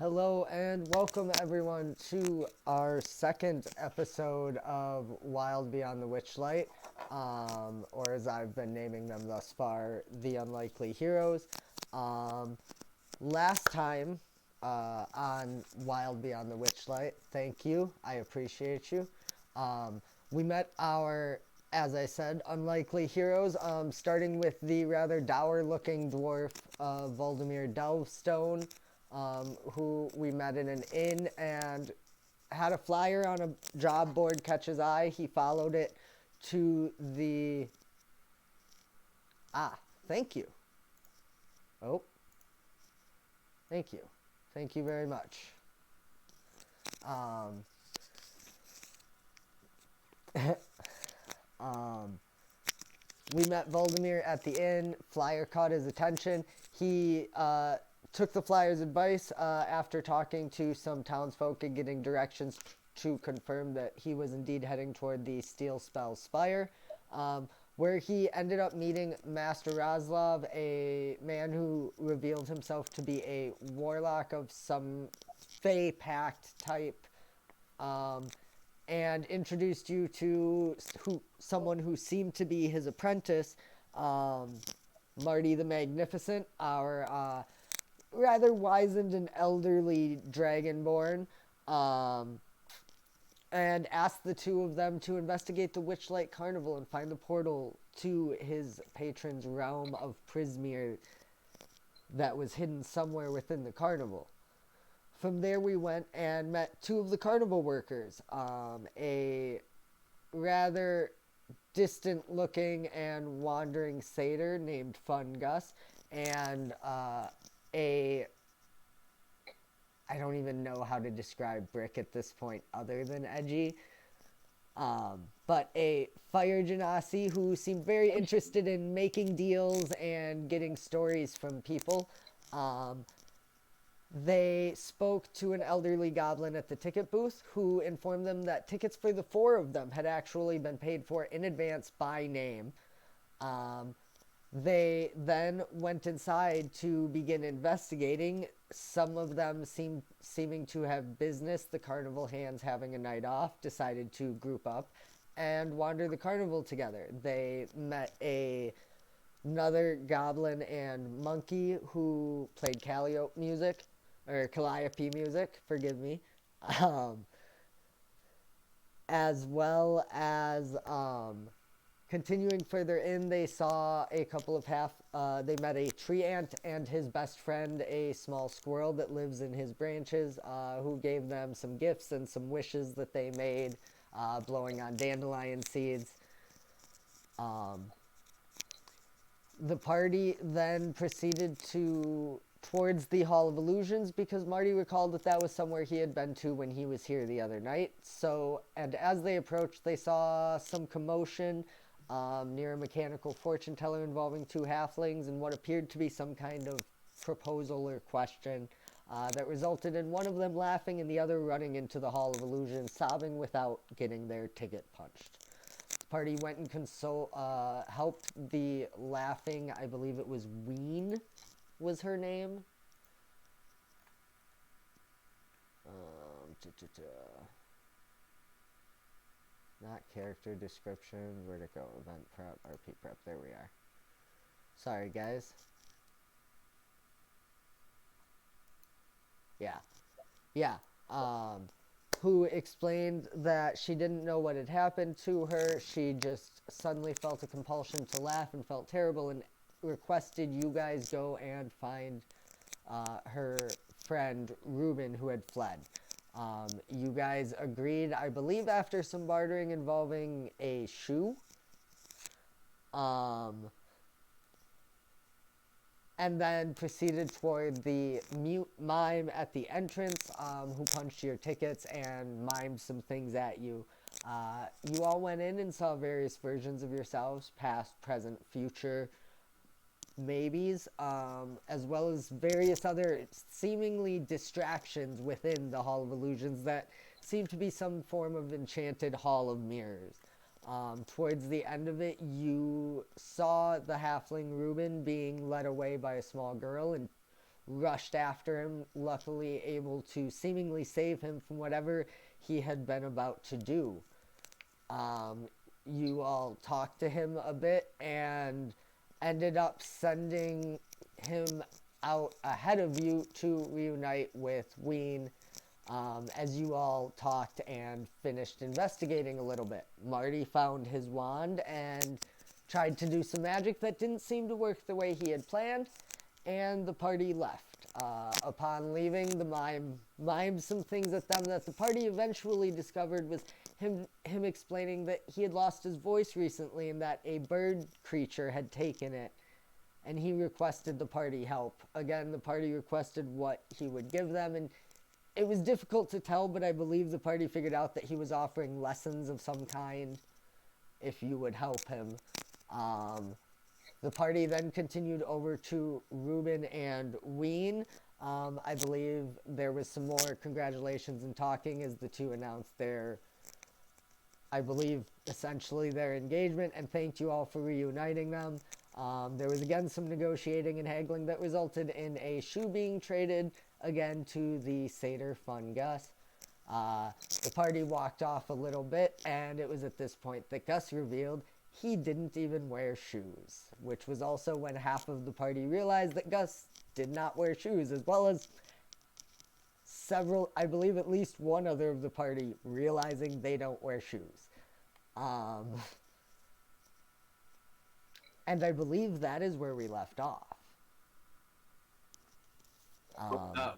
Hello and welcome everyone to our second episode of Wild Beyond the Witchlight, or as I've been naming them thus far, The Unlikely Heroes. Um, Last time on Wild Beyond the Witchlight, thank you, I appreciate you. We met our, as I said, unlikely heroes, starting with the rather dour-looking dwarf Voldemir Delvestone, who we met in an inn and had a flyer on a job board catch his eye. He followed it to the... Ah, thank you. Oh, thank you. Thank you very much. Um, um, we met Voldemir at the inn. Flyer caught his attention. He took the flyer's advice after talking to some townsfolk and getting directions to confirm that he was indeed heading toward the Steel Spell Spire, where he ended up meeting Master Roslov, a man who revealed himself to be a warlock of some Fey Pact type, and introduced you to someone who seemed to be his apprentice, Marty the Magnificent, our rather wizened and elderly dragonborn, and asked the two of them to investigate the Witchlight Carnival and find the portal to his patron's realm of Prismere that was hidden somewhere within the carnival. From there, we went and met two of the carnival workers, a rather distant-looking and wandering satyr named Fun Gus, and a... I don't even know how to describe Brick at this point other than edgy. But a fire genasi who seemed very interested in making deals and getting stories from people. They spoke to an elderly goblin at the ticket booth who informed them that tickets for the four of them had actually been paid for in advance by name. They then went inside to begin investigating. Some of them seeming to have business. The carnival hands, having a night off, decided to group up and wander the carnival together. They met another goblin and monkey who played calliope music, or calliope music, forgive me, as well as continuing further in. They saw a couple of they met a tree ant and his best friend, a small squirrel that lives in his branches, who gave them some gifts and some wishes that they made, blowing on dandelion seeds. The party then proceeded towards the Hall of Illusions because Marty recalled that that was somewhere he had been to when he was here the other night. And as they approached, they saw some commotion near a mechanical fortune teller involving two halflings and what appeared to be some kind of proposal or question that resulted in one of them laughing and the other running into the Hall of Illusions, sobbing without getting their ticket punched. The party went and helped the laughing, I believe it was Ween was her name. Not character description. Where'd it go? Event prep, RP prep. There we are. Sorry, guys. Yeah. Yeah. Who explained that she didn't know what had happened to her. She just suddenly felt a compulsion to laugh and felt terrible and requested you guys go and find her friend Ruben, who had fled. You guys agreed, I believe, after some bartering involving a shoe. And then proceeded toward the mute mime at the entrance, who punched your tickets and mimed some things at you. You all went in and saw various versions of yourselves, past, present, future, maybes, as well as various other seemingly distractions within the Hall of Illusions that seem to be some form of enchanted Hall of Mirrors. Towards the end of it, you saw the halfling Ruben being led away by a small girl and rushed after him, luckily able to seemingly save him from whatever he had been about to do. You all talked to him a bit and ended up sending him out ahead of you to reunite with Ween, as you all talked and finished investigating a little bit. Marty found his wand and tried to do some magic that didn't seem to work the way he had planned, and the party left. Upon leaving, the mime mimed some things at them that the party eventually discovered was him explaining that he had lost his voice recently and that a bird creature had taken it, and he requested the party help. Again, the party requested what he would give them, and it was difficult to tell, but I believe the party figured out that he was offering lessons of some kind if you would help him. The party then continued over to Ruben and Ween. I believe there was some more congratulations and talking as the two announced their, I believe, essentially their engagement, and thanked you all for reuniting them. There was again some negotiating and haggling that resulted in a shoe being traded again to the satyr Fun Gus. The party walked off a little bit, and it was at this point that Gus revealed he didn't even wear shoes, which was also when half of the party realized that Gus did not wear shoes, as well as several, I believe at least one other of the party realizing they don't wear shoes. And I believe that is where we left off.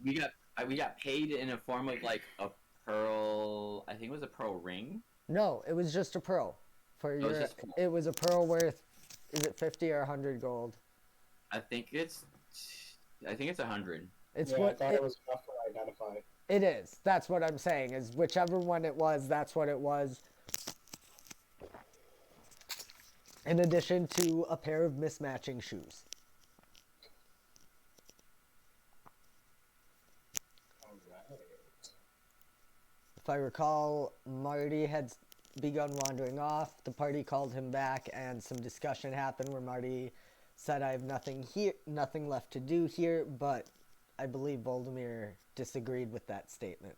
We got paid in a form of like a pearl. I think it was a pearl ring. No, it was just a pearl. It was a pearl worth, is it 50 or 100 gold? I think it's 100. I thought it was enough to identify. It is. That's what I'm saying, is whichever one it was, that's what it was. In addition to a pair of mismatching shoes. Alright. If I recall, Marty had begun wandering off. The party called him back, and some discussion happened where Marty said, "I have nothing left to do here," but I believe Voldemir disagreed with that statement.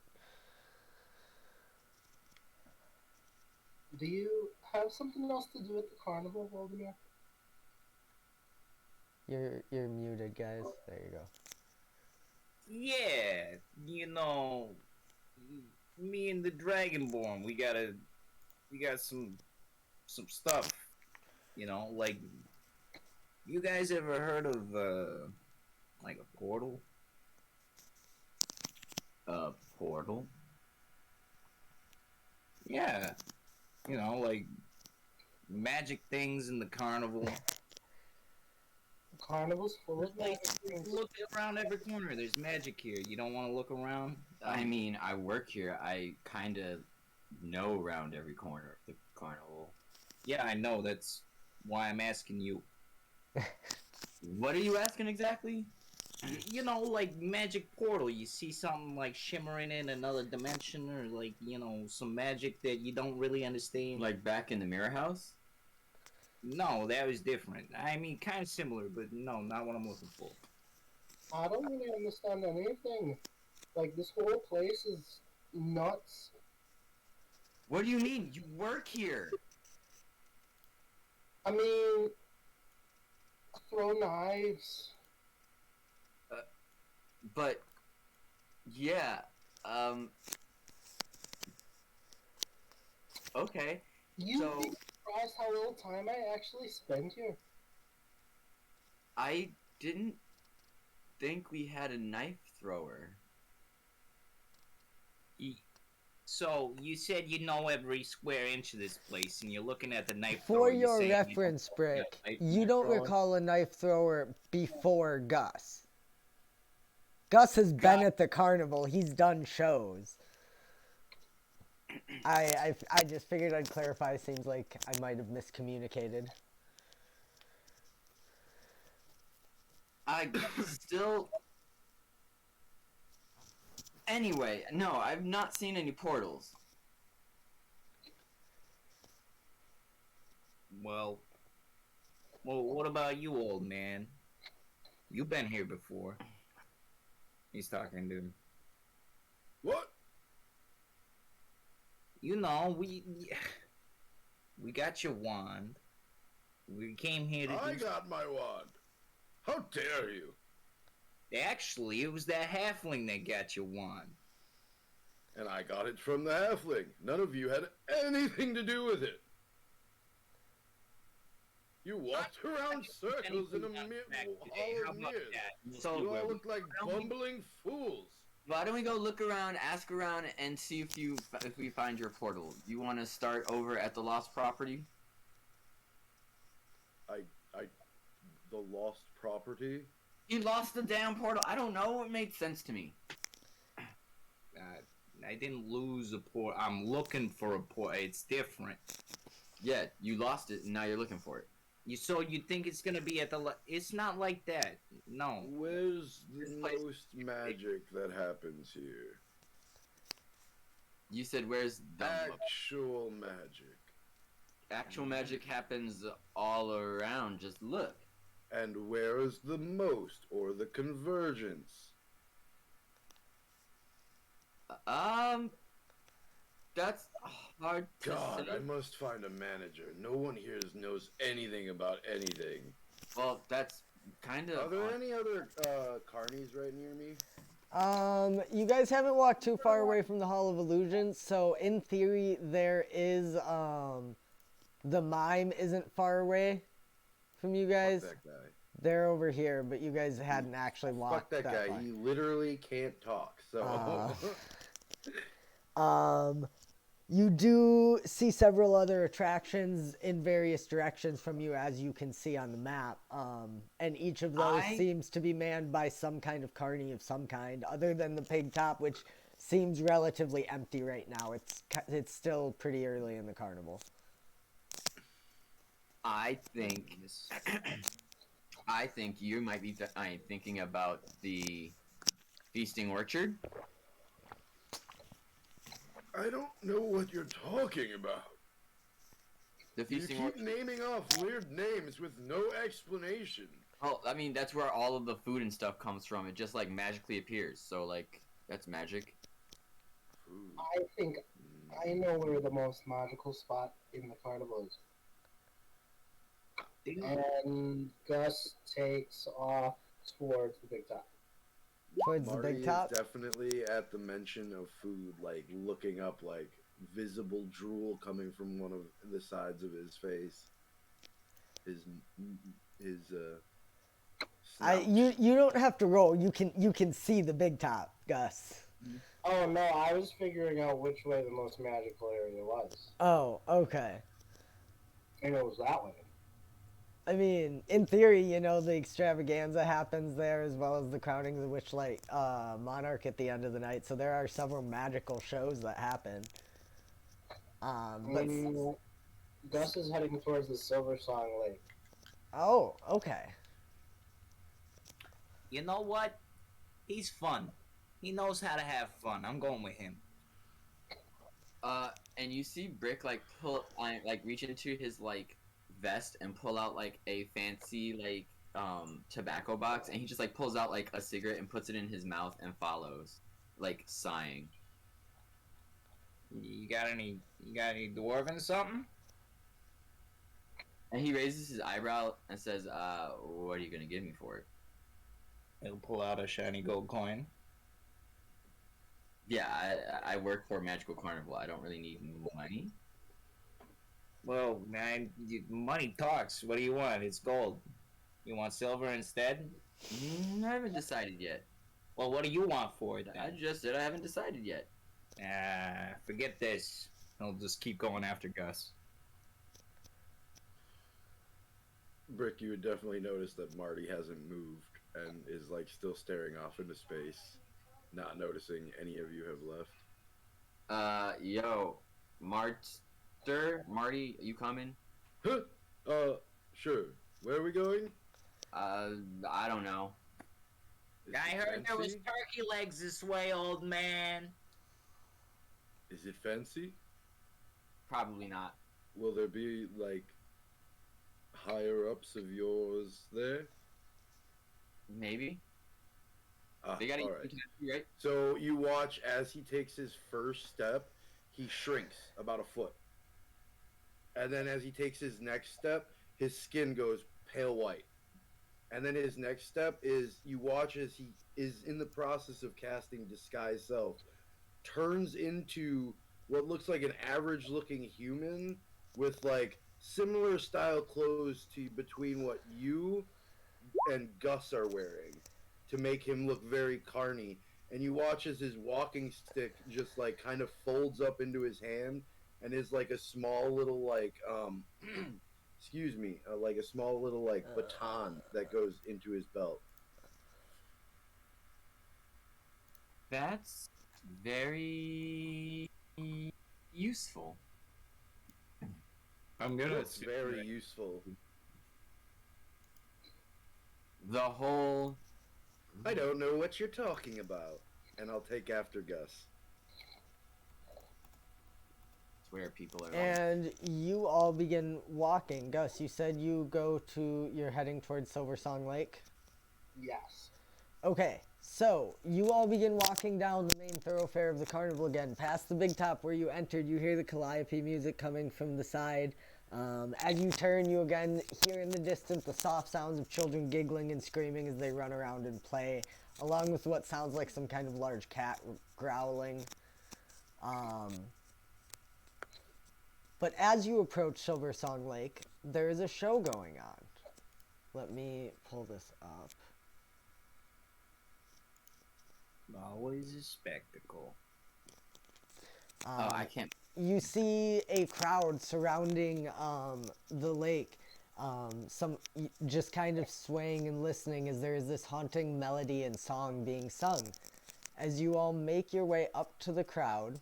Do you have something else to do at the carnival, Voldemir? You're muted, guys. There you go. Yeah, me and the Dragonborn, we got some stuff, like, you guys ever heard of like a portal? A portal? Yeah, like magic things in the carnival. The carnival's full of magic things. Look around every corner. There's magic here. You don't want to look around? I mean, I work here. I kind of know around every corner of the carnival. Yeah, I know. That's why I'm asking you. What are you asking exactly? Like magic portal. You see something like shimmering in another dimension, or like, some magic that you don't really understand. Like back in the mirror house? No, that was different. I mean, kind of similar, but no, not what I'm looking for. I don't really understand anything. Like, this whole place is nuts. What do you mean? You work here. I mean, throw knives. But, yeah, okay. You'd So, be surprised how little time I actually spend here. I didn't think we had a knife thrower. So, you said you know every square inch of this place, and you're looking at the knife For thrower. your reference, Brick, you don't recall a knife thrower before Gus. Gus has been at the carnival. He's done shows. I just figured I'd clarify. Seems like I might have miscommunicated. I still... Anyway, no, I've not seen any portals. Well, what about you, old man? You've been here before. He's talking to him. What? You know, we got your wand. We came here to I do. got my wand. How dare you? Actually, it was that halfling that got your wand. And I got it from the halfling. None of you had anything to do with it. You walked around circles in a hall of mirrors. So You all look like bumbling fools. why don't we go look around, ask around, and see if we find your portal? You want to start over at the lost property? The lost property? You lost the damn portal. I don't know. It makes sense to me. I didn't lose a port. I'm looking for a port. It's different. Yeah, you lost it, and now you're looking for it. So you think it's gonna be at the? It's not like that. No. Where's This the place- most magic that happens here? You said where's the Actual magic. actual magic happens all around. Just look. And where is the most, or the convergence? That's hard to God, say. I must find a manager. No one here knows anything about anything. Well, that's kind Are of. there any other carnies right near me? You guys haven't walked too far away from the Hall of Illusions, so in theory there is the mime isn't far away from you guys. Fuck that guy. They're over here, but you guys hadn't actually walked Fuck that guy. far. He literally can't talk. So. You do see several other attractions in various directions from you, as you can see on the map. And each of those seems to be manned by some kind of carny of some kind, other than the Big Top, which seems relatively empty right now. It's still pretty early in the carnival. I think you might be thinking about the feasting orchard. I don't know what you're talking about. The You feasting keep orchard. naming off weird names with no explanation. Oh, I mean that's where all of the food and stuff comes from. It just like magically appears. So like that's magic. Food. I think I know where the most magical spot in the carnival is. And Gus takes off towards the Big Top. Towards Marty the Big Top? is definitely at the mention of food, like looking up, like visible drool coming from one of the sides of his face. His snout. You don't have to roll. You can see the Big Top, Gus. Oh no, I was figuring out which way the most magical area was. Oh, okay. And it was that way. I mean, in theory, the extravaganza happens there, as well as the crowning of the Witchlight Monarch at the end of the night. So there are several magical shows that happen. But Gus is heading towards the Silver Song Lake. oh, okay. You know what? He's fun. He knows how to have fun. I'm going with him. And you see Brick reach into his vest and pull out a fancy tobacco box, and he just pulls out a cigarette and puts it in his mouth and follows, sighing. You got any dwarven something? And he raises his eyebrow and says, what are you gonna give me for it? He'll pull out a shiny gold coin. Yeah, I work for Magical Carnival. I don't really need money. Well, man, money talks. What do you want? It's gold. You want silver instead? I haven't decided yet. Well, what do you want for it then? I just said I haven't decided yet. Forget this. I'll just keep going after Gus. Brick, you would definitely notice that Marty hasn't moved and is still staring off into space, not noticing any of you have left. Yo, Marty, you coming? Huh? Sure. Where are we going? I don't know. Is I it heard there was fancy? turkey legs this way, old man. Is it fancy? Probably not. Will there be higher ups of yours there? Maybe. They gotta all use right. tattoo, right? So you watch as he takes his first step, he shrinks about a foot. And then as he takes his next step, his skin goes pale white. And then his next step is you watch as he is in the process of casting Disguise Self, turns into what looks like an average looking human with like similar style clothes to between what you and Gus are wearing to make him look very carny. And you watch as his walking stick just like kind of folds up into his hand and is like a small little like excuse me, like a small little like baton that goes into his belt. That's very useful. I'm gonna It's very useful. The whole. I don't know what you're talking about. And I'll take after Gus. It's where people are. And you all begin walking. Gus, you said you're heading towards Silver Song Lake? Yes. Okay, so you all begin walking down the main thoroughfare of the carnival again. Past the Big Top where you entered, you hear the calliope music coming from the side. As you turn, you again hear in the distance the soft sounds of children giggling and screaming as they run around and play, along with what sounds like some kind of large cat growling. But as you approach Silver Song Lake, there is a show going on. Let me pull this up. Always a spectacle. Oh, I can't. You see a crowd surrounding the lake, just kind of swaying and listening as there is this haunting melody and song being sung. As you all make your way up to the crowd,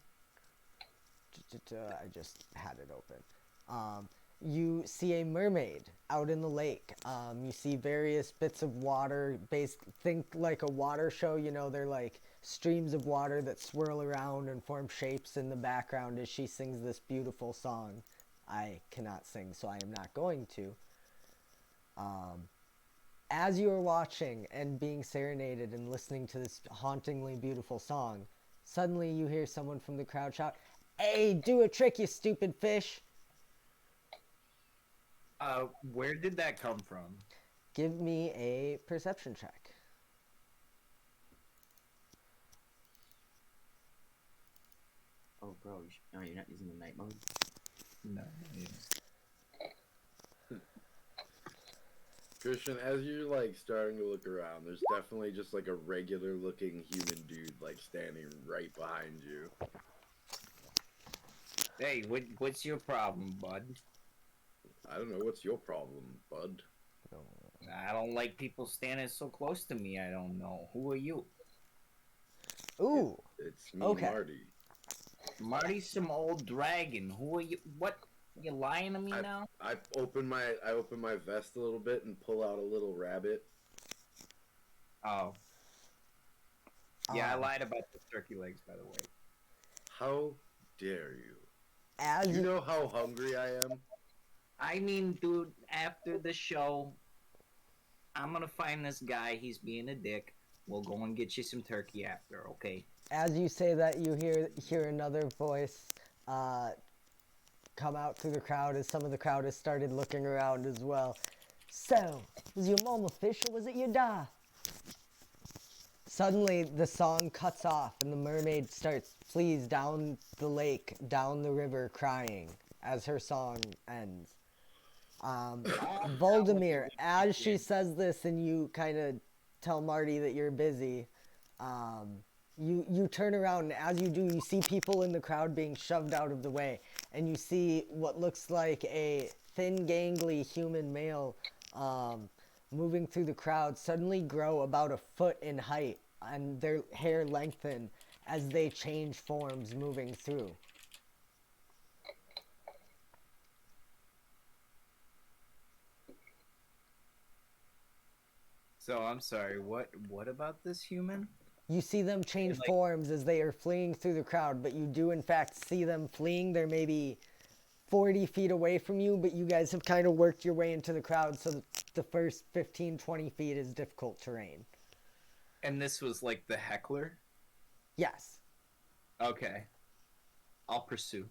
I just had it open. You see a mermaid out in the lake. You see various bits of water, think like a water show, they're like streams of water that swirl around and form shapes in the background as she sings this beautiful song. I cannot sing, so I am not going to. As you are watching and being serenaded and listening to this hauntingly beautiful song, suddenly you hear someone from the crowd shout, "Hey, do a trick, you stupid fish!" Where did that come from? Give me a perception check. Oh, bro, no, you're not using the night mode. No. Yeah. Christian, as you're like starting to look around, there's definitely just like a regular looking human dude like standing right behind you. Hey, what's your problem, bud? I don't know, what's your problem, bud? I don't like people standing so close to me. I don't know. Who are you? Ooh, It's me, Okay. Marty. Marty's some old dragon. Who are you? What? You lying to me now? I open my vest a little bit and pull out a little rabbit. Oh. Yeah, I Um, lied about the turkey legs, by the way. How dare you? as You know how hungry I am? I mean, dude, after the show, I'm gonna find this guy. He's being a dick. We'll go and get you some turkey after, okay? as you say that, you hear another voice come out through the crowd as some of the crowd has started looking around as well. "So, was your mom a fish or was it your da?" Suddenly, the song cuts off and the mermaid flees down the lake, down the river, crying as her song ends. Voldemir, as she says this and you kind of tell Marty that you're busy, you turn around, and as you do, you see people in the crowd being shoved out of the way, and you see what looks like a thin, gangly human male moving through the crowd suddenly grow about a foot in height, and their hair lengthen as they change forms moving through. So I'm sorry. What about this human? You see them change forms as they are fleeing through the crowd, but you do in fact see them fleeing. They're maybe 40 feet away from you, but you guys have kind of worked your way into the crowd, so the first 15, 20 feet is difficult terrain. And this was like the heckler? Yes. Okay. I'll pursue.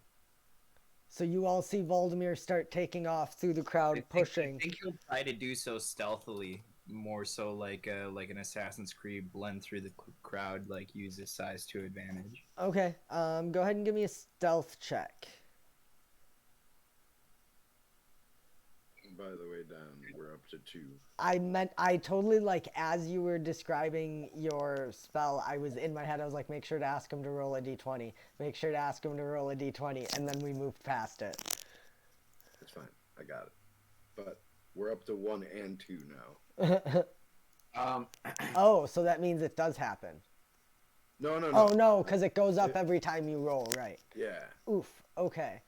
So you all see Voldemir start taking off through the I crowd, think, pushing. I think he'll try to do so stealthily, more so like an Assassin's Creed, blend through the crowd, like use his size to advantage. Okay, go ahead and give me a stealth check. By the way, Dan, we're up to 2. I totally, like, as you were describing your spell, I was in my head, I was like, make sure to ask him to roll a d20. Make sure to ask him to roll a d20, and then we moved past it. It's fine. I got it. But we're up to 1 and 2 now. Oh, so that means it does happen. No. Oh, no, because it goes up every time you roll, right. Yeah. Oof, okay.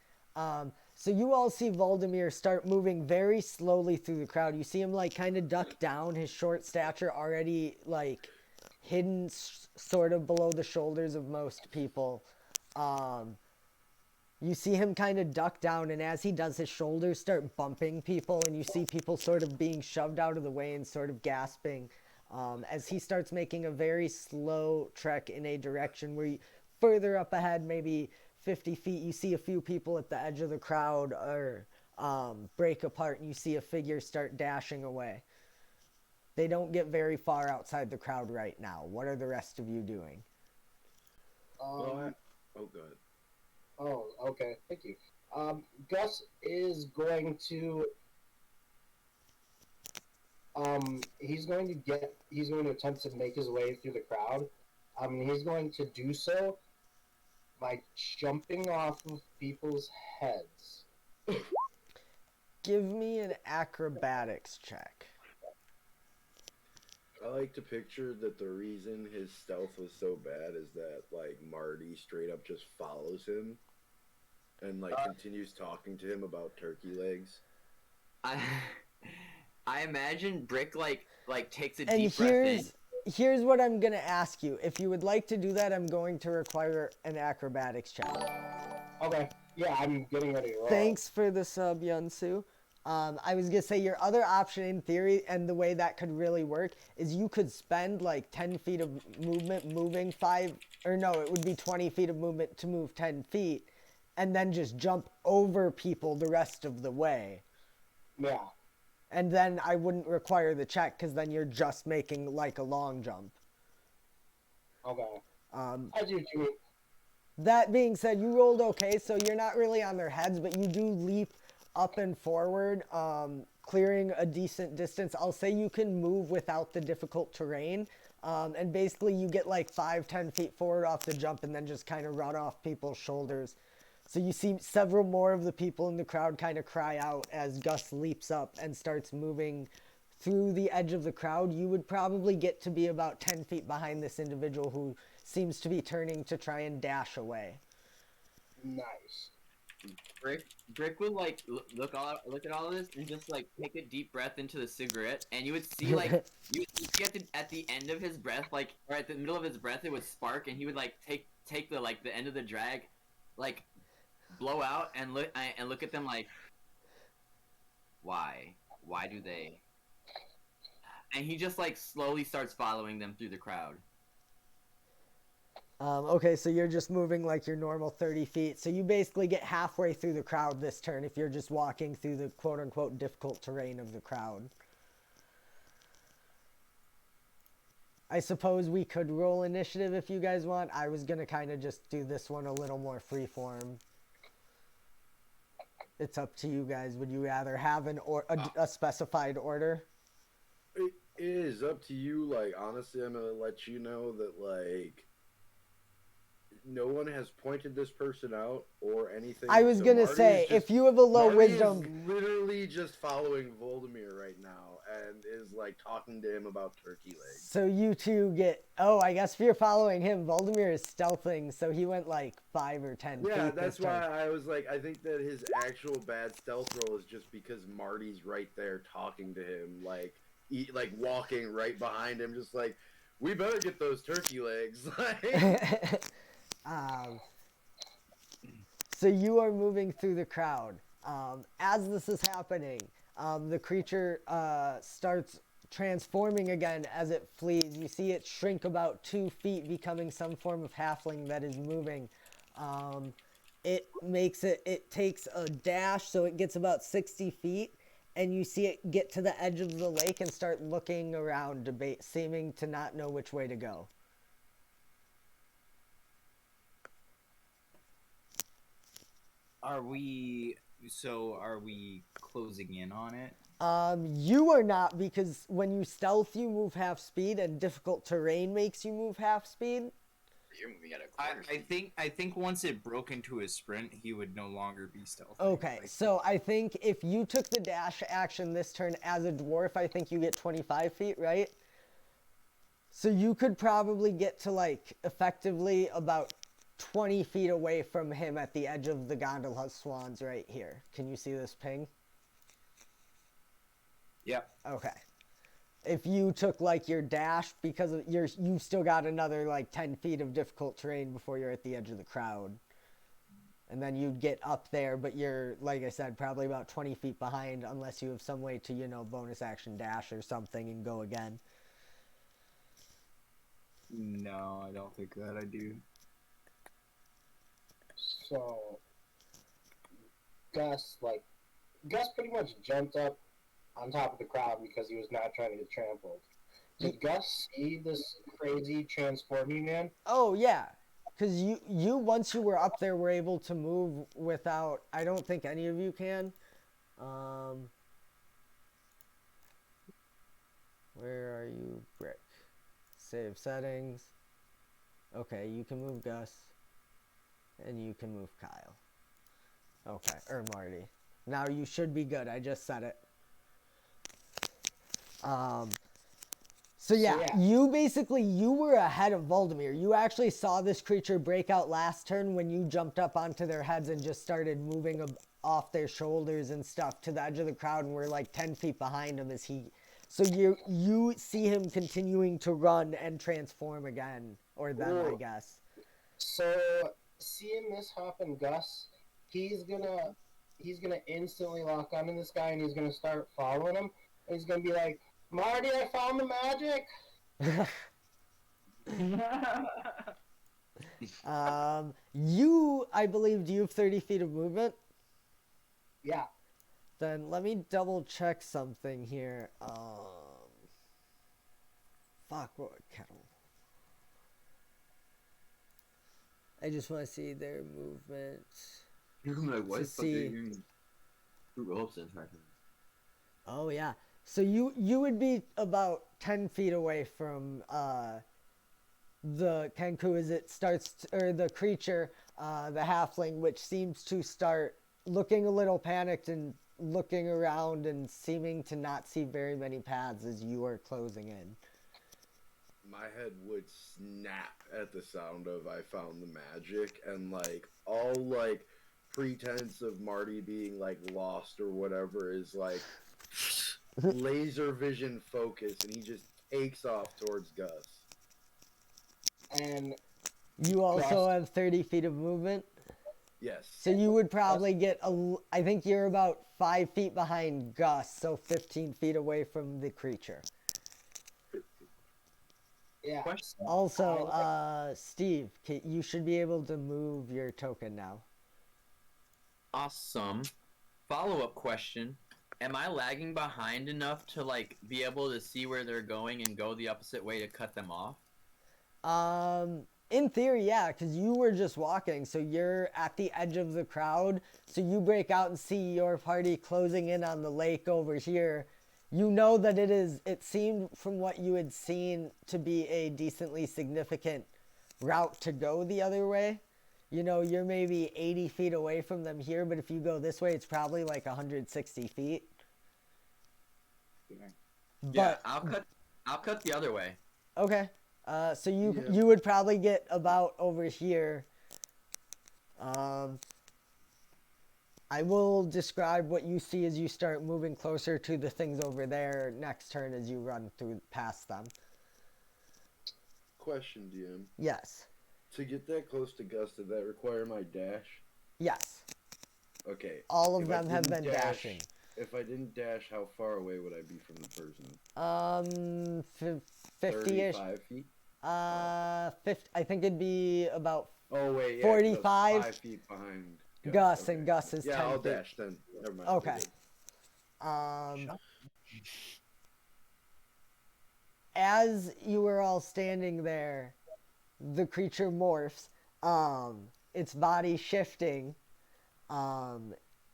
So you all see Voldemir start moving very slowly through the crowd. You see him, like, kind of duck down, his short stature already, like, hidden sort of below the shoulders of most people. You see him kind of duck down, and as he does, his shoulders start bumping people, and you see people sort of being shoved out of the way and sort of gasping as he starts making a very slow trek in a direction where further up ahead, maybe 50 feet, you see a few people at the edge of the crowd or break apart, and you see a figure start dashing away. They don't get very far outside the crowd right now. What are the rest of you doing? Oh, good. Oh, okay. Thank you. Gus is going to. He's going to attempt to make his way through the crowd. He's going to do so by jumping off of people's heads. Give me an acrobatics check. I like to picture that the reason his stealth was so bad is that, like, Marty straight up just follows him and, like, continues talking to him about turkey legs. I imagine Brick like takes a And deep breath in. here's what I'm going to ask you. If you would like to do that, I'm going to require an acrobatics check. Okay. Yeah, I'm getting ready to roll. Thanks for the sub, Yunsu. I was going to say your other option in theory, and the way that could really work, is you could spend like 10 feet of movement moving it would be 20 feet of movement to move 10 feet, and then just jump over people the rest of the way. Yeah. And then I wouldn't require the check, because then you're just making like a long jump. Okay. I do what you mean. That being said, you rolled okay, so you're not really on their heads, but you do leap up and forward, clearing a decent distance. I'll say you can move without the difficult terrain, and basically you get like 5-10 feet forward off the jump and then just kind of run off people's shoulders. So you see several more of the people in the crowd kind of cry out as Gus leaps up and starts moving through the edge of the crowd. You would probably get to be about 10 feet behind this individual who seems to be turning to try and dash away. Nice. Brick would like look at all of this and just like take a deep breath into the cigarette, and you would see like you would see at the end of his breath, like, or at the middle of his breath, it would spark, and he would like take the end of the drag, like blow out and look at them like, why do they? And he just like slowly starts following them through the crowd. Okay, so you're just moving like your normal 30 feet. So you basically get halfway through the crowd this turn if you're just walking through the quote-unquote difficult terrain of the crowd. I suppose we could roll initiative if you guys want. I was going to kind of just do this one a little more freeform. It's up to you guys. Would you rather have a specified order? It is up to you. Like, honestly, I'm going to let you know that, like, no one has pointed this person out or anything. I was going to say, if you have a low wisdom... Marty is literally just following Voldemir right now and is, like, talking to him about turkey legs. So you two get... Oh, I guess if you're following him, Voldemir is stealthing, so he went, like, 5 or 10 feet. Yeah, that's why I was like, I think that his actual bad stealth roll is just because Marty's right there talking to him, like walking right behind him, just like, we better get those turkey legs. So you are moving through the crowd. As this is happening, the creature starts transforming again as it flees. You see it shrink about 2 feet, becoming some form of halfling that is moving. It takes a dash, so it gets about 60 feet, and you see it get to the edge of the lake and start looking around, seeming to not know which way to go. Are we closing in on it? You are not, because when you stealth, you move half speed, and difficult terrain makes you move half speed. You're moving at a quarter speed. I think once it broke into a sprint, he would no longer be stealthy. Okay, so I think if you took the dash action this turn as a dwarf, I think you get 25 feet, right? So you could probably get to, like, effectively about 20 feet away from him at the edge of the gondola swans right here. Can you see this ping? Yep. Okay. If you took, like, your dash, because of you've still got another, like, 10 feet of difficult terrain before you're at the edge of the crowd. And then you'd get up there, but you're, like I said, probably about 20 feet behind unless you have some way to, you know, bonus action dash or something and go again. No, I don't think that I do. So, Gus pretty much jumped up on top of the crowd because he was not trying to get trampled. Did Gus see this crazy transforming man? Oh, yeah. Because you, once you were up there, were able to move without... I don't think any of you can. Where are you, Brick? Save settings. Okay, you can move Gus. And you can move Kyle. Okay, or Marty. Now you should be good. I just said it. So yeah, you were ahead of Voldemir. You actually saw this creature break out last turn when you jumped up onto their heads and just started moving off their shoulders and stuff to the edge of the crowd, and were like 10 feet behind him as he... So you see him continuing to run and transform again, or them, I guess. So, seeing this happen, Gus, he's gonna instantly lock onto this guy, and he's gonna start following him. And he's gonna be like, "Marty, I found the magic." I believe, do you have 30 feet of movement? Yeah. Then let me double check something here. Fuck, what kettle? I just want to see their movement. I'm like, what to the fuck are you see. hearing fruit ropes in front of me? Oh yeah. So you would be about 10 feet away from the kenku as it starts, or the creature, the halfling, which seems to start looking a little panicked and looking around and seeming to not see very many paths as you are closing in. My head would snap at the sound of "I found the magic," and like all like pretense of Marty being like lost or whatever is like laser vision focus, and he just takes off towards Gus. And You also have 30 feet of movement. Yes. So you would probably get, I think you're about 5 feet behind Gus, so 15 feet away from the creature. yeah. Also, Steve, you should be able to move your token now. Awesome. Follow-up question. Am I lagging behind enough to, like, be able to see where they're going and go the opposite way to cut them off? In theory, yeah, because you were just walking, so you're at the edge of the crowd, so you break out and see your party closing in on the lake over here. You know that it seemed from what you had seen to be a decently significant route to go the other way. You know, you're maybe 80 feet away from them here, but if you go this way, it's probably like 160 feet. Yeah, I'll cut the other way. Okay. So you would probably get about over here. I will describe what you see as you start moving closer to the things over there next turn as you run through past them. Question, DM. Yes. To get that close to Gus, did that require my dash? Yes. Okay. All of If I them have didn't been dashing. If I didn't dash, how far away would I be from the person? 50-ish. 35 feet? 50, I think it'd be about Oh, wait, yeah. 45. 5 feet behind Gus, okay. and Gus is 10 Yeah, I'll feet. dash then. Never mind. Okay. As you were all standing there, the creature morphs, its body shifting,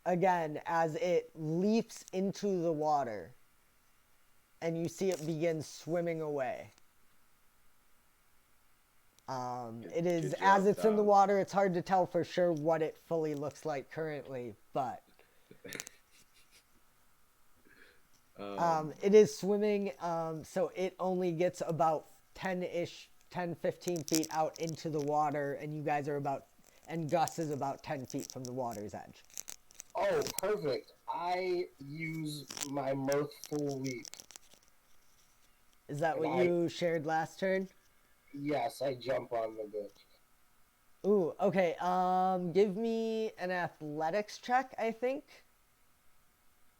again, as it leaps into the water, and you see it begin swimming away. It is, as it's in the water, it's hard to tell for sure what it fully looks like currently, but it is swimming, so it only gets about 15 feet out into the water, and you guys are and Gus is about 10 feet from the water's edge. Oh, perfect. I use my mirthful leap. Is that what you shared last turn? Yes, I jump on the bitch. Ooh, okay, give me an athletics check, I think.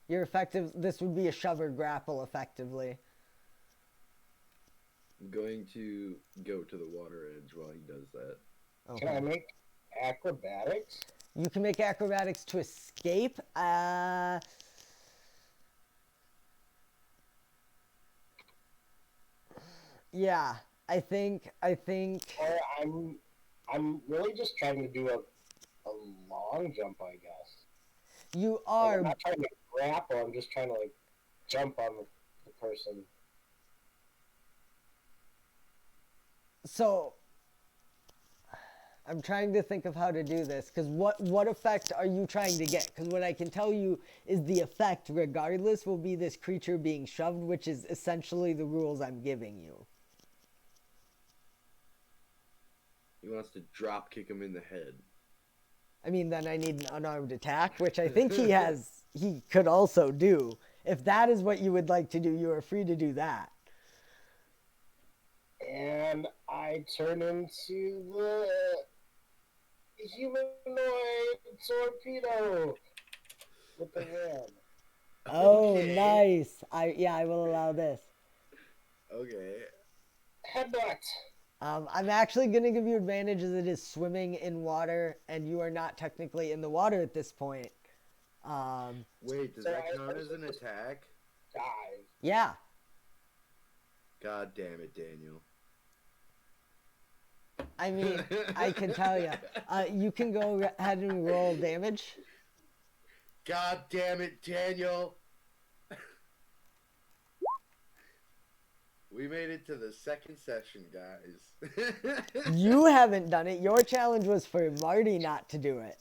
This would be a shove or grapple, effectively. I'm going to go to the water edge while he does that. Okay. Can I make acrobatics? You can make acrobatics to escape. Yeah, I think. Or I'm really just trying to do a long jump, I guess. You Like, are. I'm not trying to grapple. I'm just trying to like jump on the person. So, I'm trying to think of how to do this, because what effect are you trying to get? Because what I can tell you is the effect, regardless, will be this creature being shoved, which is essentially the rules I'm giving you. He wants to drop kick him in the head. I mean, then I need an unarmed attack, which I think he could also do. If that is what you would like to do, you are free to do that. And I turn into the humanoid torpedo with the ram. Oh, Okay. nice. I will allow this. Okay. Headbutt. I'm actually going to give you advantage as it is swimming in water, and you are not technically in the water at this point. Wait, does that count as an attack? Dive. Yeah. God damn it, Daniel. I mean, I can tell you. You can go ahead and roll damage. God damn it, Daniel. We made it to the second session, guys. You haven't done it. Your challenge was for Marty not to do it.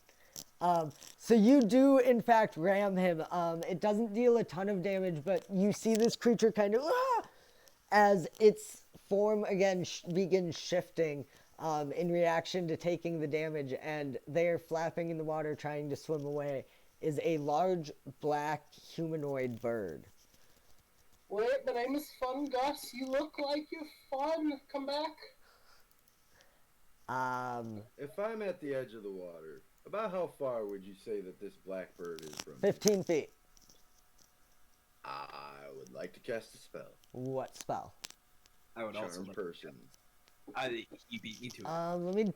So you do, in fact, ram him. It doesn't deal a ton of damage, but you see this creature kind of, as its form again begins shifting in reaction to taking the damage, and they're flapping in the water trying to swim away, is a large black humanoid bird. Wait, the name is Fun Gus. You look like you're fun. Come back. If I'm at the edge of the water, about how far would you say that this black bird is from me? 15 feet. I would like to cast a spell. What spell? I would also Charm like person. you beat me to it. Let me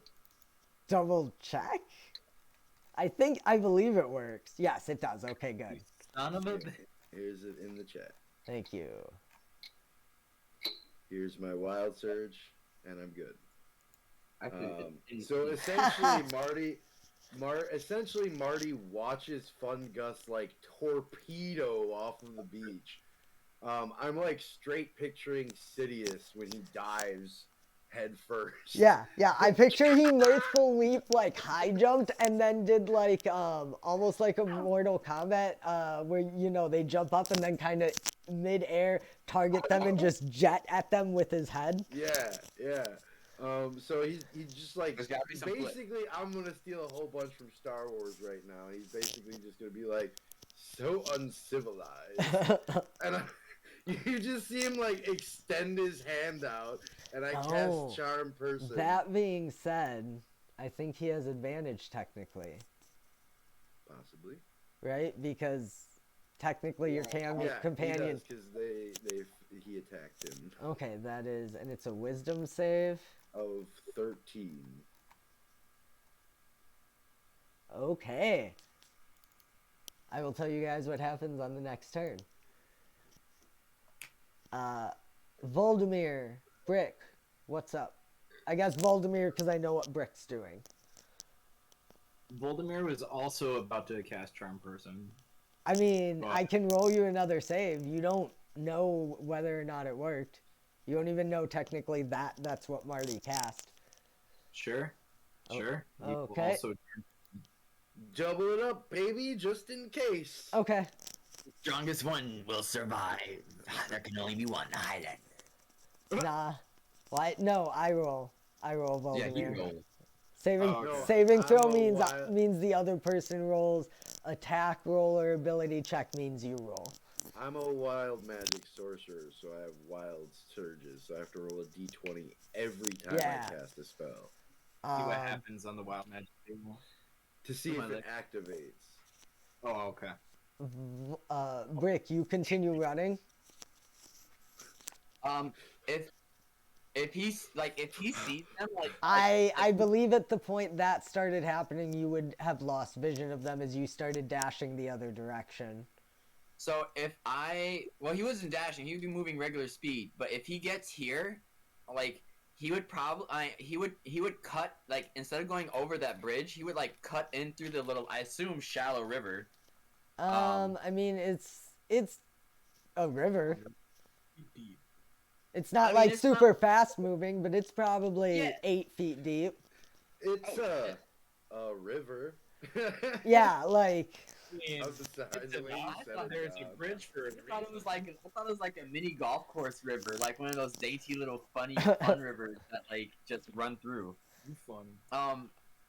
double check. I believe it works. Yes, it does. Okay, good. Son of a Here's it in the chat. Thank you. Here's my wild surge, and I'm good. So Actually, essentially Marty watches Fun Gus like torpedo off of the beach. I'm like straight picturing Sidious when he dives head first. Yeah. I picture he mirthful leap, like high jumped, and then did like almost like a Mortal Kombat, where they jump up and then kind of mid-air target them and just jet at them with his head. Yeah. So he's just like There's gotta be some flip. basically I'm gonna steal a whole bunch from Star Wars right now. He's basically just gonna be like so uncivilized, and you just see him like extend his hand out, and I cast Charm Person. That being said, I think he has advantage technically. Possibly. Right? Because technically your companion. because he attacked him. Okay, that is, and it's a wisdom save. Of 13. Okay. I will tell you guys what happens on the next turn. Voldemir, Brick, what's up? I guess Voldemir because I know what Brick's doing. Voldemir was also about to cast Charm Person. I mean, Oh. I can roll you another save. You don't know whether or not it worked. You don't even know technically that's what Marty cast. Sure. Sure. You will okay. Also... Double it up, baby, just in case. Okay. Strongest one will survive. There can only be one. Hide it. Nah. What? No, I roll. I roll Voldemir. Yeah, you roll. Saving okay. saving throw I'm a means wild- means the other person rolls. Attack roll or ability check means you roll. I'm a wild magic sorcerer, so I have wild surges, so I have to roll a d20 every time Yeah. I cast a spell. See what happens on the wild magic table. To see Come if on, it activates. Oh, okay. Brick, you continue running. If he sees them, like I believe at the point that started happening, you would have lost vision of them as you started dashing the other direction. So he wasn't dashing, he would be moving regular speed. But if he gets here, like he would probably he would cut, like instead of going over that bridge, he would like cut in through the little, I assume, shallow river. I mean it's a river. It's not I mean, like it's super not- fast moving, but it's probably Yeah. 8 feet deep. It's Oh, a river. Yeah, like Of the size the way you I said thought it, there was a dog. bridge for I thought it was like a mini golf course river, like one of those dainty little fun rivers that like just run through. You funny.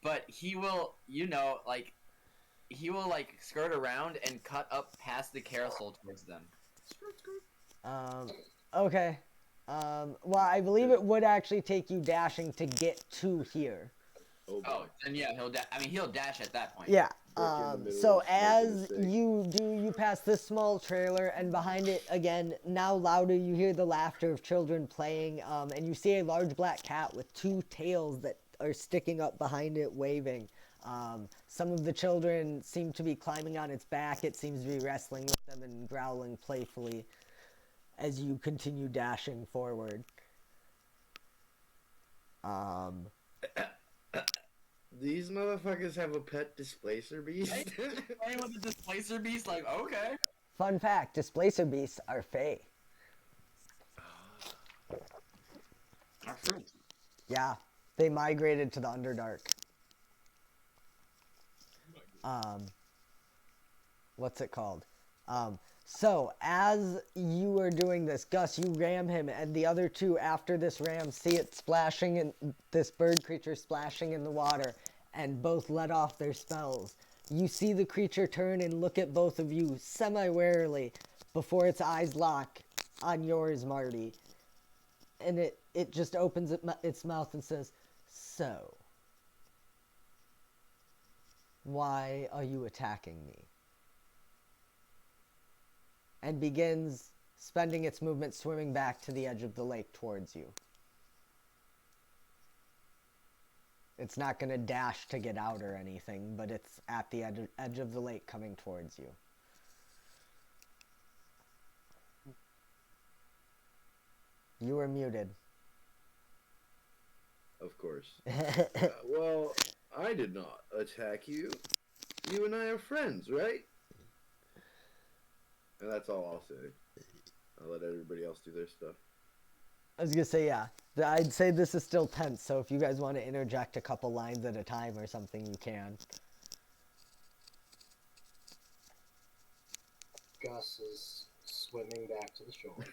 But he will, he will like skirt around and cut up past the carousel towards them. okay. Well, I believe it would actually take you dashing to get to here. Oh, boy. Oh, and yeah, he'll dash at that point. Yeah. Brick in the middle So of making a as mistake. you pass this small trailer, and behind it again, now louder, you hear the laughter of children playing, and you see a large black cat with 2 tails that are sticking up behind it, waving. Some of the children seem to be climbing on its back. It seems to be wrestling with them and growling playfully as you continue dashing forward. These motherfuckers have a pet displacer beast. Playing with the displacer beast, like, okay. Fun fact, displacer beasts are fey. Yeah, they migrated to the Underdark. What's it called? So as you are doing this, Gus, you ram him, and the other 2 after this ram see it splashing, and this bird creature splashing in the water, and both let off their spells. You see the creature turn and look at both of you semi-warily before its eyes lock on yours, Marty. And it just opens its mouth and says, "So, why are you attacking me?" And begins spending its movement swimming back to the edge of the lake towards you. It's not going to dash to get out or anything, but it's at the edge of the lake coming towards you. You were muted. Of course. Well, I did not attack you. You and I are friends, right? And that's all I'll say. I'll let everybody else do their stuff. I was gonna say, yeah. I'd say this is still tense, so if you guys want to interject a couple lines at a time or something, you can. Gus is swimming back to the shore.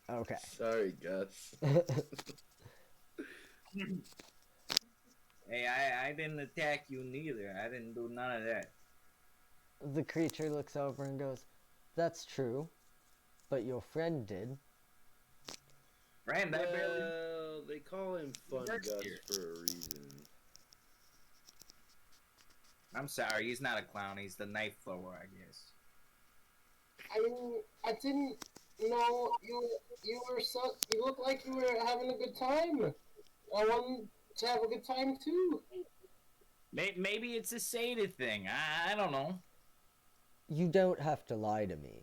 Okay. Sorry, Gus. Hey, I didn't attack you neither. I didn't do none of that. The creature looks over and goes, "That's true, but your friend did." Friend, I barely... Well, they call him Fun Works Gus here. for a reason. I'm sorry, he's not a clown. He's the knife thrower, I guess. I I didn't know you were so. You look like you were having a good time. I wanted to have a good time too. Maybe it's a Seder thing. I don't know. You don't have to lie to me.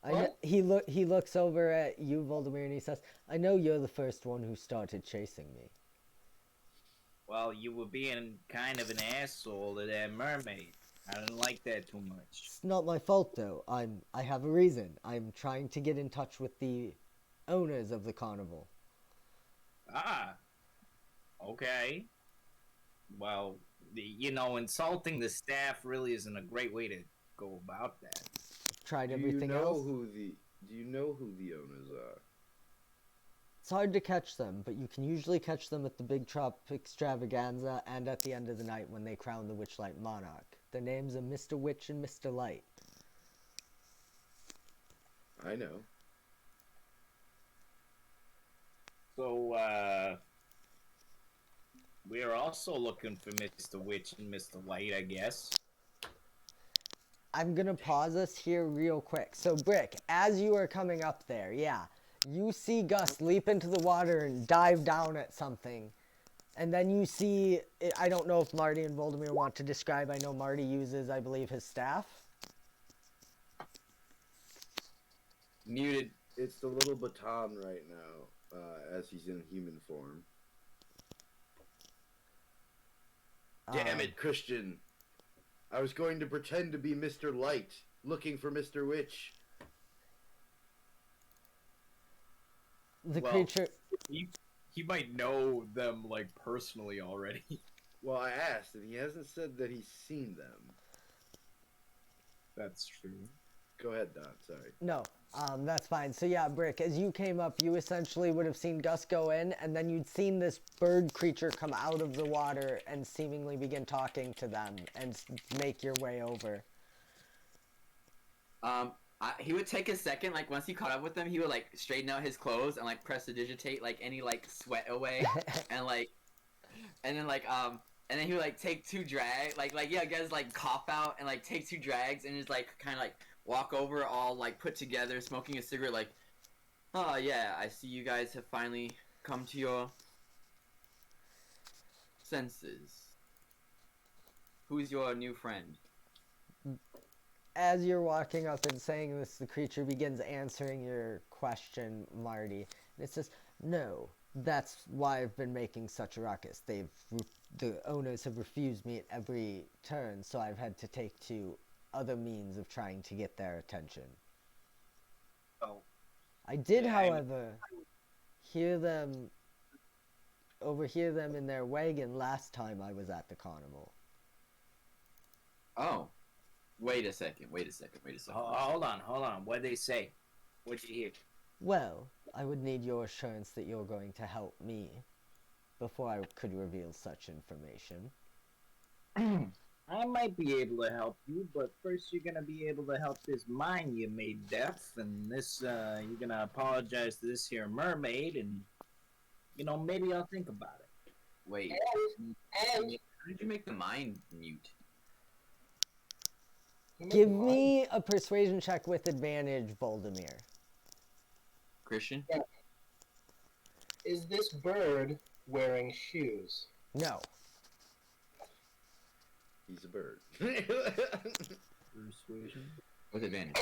What? He looks over at you, Voldemir, and he says, "I know you're the first one who started chasing me." Well, you were being kind of an asshole to that mermaid. I didn't like that too much. It's not my fault though. I have a reason. I'm trying to get in touch with the owners of the carnival. Ah, okay. Well, insulting the staff really isn't a great way to go about that. Tried Do you everything know else. Do you know who the owners are? It's hard to catch them, but you can usually catch them at the Big Top Extravaganza and at the end of the night when they crown the Witchlight Monarch. Their names are Mr. Witch and Mr. Light. I know. So, we are also looking for Mr. Witch and Mr. Light, I guess. I'm gonna pause us here real quick. So, Brick, as you are coming up there, yeah, you see Gus leap into the water and dive down at something. And then you see, I don't know if Marty and Voldemir want to describe. I know Marty uses, I believe, his staff. Muted. It's the little baton right now, as he's in human form. Damn it, Christian. I was going to pretend to be Mr. Light, looking for Mr. Witch. The Well, creature... He might know them like personally already. Well, I asked, and he hasn't said that he's seen them. That's true. Go ahead, Don, sorry. No, that's fine. So yeah, Brick, as you came up, you essentially would have seen Gus go in, and then you'd seen this bird creature come out of the water and seemingly begin talking to them and make your way over. He would take a second, like once he caught up with them, he would like straighten out his clothes and like press to digitate like any like sweat away, and then he would like take two drag, guys like cough out and like take two drags and just like kind of like walk over all like put together, smoking a cigarette, like, oh yeah, I see you guys have finally come to your senses. Who's your new friend? As you're walking up and saying this, the creature begins answering your question, Marty. And it says, "No, that's why I've been making such a ruckus. The owners have refused me at every turn, so I've had to take to other means of trying to get their attention." Oh. I did, Yeah, however, overhear them in their wagon last time I was at the carnival. Oh. Wait a second. Hold on. What'd they say? What'd you hear? Well, I would need your assurance that you're going to help me before I could reveal such information. I might be able to help you, but first you're gonna be able to help this mine you made deaf, and this, you're gonna apologize to this here mermaid, and, maybe I'll think about it. Wait. And How did you make the mind mute? Give me a persuasion check with advantage, Voldemir. Christian? Is this bird wearing shoes? No. He's a bird. Persuasion. With advantage.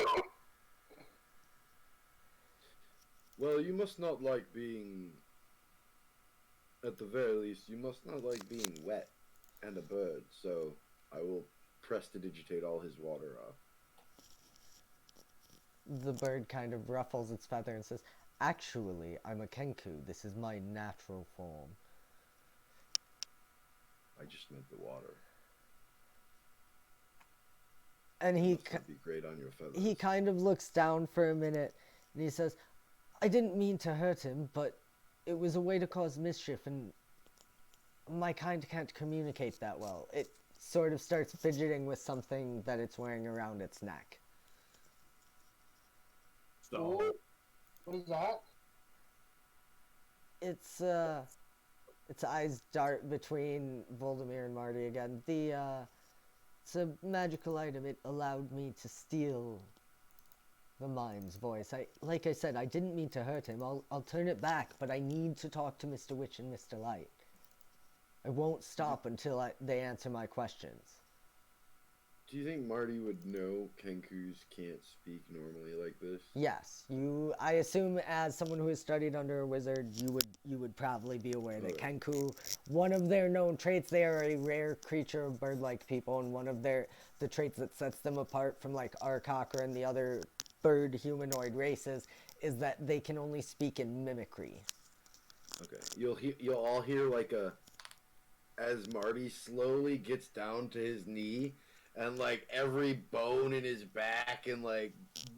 Well, you must not like being... At the very least, you must not like being wet and a bird, so I will press to digitate all his water off. The bird kind of ruffles its feather and says, "Actually, I'm a kenku. This is my natural form." I just meant the water. And he Must be great on your feathers. he kind of looks down for a minute, and he says, "I didn't mean to hurt him, but it was a way to cause mischief, and my kind can't communicate that well." It sort of starts fidgeting with something that it's wearing around its neck. So, What is that? Its eyes dart between Voldemir and Marty again. It's a magical item. It allowed me to steal the mime's voice. Like I said, I didn't mean to hurt him. I'll turn it back, but I need to talk to Mr. Witch and Mr. Light. I won't stop until they answer my questions. Do you think Marty would know kenkus can't speak normally like this? Yes, I assume as someone who has studied under a wizard, you would probably be aware that Okay. kenku, one of their known traits, they are a rare creature of bird-like people, and one of the traits that sets them apart from like Arkakra and the other bird humanoid races is that they can only speak in mimicry. Okay. You'll all hear like as Marty slowly gets down to his knee, and like every bone in his back and like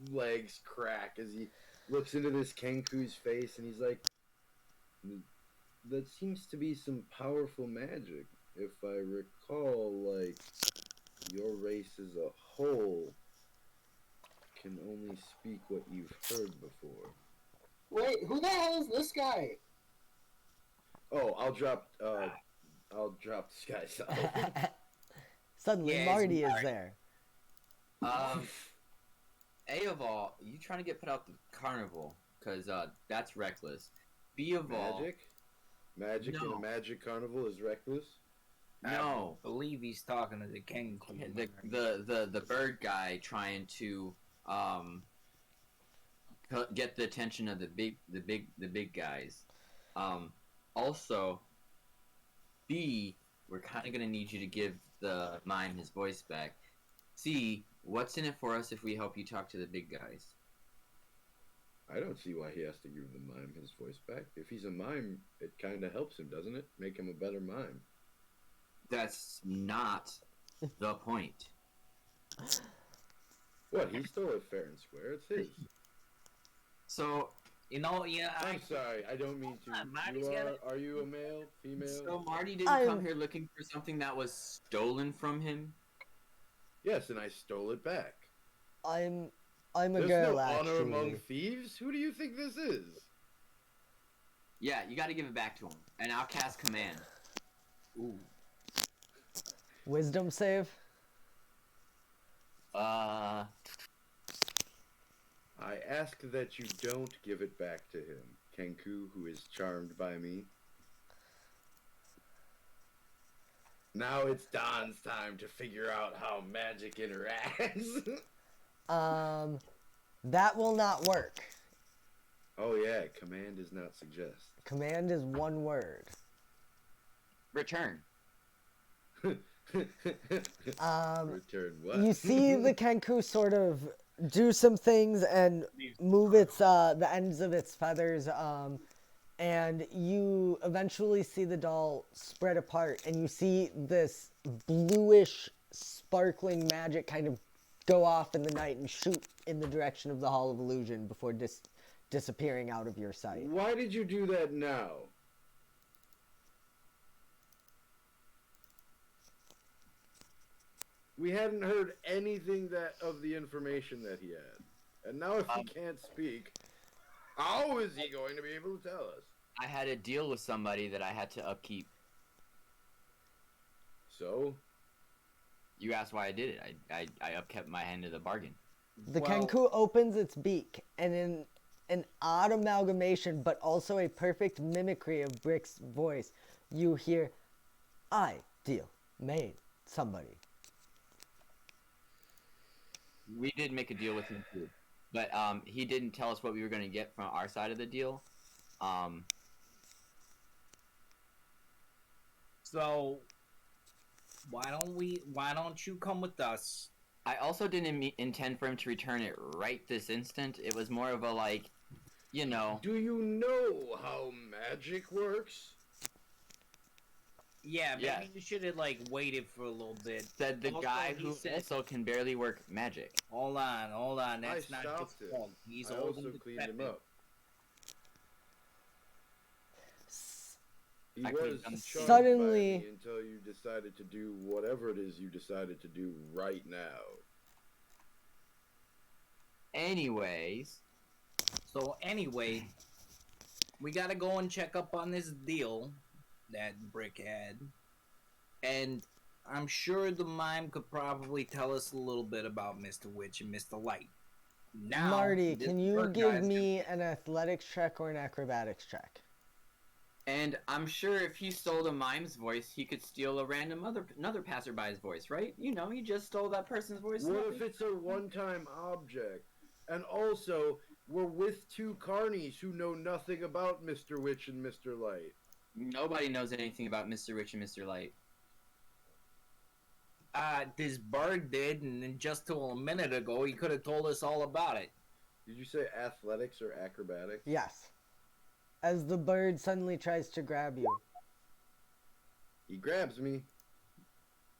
legs crack as he looks into this kenku's face, and he's like, that seems to be some powerful magic. If I recall, like, your race as a whole can only speak what you've heard before. Wait, who the hell is this guy? Oh, I'll drop this guy's out. Suddenly, Yeah, it's Marty is Marty. there. A of all, you trying to get put out the carnival, because that's reckless. B of all, Magic in No. a magic carnival is reckless. no. I believe he's talking to the king. The bird guy trying to get the attention of the big guys. Also, B, we're kind of gonna need you to give the mime his voice back. C, what's in it for us if we help you talk to the big guys? I don't see why he has to give the mime his voice back. If he's a mime, it kind of helps him, doesn't it? Make him a better mime. That's not the point. What? He stole it fair and square. It's his. So, You know, yeah, I'm sorry. I don't mean to. Marty's gotta- Are you a male? Female? so Marty didn't I'm- come here looking for something that was stolen from him. Yes, and I stole it back. I'm a There's girl, no honor actually. among thieves. Who do you think this is? Yeah, you got to give it back to him, and I'll cast command. Ooh. Wisdom save? I ask that you don't give it back to him, Kenku, who is charmed by me. Now it's Don's time to figure out how magic interacts. That will not work. Oh yeah, command does not suggest. Command is one word. Return. Return what? You see the kenku sort of do some things and move its the ends of its feathers, and you eventually see the doll spread apart, and you see this bluish, sparkling magic kind of go off in the night and shoot in the direction of the Hall of Illusion before disappearing out of your sight. Why did you do that now? We hadn't heard anything of the information that he had. And now if he can't speak, how is he going to be able to tell us? I had a deal with somebody that I had to upkeep. So? You asked why I did it. I upkept my end of the bargain. The kenku opens its beak, and in an odd amalgamation, but also a perfect mimicry of Brick's voice, you hear, "I deal made somebody." We did make a deal with him too, but he didn't tell us what we were going to get from our side of the deal. So why don't you come with us? I also didn't intend for him to return it right this instant. It was more of a like, you know. Do you know how magic works? Yeah, maybe Yeah. you should have like waited for a little bit. Said the Also, guy he who said- also can barely work magic. Hold on. That's not stopped just him. fault. He's I holding also the cleaned him weapon. up. He I could've was done charmed Suddenly- by me until you decided to do whatever it is you decided to do right now. Anyways, So anyway, we gotta go and check up on this deal that Brick had, and I'm sure the mime could probably tell us a little bit about Mr. Witch and Mr. Light. Now, Marty, this can you bird give guy's me an athletics check or an acrobatics check? And I'm sure if he stole the mime's voice, he could steal a random another passerby's voice, right? You know, he just stole that person's voice. What if it's a one-time object? And also, we're with two carnies who know nothing about Mr. Witch and Mr. Light. Nobody knows anything about Mr. Rich and Mr. Light. This bird did, and then just till a minute ago, he could have told us all about it. Did you say athletics or acrobatics? Yes. As the bird suddenly tries to grab you. He grabs me.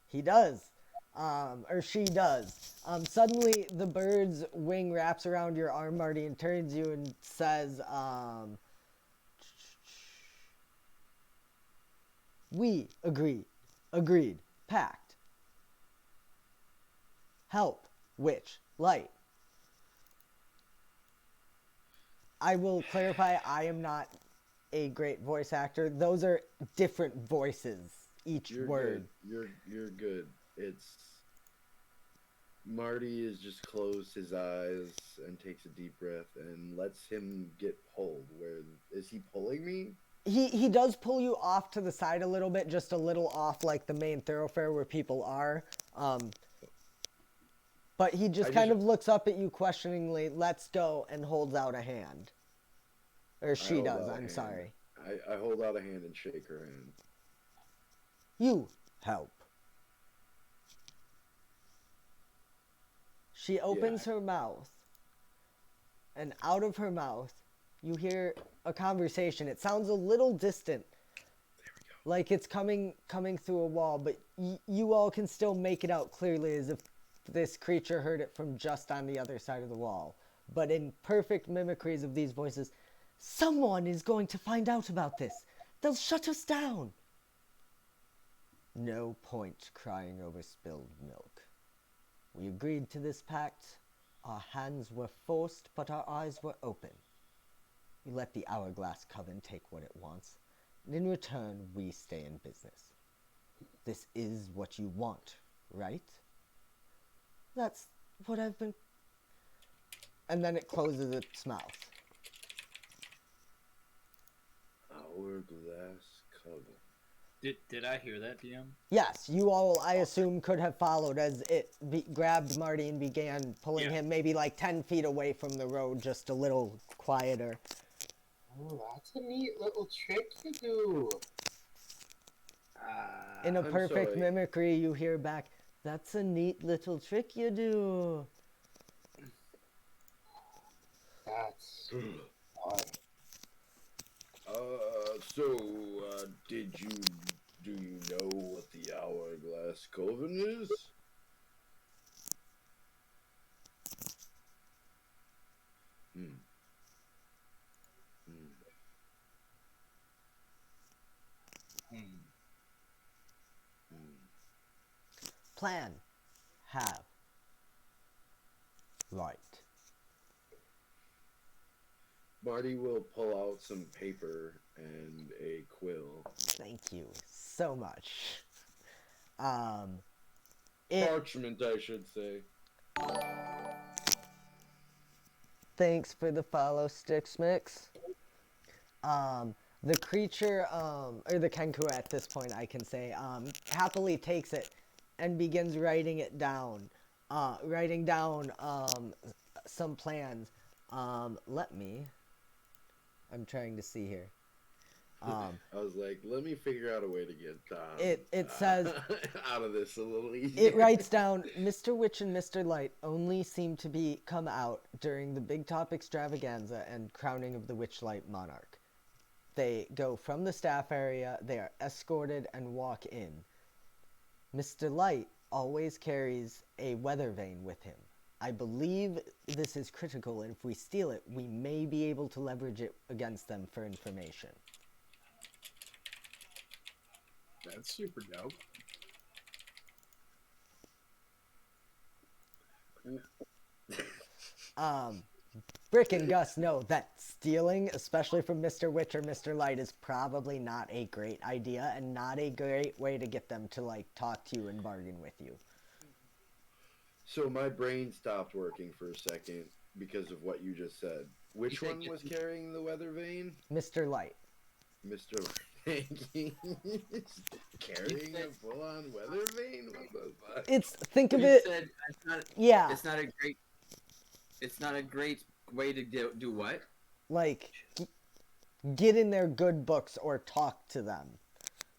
He does. Or she does. Suddenly, the bird's wing wraps around your arm, Marty, and turns you and says, we agree. Agreed. Pact. Help. Witch. Light. I will clarify, I am not a great voice actor. Those are different voices, each You're word. Good. You're good. It's Marty is just closed his eyes and takes a deep breath and lets him get pulled. Where is he pulling me? He does pull you off to the side a little bit, just a little off like the main thoroughfare where people are. But he just kind of looks up at you questioningly, lets go, and holds out a hand. Or she does, I'm sorry. I hold out a hand and shake her hand. You help. She opens her mouth, and out of her mouth, you hear a conversation. It sounds a little distant, like it's coming through a wall, but you all can still make it out clearly as if this creature heard it from just on the other side of the wall. But in perfect mimicries of these voices, someone is going to find out about this. They'll shut us down. No point crying over spilled milk. We agreed to this pact. Our hands were forced, but our eyes were open. We let the hourglass coven take what it wants, and in return, we stay in business. This is what you want, right? That's what I've been... And then it closes its mouth. Hourglass coven. Did I hear that, DM? Yes, you all, I assume, could have followed as it grabbed Marty and began pulling him maybe like 10 feet away from the road, just a little quieter. Oh, that's a neat little trick you do. In a I'm perfect sorry. mimicry, you hear back, that's a neat little trick you do. That's fun. Do you know what the Hourglass Coven is? Plan. Have. Right. Marty will pull out some paper and a quill. Thank you so much. Parchment, I should say. Thanks for the follow, Sticks Mix. The creature, or the kenku at this point, I can say, happily takes it and begins writing it down. Writing down some plans. I'm trying to see here. I was like, let me figure out a way to get It says out of this a little easier. It writes down, Mr. Witch and Mr. Light only seem to come out during the Big Top Extravaganza and crowning of the Witchlight Monarch. They go from the staff area, they are escorted and walk in. Mr. Light always carries a weather vane with him. I believe this is critical, and if we steal it, we may be able to leverage it against them for information. That's super dope. Brick and Gus know that stealing, especially from Mr. Witch or Mr. Light, is probably not a great idea and not a great way to get them to, like, talk to you and bargain with you. So my brain stopped working for a second because of what you just said. Which said one was carrying the weather vane? Mr. Light. Mr. Thank you. Carrying a full-on weather vane? What the fuck? Think of You it. said Yeah. It's not a great way to do what? Like, get in their good books or talk to them.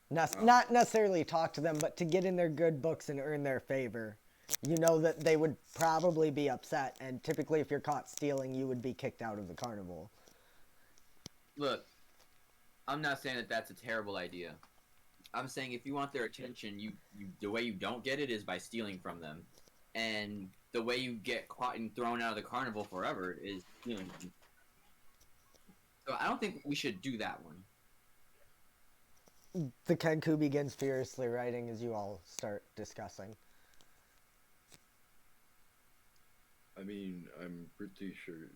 Not necessarily talk to them, but to get in their good books and earn their favor. You know that they would probably be upset, and typically if you're caught stealing, you would be kicked out of the carnival. Look, I'm not saying that that's a terrible idea. I'm saying if you want their attention, the way you don't get it is by stealing from them. And the way you get caught and thrown out of the carnival forever is stealing them. So I don't think we should do that one. The kenku begins furiously writing as you all start discussing. I mean, I'm pretty sure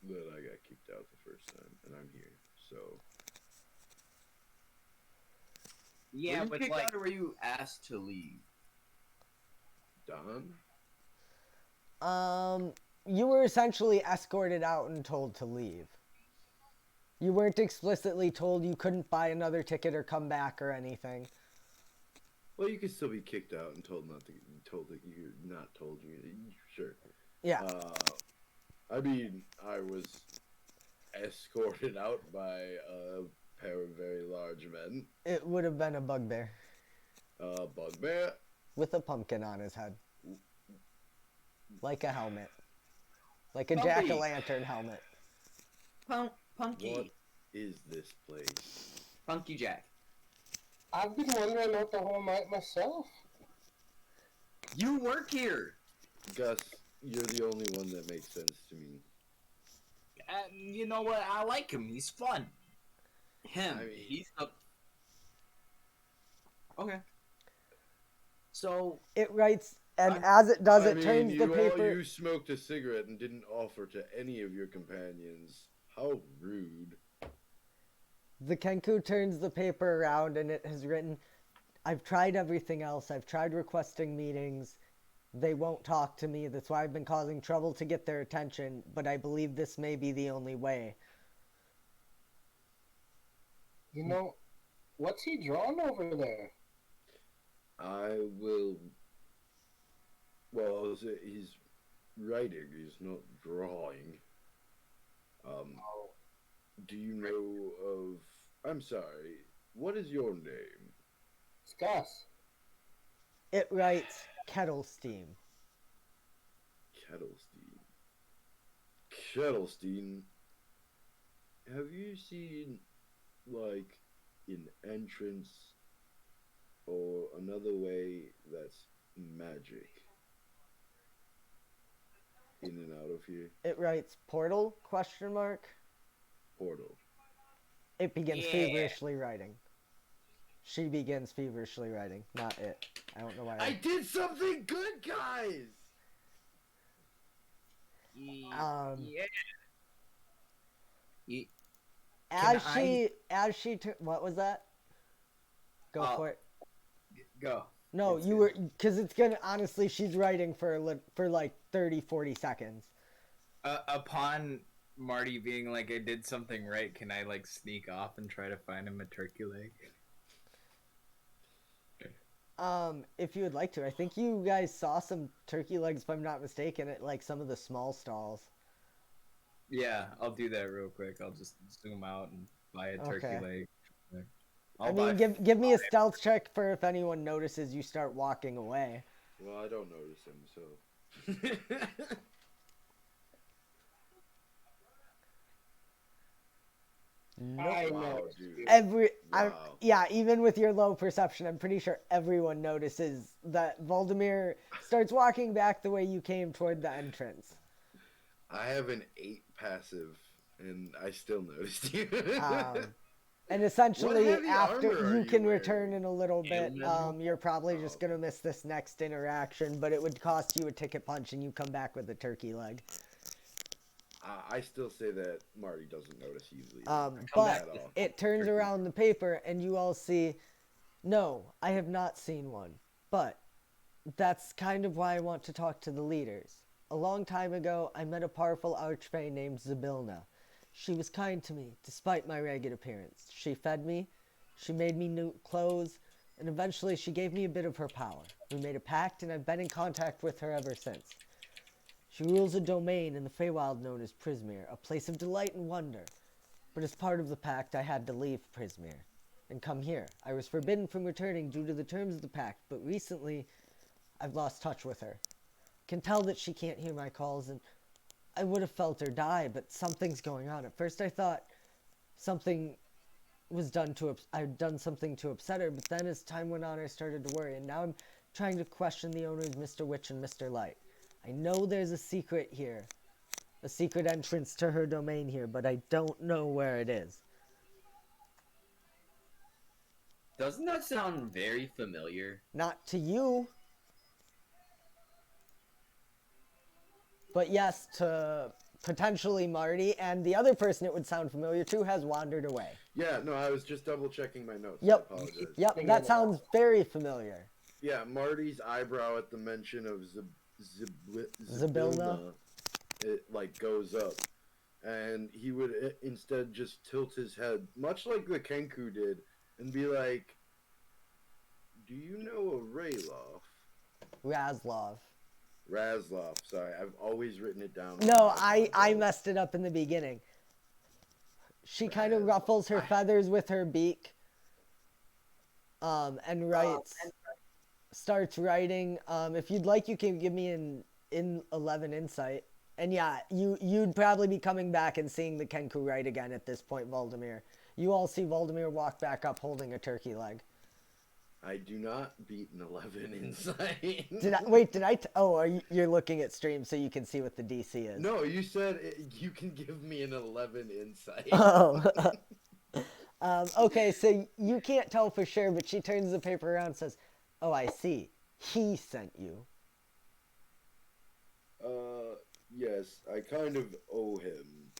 that I got kicked out the first time, and I'm here, so... Yeah, were you but kicked like, out or were you asked to leave? Don? You were essentially escorted out and told to leave. You weren't explicitly told you couldn't buy another ticket or come back or anything. Well, you could still be kicked out and told not to. Told that you're not told you. Sure. Yeah. I mean, I was escorted out by a pair of very large men. It would have been a bugbear Bugbear. with a pumpkin on his head. Like a helmet. Like a Pumpy. jack-o'-lantern helmet. Punky. What is this place? Punky Jack. I've been wondering about the whole night myself. You work here! Gus, you're the only one that makes sense to me. you know what? I like him. He's fun. Him. I mean- He's the... Okay. So It writes, and as it does, I it mean, turns the paper... you smoked a cigarette and didn't offer to any of your companions. How rude. The kenku turns the paper around and it has written, I've tried everything else. I've tried requesting meetings. They won't talk to me. That's why I've been causing trouble to get their attention, but I believe this may be the only way. You know, what's he drawing over there? I will. Well, he's writing. He's not drawing. Do you know of? I'm sorry. What is your name? It's Gus. It writes, kettle steam. Kettlestein. Have you seen, like, an entrance or another way that's magic in and out of here? It writes, portal, question mark. Portal. It begins Yeah. feverishly writing. She begins feverishly writing, not it. I don't know why. I did something good, guys! Um, yeah. what was that? Go for it. Go. No, It's you good. were, because it's gonna, honestly, she's writing for like 30, 40 seconds. Upon Marty being like, I did something right, can I like sneak off and try to find him a turkey leg? If you would like to. I think you guys saw some turkey legs, if I'm not mistaken, at like some of the small stalls. Yeah, I'll do that real quick. I'll just zoom out and buy a turkey Okay. leg. I mean, give me a stealth check for if anyone notices you start walking away. Well, I don't notice him, so. I Nope. know. Wow, dude. I'm, Wow. yeah, even with your low perception, I'm pretty sure everyone notices that Voldemir starts walking back the way you came toward the entrance. I have an 8 passive, and I still noticed you. And essentially, What heavy after armor are you you can wearing? return in a little bit, Human? you're probably just gonna miss this next interaction, but it would cost you a ticket punch, and you come back with a turkey leg. I still say that Marty doesn't notice easily. But at all. it turns around the paper, and you all see, no, I have not seen one. But that's kind of why I want to talk to the leaders. A long time ago, I met a powerful archfey named Zybilna. She was kind to me, despite my ragged appearance. She fed me, she made me new clothes, and eventually she gave me a bit of her power. We made a pact, and I've been in contact with her ever since. She rules a domain in the Feywild known as Prismere, a place of delight and wonder. But as part of the pact, I had to leave Prismere and come here. I was forbidden from returning due to the terms of the pact, but recently I've lost touch with her. Can tell that she can't hear my calls, and I would have felt her die, but something's going on. At first I thought something was done to I'd done something to upset her, but then as time went on I started to worry, and now I'm trying to question the owners, Mr. Witch and Mr. Light. I know there's a secret here, a secret entrance to her domain here, but I don't know where it is. Doesn't that sound very familiar? Not to you. But yes, to potentially Marty, and the other person it would sound familiar to has wandered away. Yeah, no, I was just double checking my notes. Yep. I apologize. Yep, that sounds very familiar. Yeah, Marty's eyebrow at the mention of Zybilna, it like goes up, and he would instead just tilt his head, much like the Kenku did, and be like, "Do you know a Razlov. Razlov, sorry, I've always written it down. No, I messed it up in the beginning. She kind of ruffles her feathers with her beak, and starts writing. If you'd like, you can give me an 11 insight. And yeah, you'd probably be coming back and seeing the Kenku write again at this point, Valdemir. You all see Valdemir walk back up holding a turkey leg. I do not beat an 11 insight. You're looking at stream so you can see what the DC is. No, you said you can give me an 11 insight. Oh. Okay, so you can't tell for sure, but she turns the paper around and says, "Oh, I see. He sent you." Yes, I kind of owe him.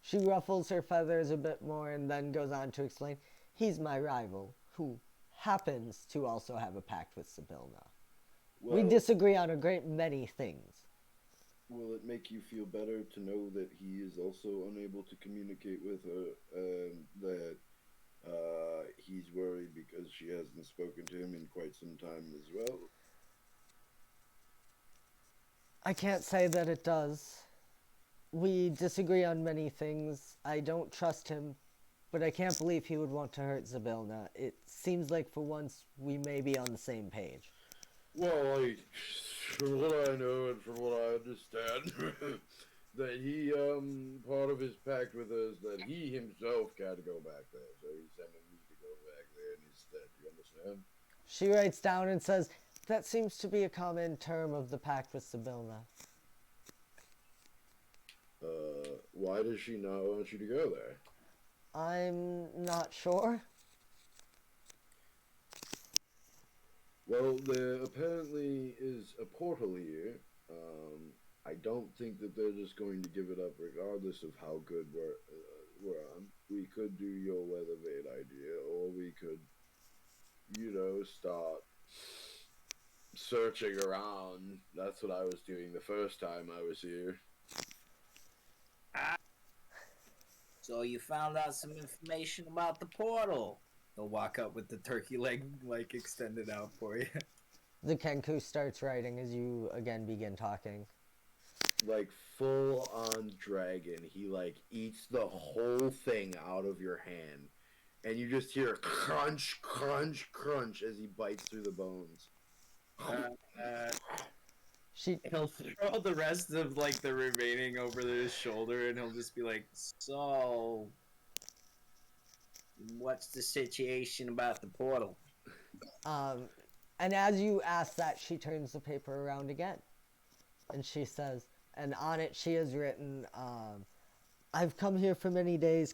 She ruffles her feathers a bit more and then goes on to explain, "He's my rival, who happens to also have a pact with Zybilna. We disagree on a great many things." Will it make you feel better to know that he is also unable to communicate with her, and that he's worried because she hasn't spoken to him in quite some time as well? I can't say that it does. We disagree on many things. I don't trust him, but I can't believe he would want to hurt Zybilna. It seems like for once we may be on the same page. Well, from what I know and from what I understand, that he, part of his pact with us, that he himself can't go back there, so he's sending me to go back there instead. You understand? She writes down and says, "That seems to be a common term of the pact with Zybilna." Why does she not want you to go there? I'm not sure. Well, there apparently is a portal here. I don't think that they're just going to give it up regardless of how good we're on. We could do your weather vane idea, or we could, start searching around. That's what I was doing the first time I was here. So you found out some information about the portal. They'll walk up with the turkey leg like extended out for you. The Kenku starts writing as you again begin talking. Like full on dragon, he like eats the whole thing out of your hand, and you just hear crunch, crunch, crunch as he bites through the bones. He'll throw the rest of like the remaining over his shoulder, and he'll just be like, So, what's the situation about the portal? And as you ask that, she turns the paper around again. And she says, and on it she has written, "I've come here for many days,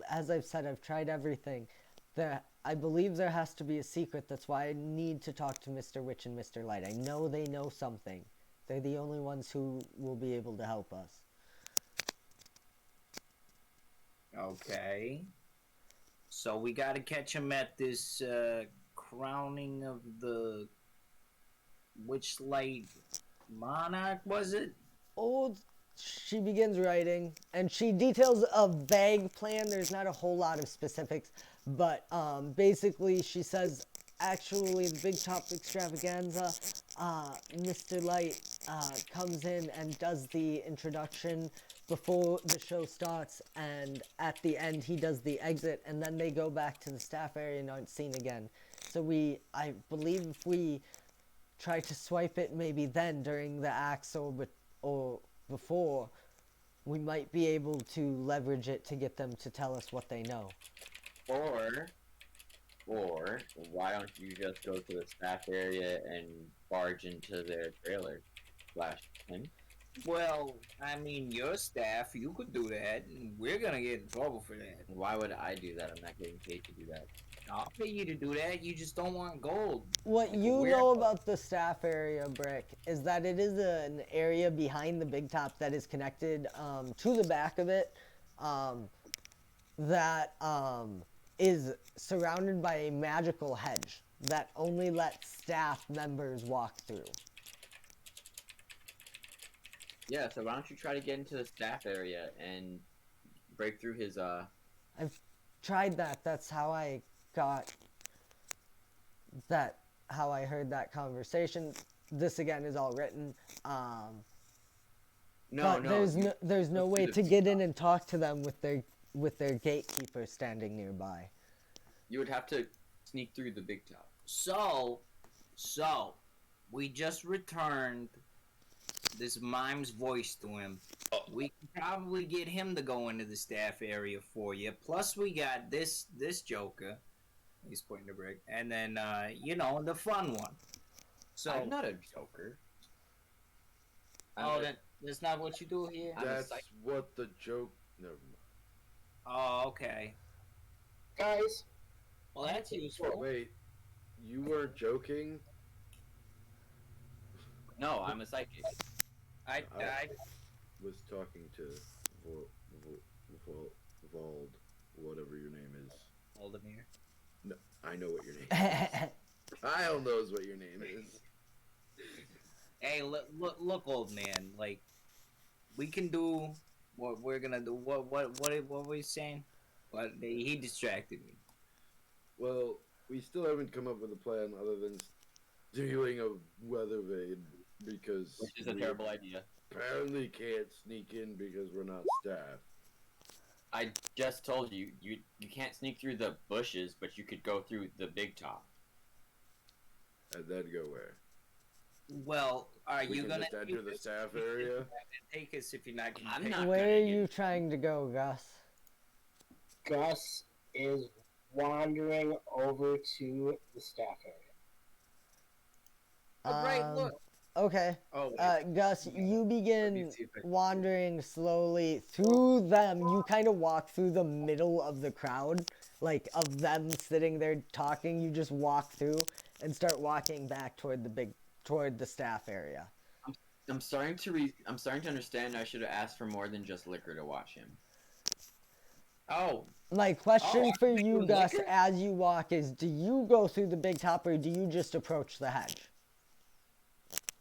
as I've said, I've tried everything. I believe there has to be a secret. That's why I need to talk to Mr. Witch and Mr. Light. I know they know something. They're the only ones who will be able to help us. Okay. So we gotta catch him at this crowning of the Witchlight Monarch, was it? Oh, she begins writing, and she details a vague plan. There's not a whole lot of specifics, but basically she says, actually, the Big Top Extravaganza, Mr. Light comes in and does the introduction before the show starts, and at the end he does the exit, and then they go back to the staff area and aren't seen again. So I believe if we try to swipe it maybe then during the acts or before, we might be able to leverage it to get them to tell us what they know. Or why don't you just go to the staff area and barge into their trailer? Him? Well, I mean, your staff, you could do that, and we're gonna get in trouble for that. Why would I do that? I'm not getting paid to do that. I'll pay you to do that. You just don't want gold. What Like a you weirdo. know about the staff area, Brick, is that it is an area behind the Big Top that is connected to the back of it, that is surrounded by a magical hedge that only lets staff members walk through. Yeah, so why don't you try to get into the staff area and break through his I've tried that. That's how I got that. How I heard that conversation. This again is all written. But there's no way to get in and talk to them with their gatekeeper standing nearby. You would have to sneak through the Big Top. So, we just returned this mime's voice to him. We can probably get him to go into the staff area for you. Plus, we got this Joker. He's pointing to Brick. And then, the fun one. So, I'm not a joker. that's not what you do here? That's what the joke. Never mind. Oh, okay. Guys, Well, that's useful. Wait, you weren't joking? No, I'm a psychic. I Was talking to Vald, whatever your name is. Voldemir. No, I know what your name is. Kyle knows what your name is. Hey, look, old man. Like, we can do what we're gonna do. What were we saying? What he distracted me. Well, we still haven't come up with a plan other than stealing a weather vane because Which is a we terrible idea. apparently can't sneak in because we're not staff. I just told you, you can't sneak through the bushes, but you could go through the Big Top. And then go where? Well, are We you can gonna just enter the staff area? take us if you're not gonna I'm take not Where gonna are get- you trying to go, Gus? Gus is wandering over to the staff area. Oh, right, look. Okay. Oh, wait. Gus, you begin Let me see if I can- wandering slowly through them. You kind of walk through the middle of the crowd, like of them sitting there talking. You just walk through and start walking back toward the staff area. I'm starting to understand. I should have asked for more than just liquor to watch him. Oh, My question Oh, for I think you, with Gus, liquor? as you walk is: do you go through the Big Top or do you just approach the hedge?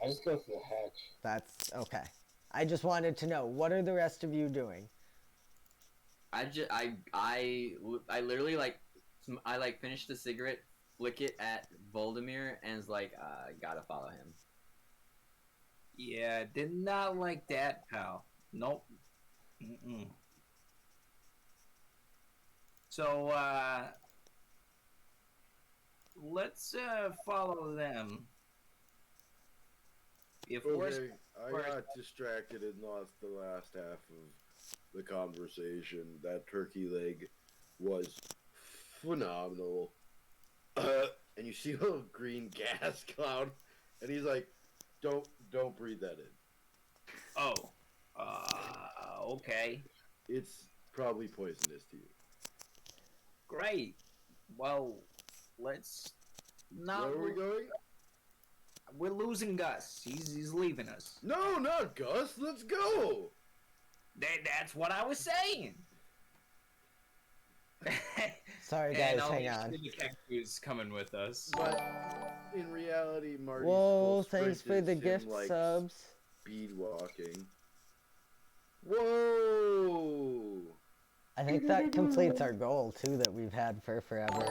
I just go through the hedge. That's okay. I just wanted to know, what are the rest of you doing? I literally I finished the cigarette, flick it at Voldemir, and is like, gotta follow him. yeah, did not like that, pal. Nope. Mm-mm. So, let's follow them. If we're Okay, I got distracted and lost the last half of the conversation. That turkey leg was phenomenal. And you see a little green gas cloud, and he's like, "Don't breathe that in. Okay, It's probably poisonous to you." great. Well, let's Where not. are we going? We're losing Gus. He's leaving us. No, not Gus. Let's go. That's what I was saying. Sorry, And guys, I'll hang make on. sure the kenku's coming with us. But in reality, Marty's Whoa, full thanks sprint for the is him, gift like, subs. speed walking. Whoa! I think that completes our goal, too, that we've had for forever.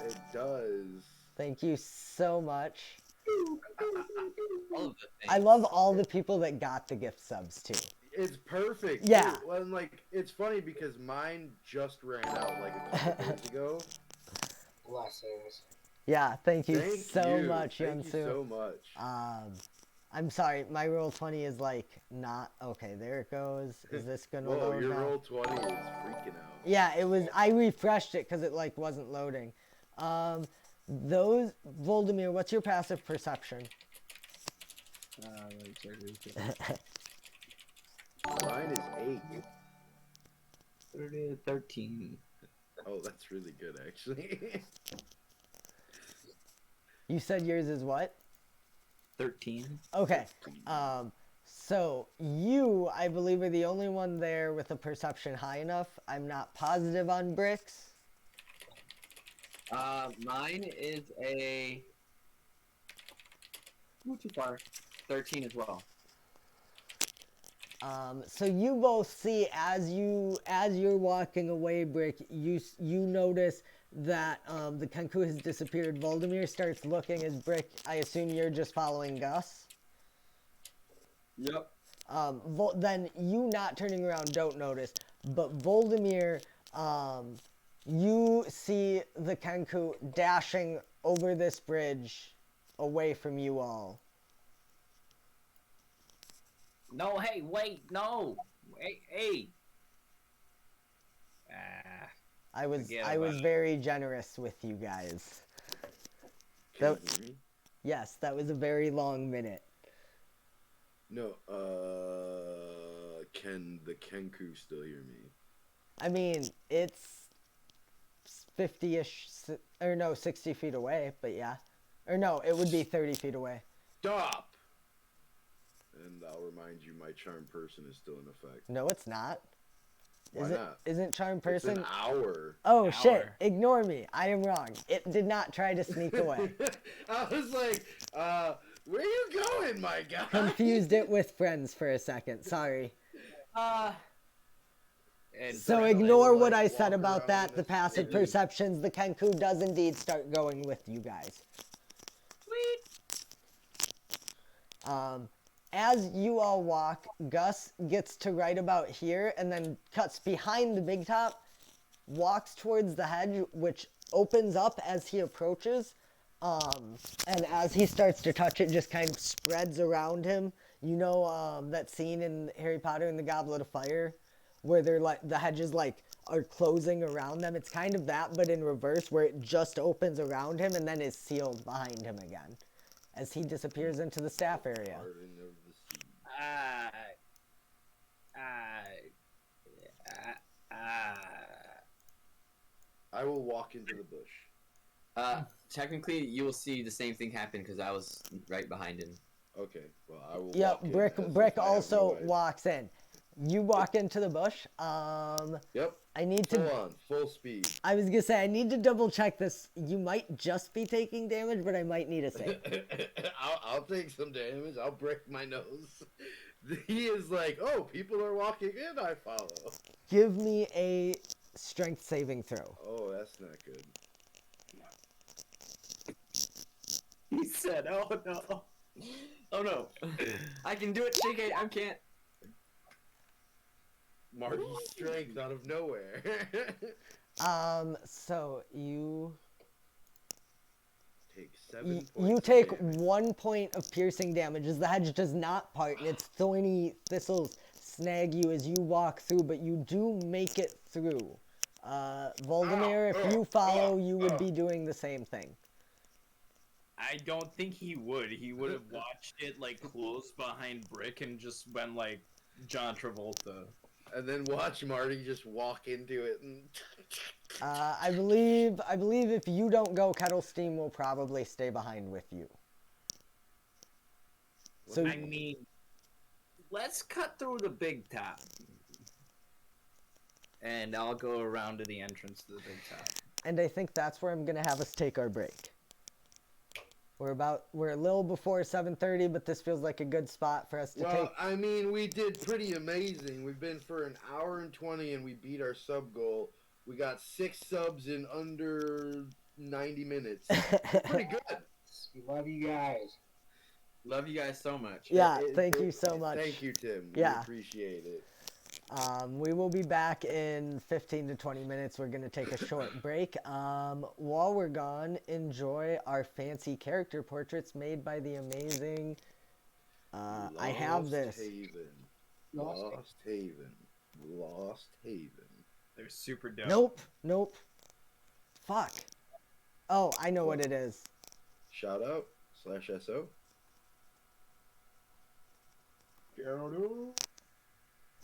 It does. Thank you so much. All of the things. I love all the people that got the gift subs, too. It's perfect. Yeah. Too. And like, it's funny because mine just ran out like a couple days ago. Blessings. Yeah, thank you Thank so you. much, Thank you Yunsu. so much. I'm sorry, my roll 20 is like not okay. There it goes. Is this gonna Whoa, load your now? roll 20 is freaking out. Yeah, it was. I refreshed it because it like wasn't loading. Those Voldemir, what's your passive perception? Mine is 8. 13. Oh, that's really good, actually. You said yours is what? 13. Okay. So you, I believe, are the only one there with a perception high enough. I'm not positive on bricks. Mine is a. Not too far. 13 as well. So you both see as you're walking away, Brick, you notice that the kenku has disappeared. Voldemir starts looking as Brick. I assume you're just following Gus. Yep. Then you not turning around don't notice, but Voldemir, you see the kenku dashing over this bridge away from you all. No, hey, wait, no. Hey. I was Forget I was about it. very generous with you guys. Can That- you hear me? Yes, that was a very long minute. No, can the kenku still hear me? I mean, it's 50-ish, or no, 60 feet away, but yeah. Or no, it would be 30 feet away. Stop! And I'll remind you, my charm person is still in effect. No, it's not. Why not? Isn't charm It's person? an hour. Oh, An shit. hour. Ignore me. I am wrong. It did not try to sneak away. I was like, where you going, my guy? Confused it with friends for a second. Sorry. And So Right, ignore like, what I walk said about around that. in The a passive city. perceptions. The kenku does indeed start going with you guys. As you all walk, Gus gets to right about here and then cuts behind the big top, walks towards the hedge, which opens up as he approaches. And as he starts to touch it, just kind of spreads around him. You know that scene in Harry Potter and the Goblet of Fire, where they're like the hedges like are closing around them. It's kind of that, but in reverse, where it just opens around him and then is sealed behind him again, as he disappears into the staff area. Garden of the Sea. I will walk into the bush. Technically, you will see the same thing happen because I was right behind him. Okay, well, I will Yep, walk in Brick. as if Brick I have also no idea. walks in. You walk into the bush. Yep, I need full to. on, full speed. I was gonna say I need to double check this. You might just be taking damage, but I might need a save. I'll take some damage. I'll break my nose. He is like, oh, people are walking in, I follow. Give me a strength saving throw. Oh, that's not good. He said, "Oh no, oh no, I can do it, JK. I can't." Marty's strength out of nowhere. So you Take 7 points. you of take damage. 1 point of piercing damage as the hedge does not part and its thorny thistles snag you as you walk through, but you do make it through. Voldemir, if you follow, you would be doing the same thing. I don't think he would. He would have watched it like close behind Brick and just been like John Travolta. And then watch Marty just walk into it and I believe if you don't go, Kettle Steam will probably stay behind with you. So I mean, let's cut through the Big Top. And I'll go around to the entrance to the Big Top. and I think that's where I'm gonna have us take our break. We're a little before 7:30, but this feels like a good spot for us to Well, take. I mean, we did pretty amazing. We've been for an hour and 20, and we beat our sub goal. We got 6 subs in under 90 minutes. Pretty good. We love you guys. Love you guys so much. Yeah, thank you so much. Thank you, Tim. Yeah. We appreciate it. We will be back in 15 to 20 minutes. We're going to take a short break. While we're gone, enjoy our fancy character portraits made by the amazing... I have this. Lost Haven. Lost Haven. They're super dope. Nope. Fuck. Oh, I know what it is. Shout out /SO.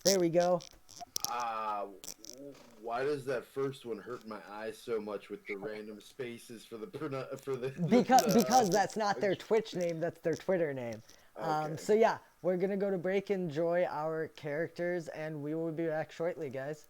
There we go. Why does that first one hurt my eyes so much with the random spaces for the Because that's not their Twitch name, that's their Twitter name. Okay. So yeah, we're gonna go to break, enjoy our characters, and we will be back shortly, guys.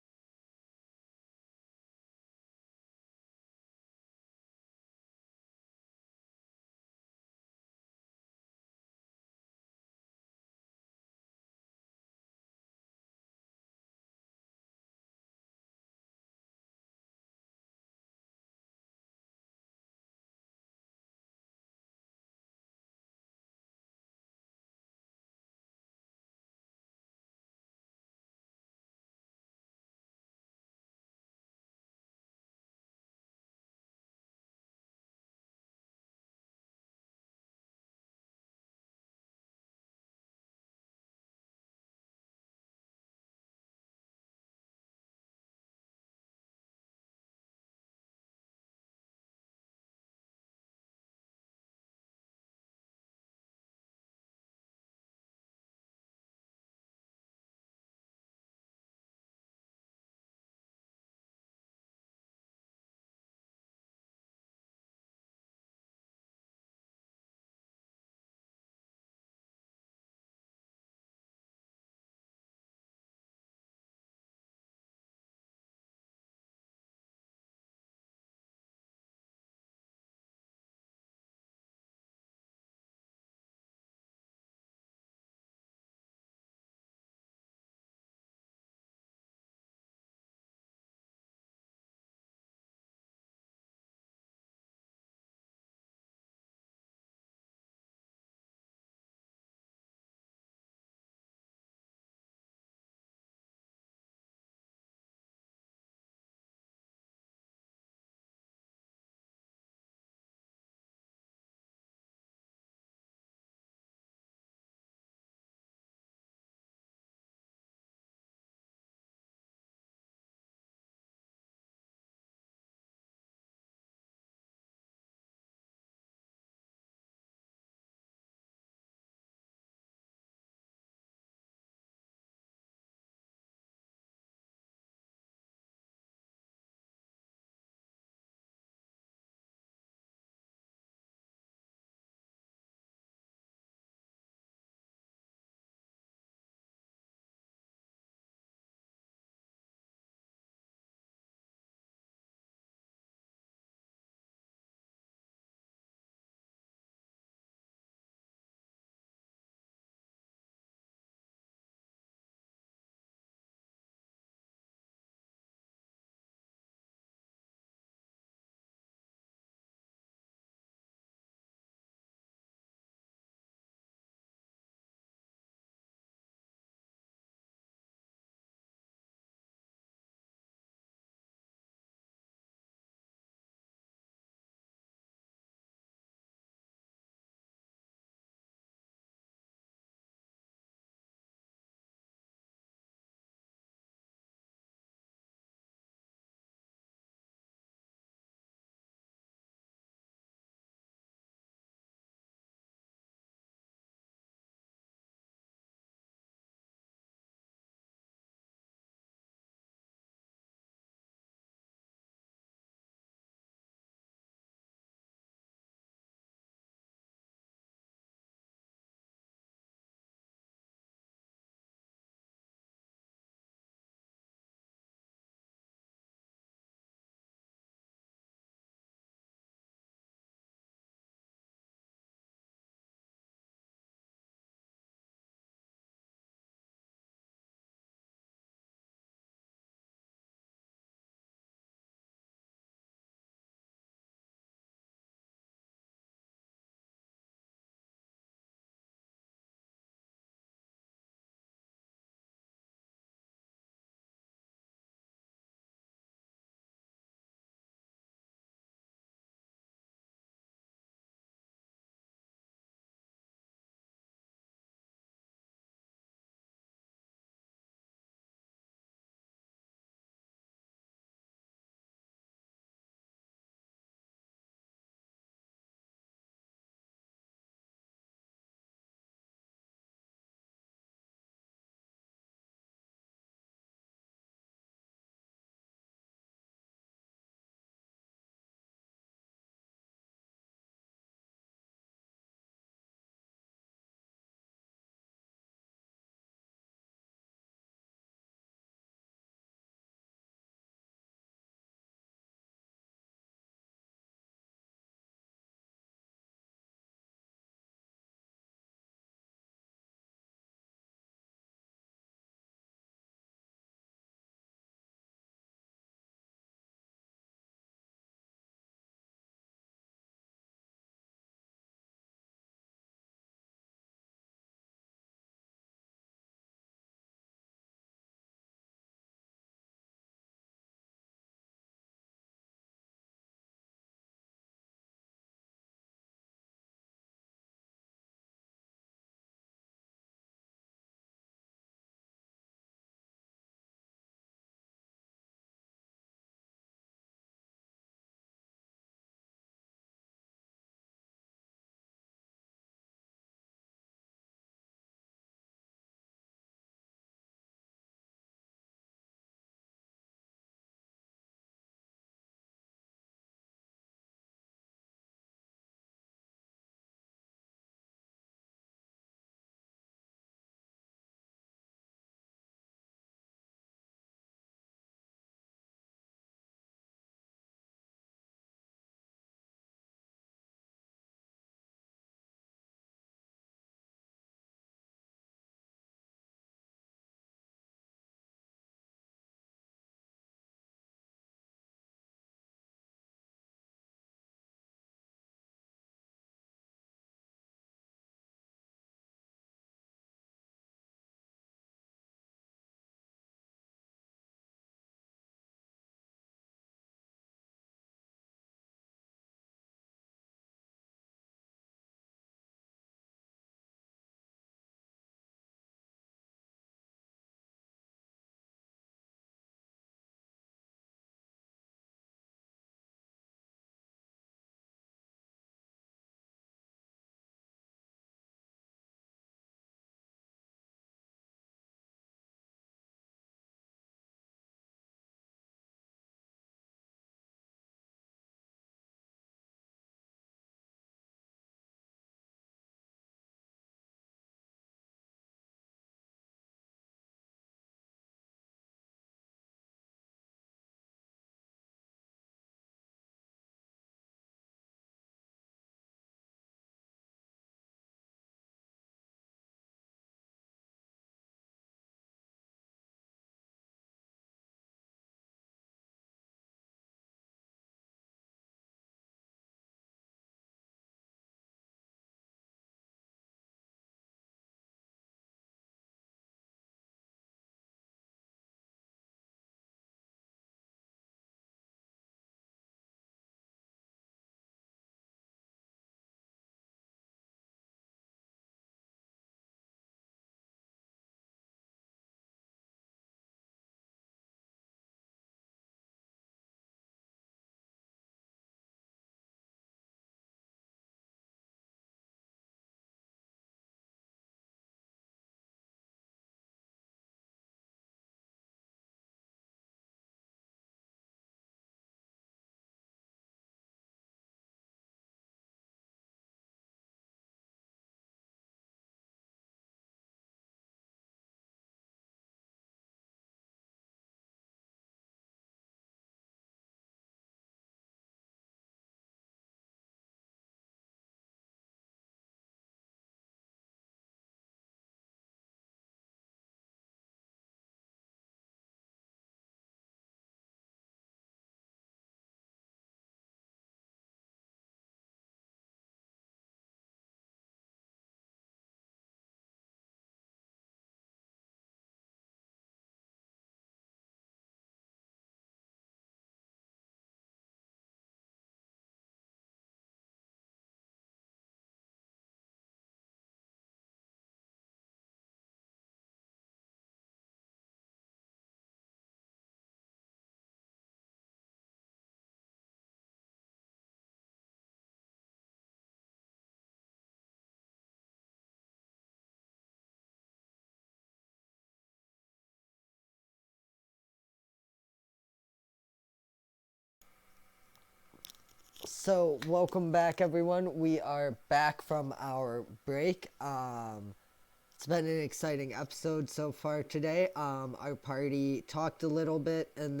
So welcome back, everyone. We are back from our break. It's been an exciting episode so far today. Our party talked a little bit and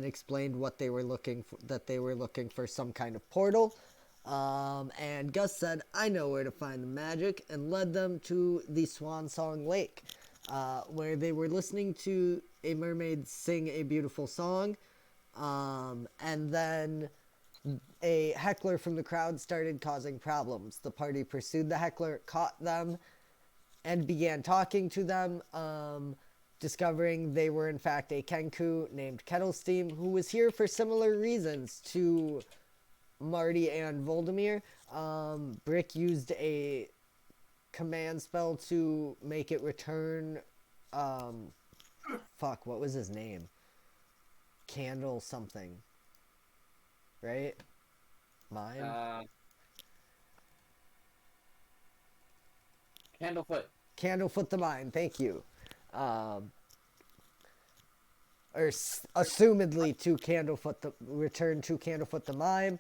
explained what they were looking for, that they were looking for some kind of portal. And Gus said, "I know where to find the magic," and led them to the Swan Song Lake, where they were listening to a mermaid sing a beautiful song. And then a heckler from the crowd started causing problems. The party pursued the heckler, caught them, and began talking to them, discovering they were in fact a kenku named Kettlesteam, who was here for similar reasons to Marty and Voldemir. Brick used a command spell to make it return, what was his name? Candle something. Right? Mime? Candlefoot. Candlefoot the Mime, thank you. Assumedly to return to Candlefoot the Mime.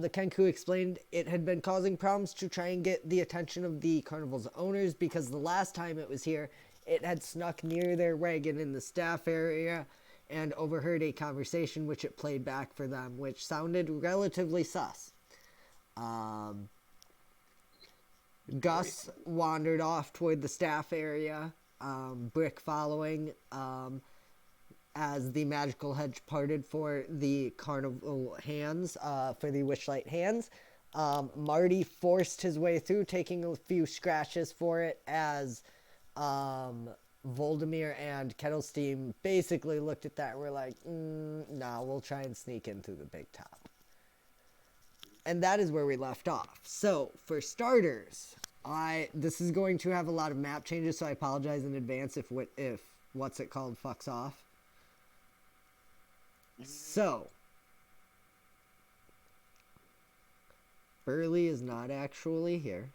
The Kenku explained it had been causing problems to try and get the attention of the carnival's owners because the last time it was here, it had snuck near their wagon in the staff area and overheard a conversation which it played back for them, which sounded relatively sus. Gus wandered off toward the staff area, Brick following, as the magical hedge parted for the carnival hands, for the Witchlight hands. Marty forced his way through, taking a few scratches for it, as Voldemir and Kettlesteam basically looked at that and were like, nah, we'll try and sneak in through the Big Top. And that is where we left off. So, for starters, this is going to have a lot of map changes, so I apologize in advance if what's it called fucks off. So, Burley is not actually here.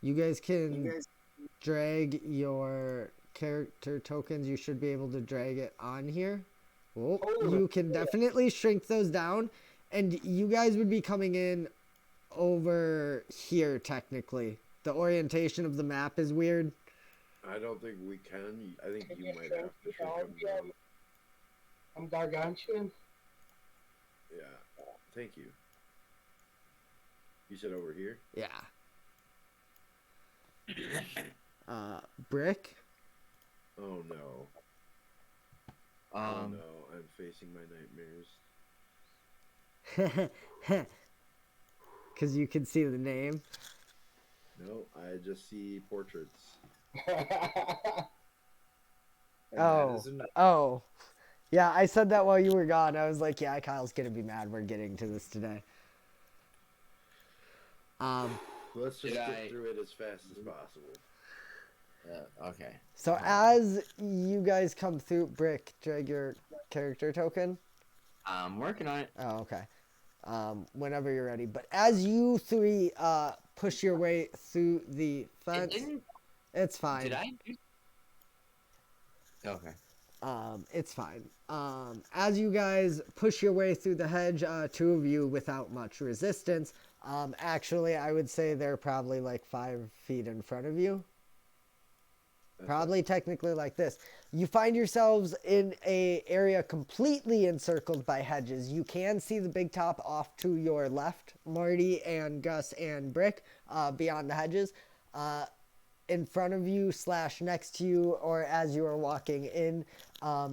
You guys can drag your character tokens. You should be able to drag it on here. Oh, you can definitely shrink those down. And you guys would be coming in over here, technically. The orientation of the map is weird. I don't think we can. I think you might have to shrink them down. I'm gargantuan. Yeah. Thank you. You said over here? Yeah. Brick? Oh no. Oh no, I'm facing my nightmares. Because you can see the name. No, I just see portraits. Oh. Yeah, I said that while you were gone. I was like, yeah, Kyle's gonna be mad we're getting to this today. Let's just get through it as fast as possible. Okay. So as you guys come through, Brick, drag your character token. I'm working on it. Oh, okay. Whenever you're ready. But as you three push your way through the fence, it's fine. Did I? Okay. It's fine. As you guys push your way through the hedge, two of you without much resistance. Actually, I would say they're probably like 5 feet in front of you. Probably technically like this. You find yourselves in a area completely encircled by hedges. You can see the Big Top off to your left, Marty and Gus and Brick, beyond the hedges. In front of you / next to you, or as you are walking in,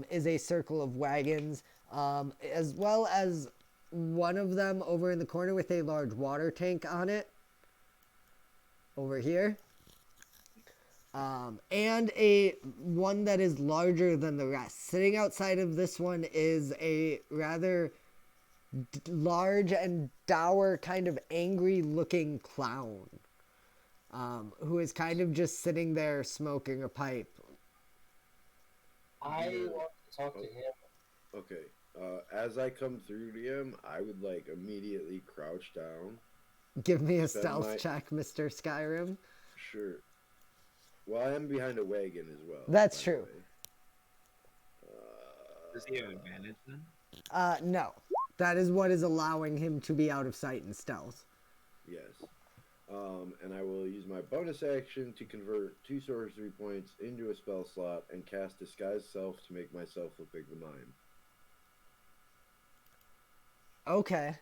is a circle of wagons, as well as one of them over in the corner with a large water tank on it. Over here. And one that is larger than the rest. Sitting outside of this one is a rather large and dour, kind of angry looking clown, who is kind of just sitting there smoking a pipe. I want to talk to him. Okay. As I come through to him, I would like immediately crouch down. Give me a stealth check, Mr. Skyrim. Sure. Well, I am behind a wagon as well. That's by the true. way. Does he have advantage then? No. That is what is allowing him to be out of sight and stealth. Yes. And I will use my bonus action to convert 2 sorcery points into a spell slot and cast Disguise Self to make myself look like the mime. Okay.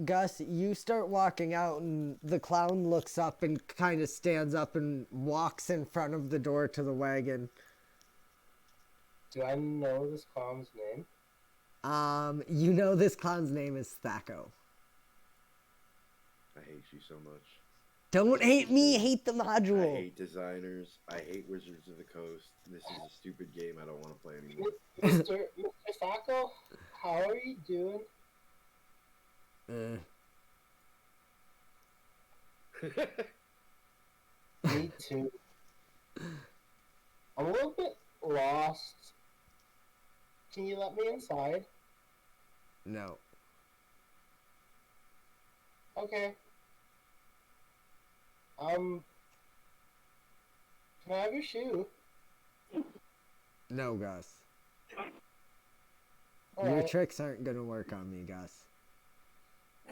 Gus, you start walking out, and the clown looks up and kind of stands up and walks in front of the door to the wagon. Do I know this clown's name? You know this clown's name is Thacko. I hate you so much. Don't hate me, hate the I module. hate designers. I hate Wizards of the Coast. This is a stupid game I don't want to play anymore. Mr. Sacco, how are you doing? Me too. I'm a little bit lost. Can you let me inside? No. Okay. Can I have your shoe? No, Gus. Your Alright. tricks aren't gonna work on me, Gus.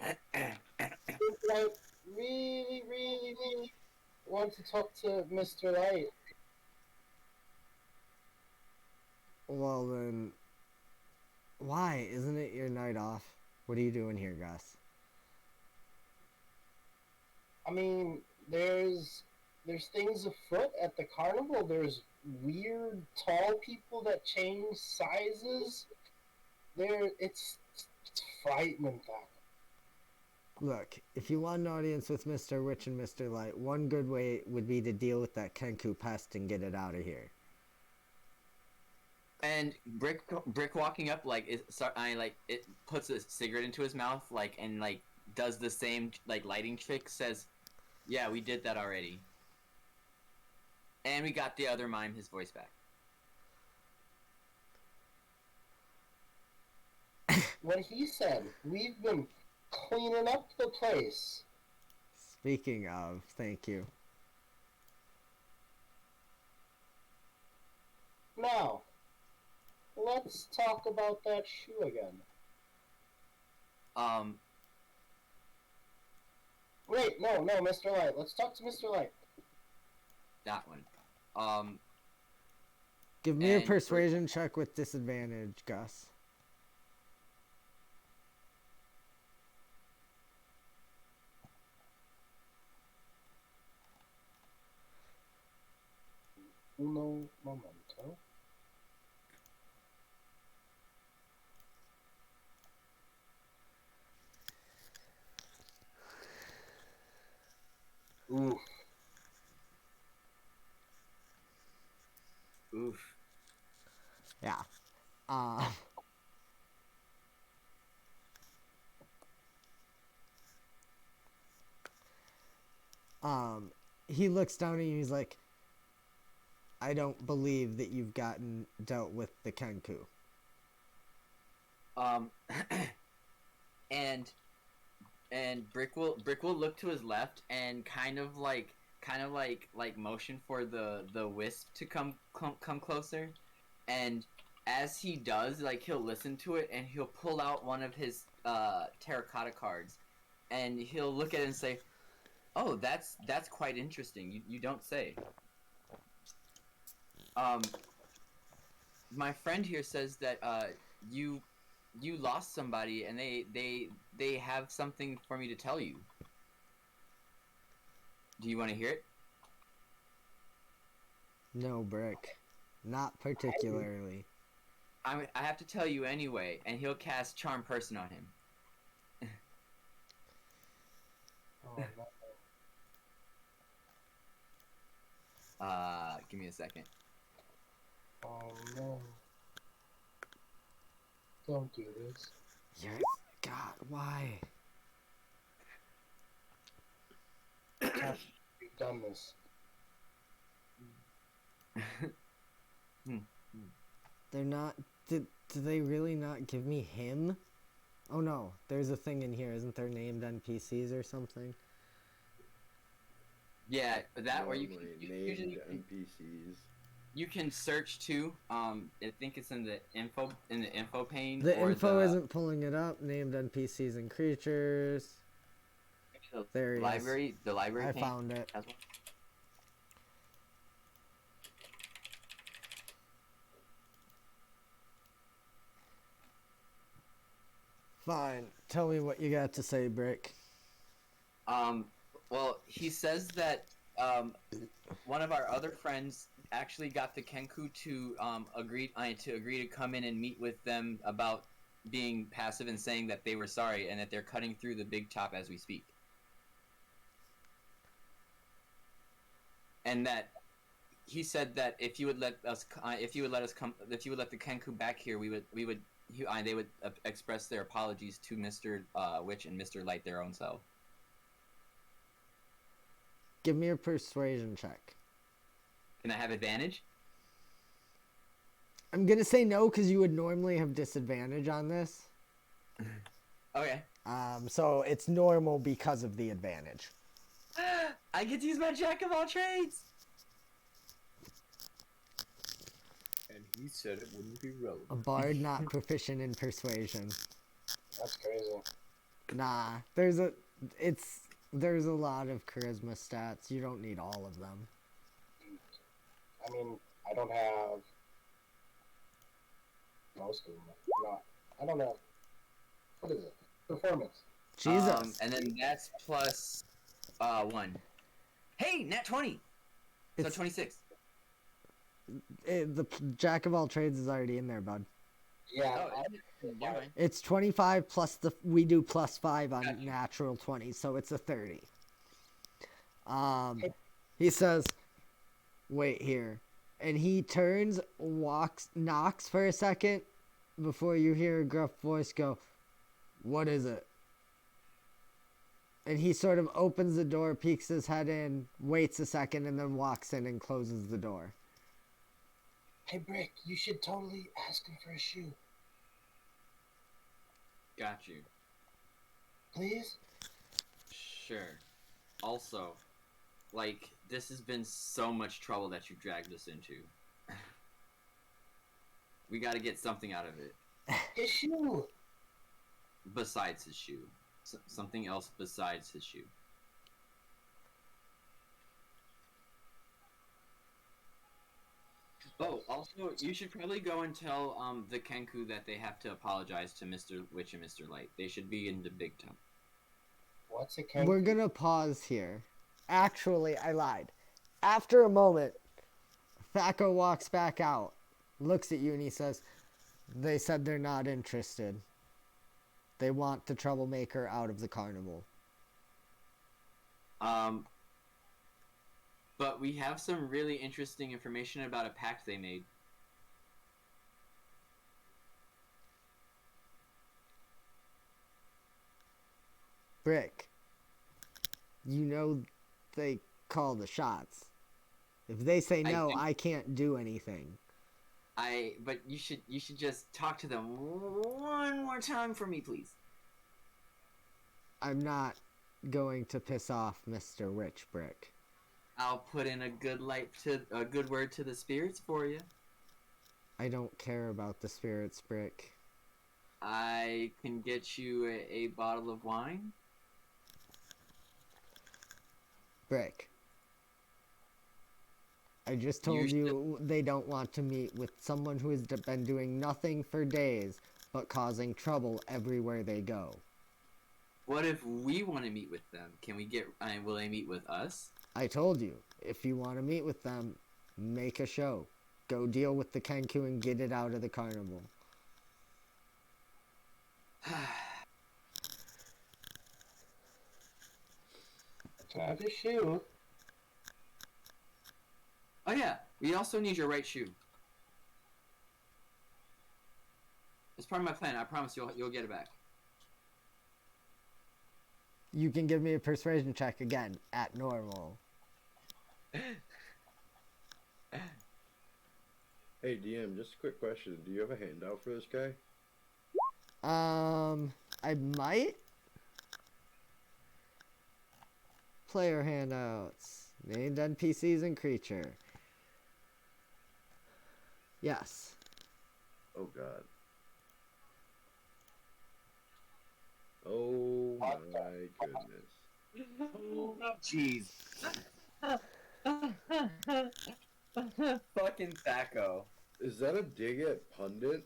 I really want to talk to Mr. Light. Well then, why? Isn't it your night off? What are you doing here, Gus? I mean, there's things afoot at the carnival. There's weird tall people that change sizes. It's frightening. That. Look, if you want an audience with Mr. Witch and Mr. Light, one good way would be to deal with that kenku pest and get it out of here. And Brick walking up it puts a cigarette into his mouth and does the same lighting trick. Says, "Yeah, we did that already." And we got the other mime his voice back. What he said, we've been cleaning up the place. Speaking of, thank you. Now, let's talk about that shoe again. Wait, no, Mr. Light. Let's talk to Mr. Light. That one. Give me a And persuasion check with disadvantage, Gus. Uno momento. Oof. Oof. Yeah. He looks down at you and he's like, I don't believe that you've gotten dealt with the kenku. And Brick will look to his left and kind of like motion for the wisp to come closer, and as he does, he'll listen to it and he'll pull out one of his terracotta cards, and he'll look at it and say, "Oh, that's quite interesting. You don't say." My friend here says that you lost somebody, and they have something for me to tell you. Do you want to hear it? No, Brick. Not particularly. I have to tell you anyway, and he'll cast Charm Person on him. Oh, no. Give me a second. Oh, no. Don't do this. God, why? Cash, you've done this. They're not... Did they really not give me him? Oh no, there's a thing in here. Isn't there named NPCs or something? Yeah, that or you can Normally you, named usually NPCs. you can search too. I think it's in the info pane The or info the, isn't pulling it up. Named NPCs and creatures. There he is. library. The library I pane found it. as well. Fine. Tell me what you got to say, Brick. Well, he says that one of our other friends actually got the kenku to agree to come in and meet with them about being passive and saying that they were sorry and that they're cutting through the big top as we speak. And that he said that if you would let us come, if you would let the kenku back here, they would express their apologies to Mr. Witch and Mr. Light, their own self. Give me a persuasion check. Can I have advantage? I'm gonna say no because you would normally have disadvantage on this. Okay. So it's normal because of the advantage. I get to use my jack of all trades. And he said it wouldn't be relevant. A bard not proficient in persuasion. That's crazy. Nah, there's a lot of charisma stats. You don't need all of them. I mean, I don't have most of them. Not. I don't have. What is it? Performance. Jesus. And then that's plus 1. Hey, nat 20. So It's- 26. The jack of all trades is already in there, bud. Yeah. Oh, never mind. It's 25 plus we do plus 5 on Gotcha. natural 20, so it's a 30. He says, wait here. And he turns, knocks for a second before you hear a gruff voice go, what is it? And he sort of opens the door, peeks his head in, waits a second, and then walks in and closes the door. Hey, Brick, you should totally ask him for a shoe. Got you. Please? Sure. Also, like, this has been so much trouble that you dragged us into. We gotta get something out of it. His shoe! Besides his shoe. Something else besides his shoe. Oh, also, you should probably go and tell the kenku that they have to apologize to Mr. Witch and Mr. Light. They should be in the big town. What's a kenku? We're gonna pause here. Actually, I lied. After a moment, Thaco walks back out, looks at you, and he says, they said they're not interested. They want the troublemaker out of the carnival. But we have some really interesting information about a pact they made. Brick, you know they call the shots. If they say no, I can't do anything. But you should just talk to them one more time for me, please. I'm not going to piss off Mr. Witch, Brick. I'll put in a good word to the spirits for you. I don't care about the spirits, Brick. I can get you a bottle of wine. Brick. I just told you they don't want to meet with someone who has been doing nothing for days but causing trouble everywhere they go. What if we want to meet with them? Will they meet with us? I told you, if you want to meet with them, make a show. Go deal with the kenku and get it out of the carnival. Can I have his shoe? Oh yeah, we also need your right shoe. It's part of my plan. I promise you'll get it back. You can give me a persuasion check again, at normal. Hey DM, just a quick question. Do you have a handout for this guy? I might. Player handouts. Named NPCs and creature. Yes. Oh god. Oh my goodness. Jeez. Fucking Thaco. Is that a dig at Pundit?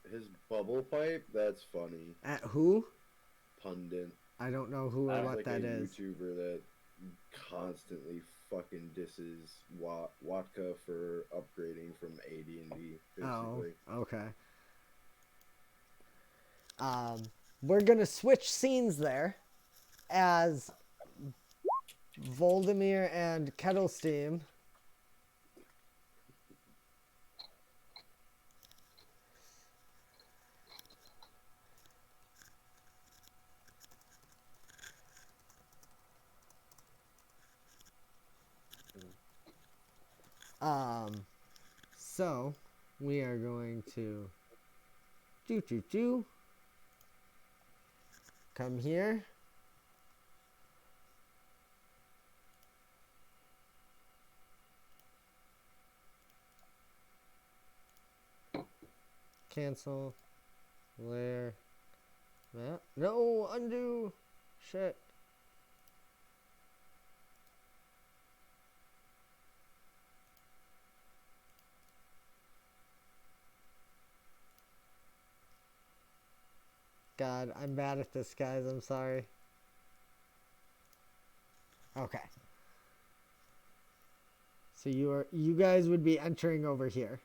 His bubble pipe? That's funny. At who? Pundit. I don't know who or That's what like that a is. YouTuber that constantly fucking disses Watka for upgrading from AD&D, Oh, basically. okay. We're gonna switch scenes there as Voldemir and Kettlesteam so we are going to come here. Cancel. Layer. Map. No, undo. Shit. God, I'm bad at this, guys. I'm sorry. Okay. So you guys would be entering over here.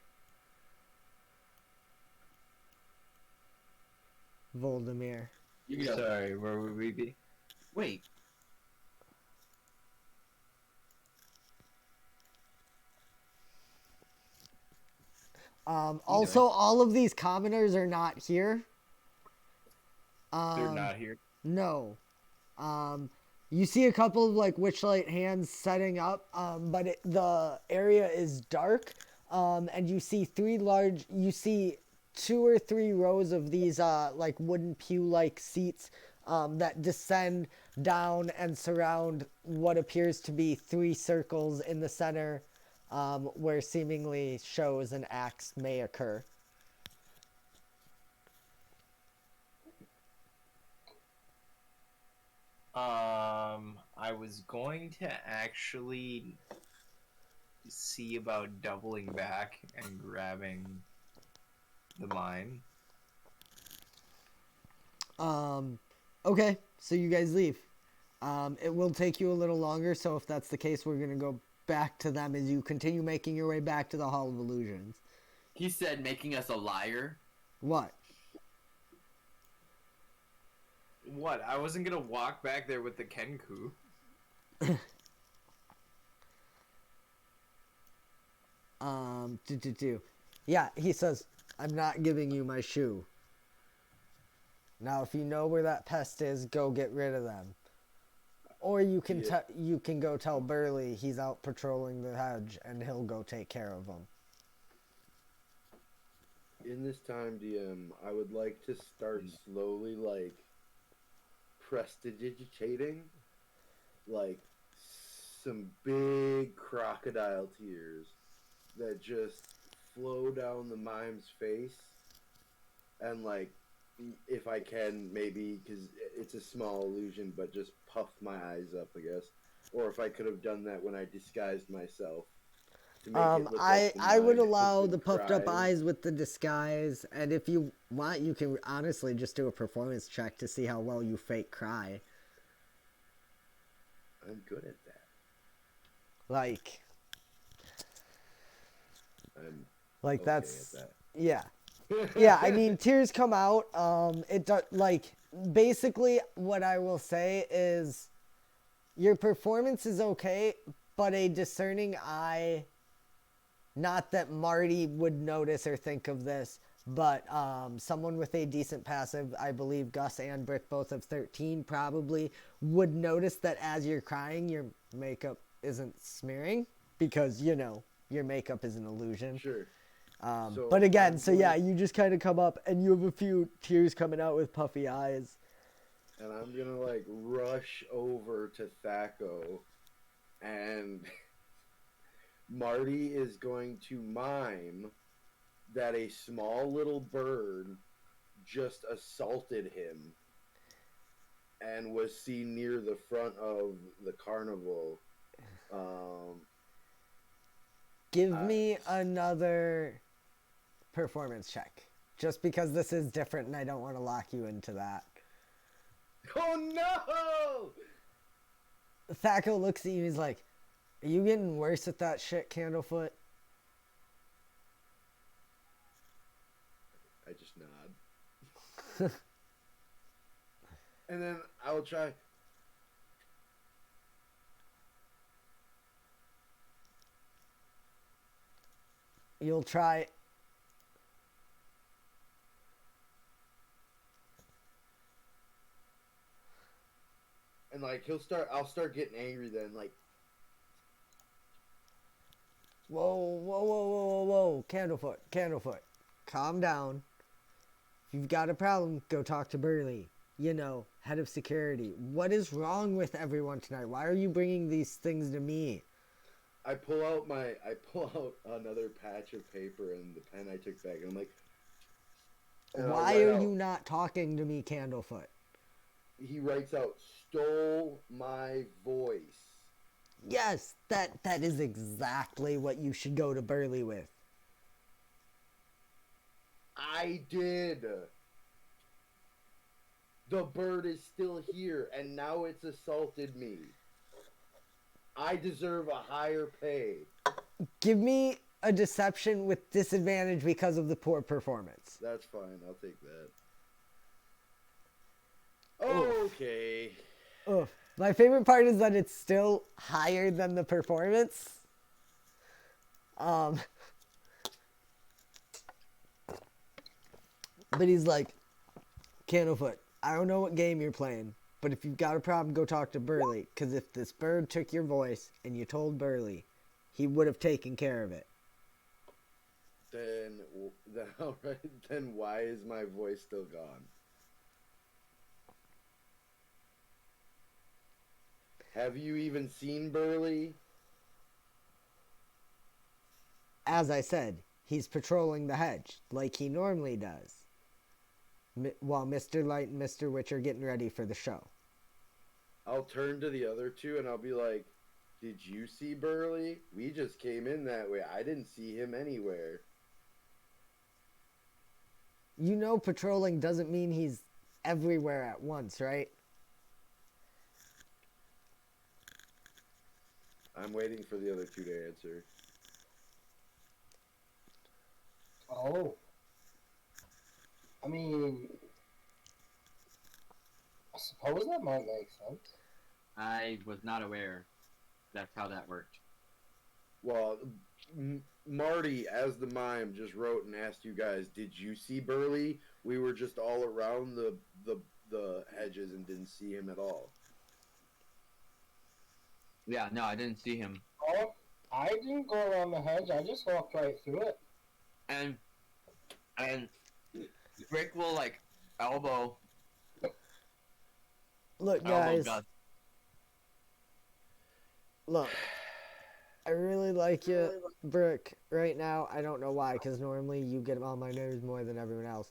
Voldemir. Sorry, where would we be? Wait. Also, all of these commoners are not here. They're not here. No. You see a couple of like Witchlight hands setting up, but the area is dark. And you see two or three rows of these like wooden pew-like seats that descend down and surround what appears to be three circles in the center, where seemingly shows an axe may occur. I was going to actually see about doubling back and grabbing the mine. Okay, so you guys leave. It will take you a little longer, so if that's the case, we're gonna go back to them as you continue making your way back to the Hall of Illusions. He said making us a liar. What? What? I wasn't gonna walk back there with the kenku. Yeah, he says, I'm not giving you my shoe. Now, if you know where that pest is, go get rid of them. Or you can you can go tell Burley he's out patrolling the hedge, and he'll go take care of them. In this time, DM, I would like to start slowly, like, prestidigitating, like, some big crocodile tears that just flow down the mime's face, and, like, if I can, maybe, because it's a small illusion, but just puff my eyes up, I guess. Or if I could have done that when I disguised myself. To make it look like the I would mime allow has the been puffed up crying. eyes with the disguise, and if you want, you can honestly just do a performance check to see how well you fake cry. I'm good at that. Like I'm that's okay at yeah. that. Yeah, I mean, tears come out. It does, like, basically what I will say is your performance is okay, but a discerning eye, not that Marty would notice or think of this, but someone with a decent passive, I believe Gus and Brick both have 13, probably would notice that as you're crying, your makeup isn't smearing, because, you know, your makeup is an illusion. Sure. But again, I'm so yeah, you just kind of come up and you have a few tears coming out with puffy eyes. And I'm gonna, like, rush over to Thaco and Marty is going to mime that a small little bird just assaulted him and was seen near the front of the carnival. Give me another performance check. Just because this is different and I don't want to lock you into that. Oh no! Thaco looks at you, he's like, are you getting worse at that shit, Candlefoot? I just nod. And then I'll try. You'll try. And like I'll start getting angry then, like, Whoa. Candlefoot. Calm down. If you've got a problem, go talk to Burley. You know, head of security. What is wrong with everyone tonight? Why are you bringing these things to me? I pull out another patch of paper and the pen I took back, and I'm like, and I'll Why write are out- you not talking to me, Candlefoot? He writes out, "Stole my voice." Yes, that is exactly what you should go to Burley with. I did. The bird is still here, and now it's assaulted me. I deserve a higher pay. Give me a deception with disadvantage because of the poor performance. That's fine. I'll take that. Oof. Okay. Ugh. My favorite part is that it's still higher than the performance. But he's like, Candlefoot, I don't know what game you're playing, but if you've got a problem, go talk to Burley. Because if this bird took your voice and you told Burley, he would have taken care of it. Then all right. Then why is my voice still gone? Have you even seen Burley? As I said, he's patrolling the hedge like he normally does. While Mr. Light and Mr. Witch are getting ready for the show. I'll turn to the other two and I'll be like, "Did you see Burley? We just came in that way. I didn't see him anywhere." You know patrolling doesn't mean he's everywhere at once, right? I'm waiting for the other two to answer. Oh. I mean, I suppose that might make sense. I was not aware that's how that worked. Well, Marty, as the mime, just wrote and asked you guys, "Did you see Burley?" We were just all around the hedges and didn't see him at all. Yeah, no, I didn't see him. Oh, I didn't go around the hedge. I just walked right through it. And Rick will like elbow Look, elbow guys. Gus. Look. I really like you, Brick, right now. I don't know why, because normally you get on my nerves more than everyone else.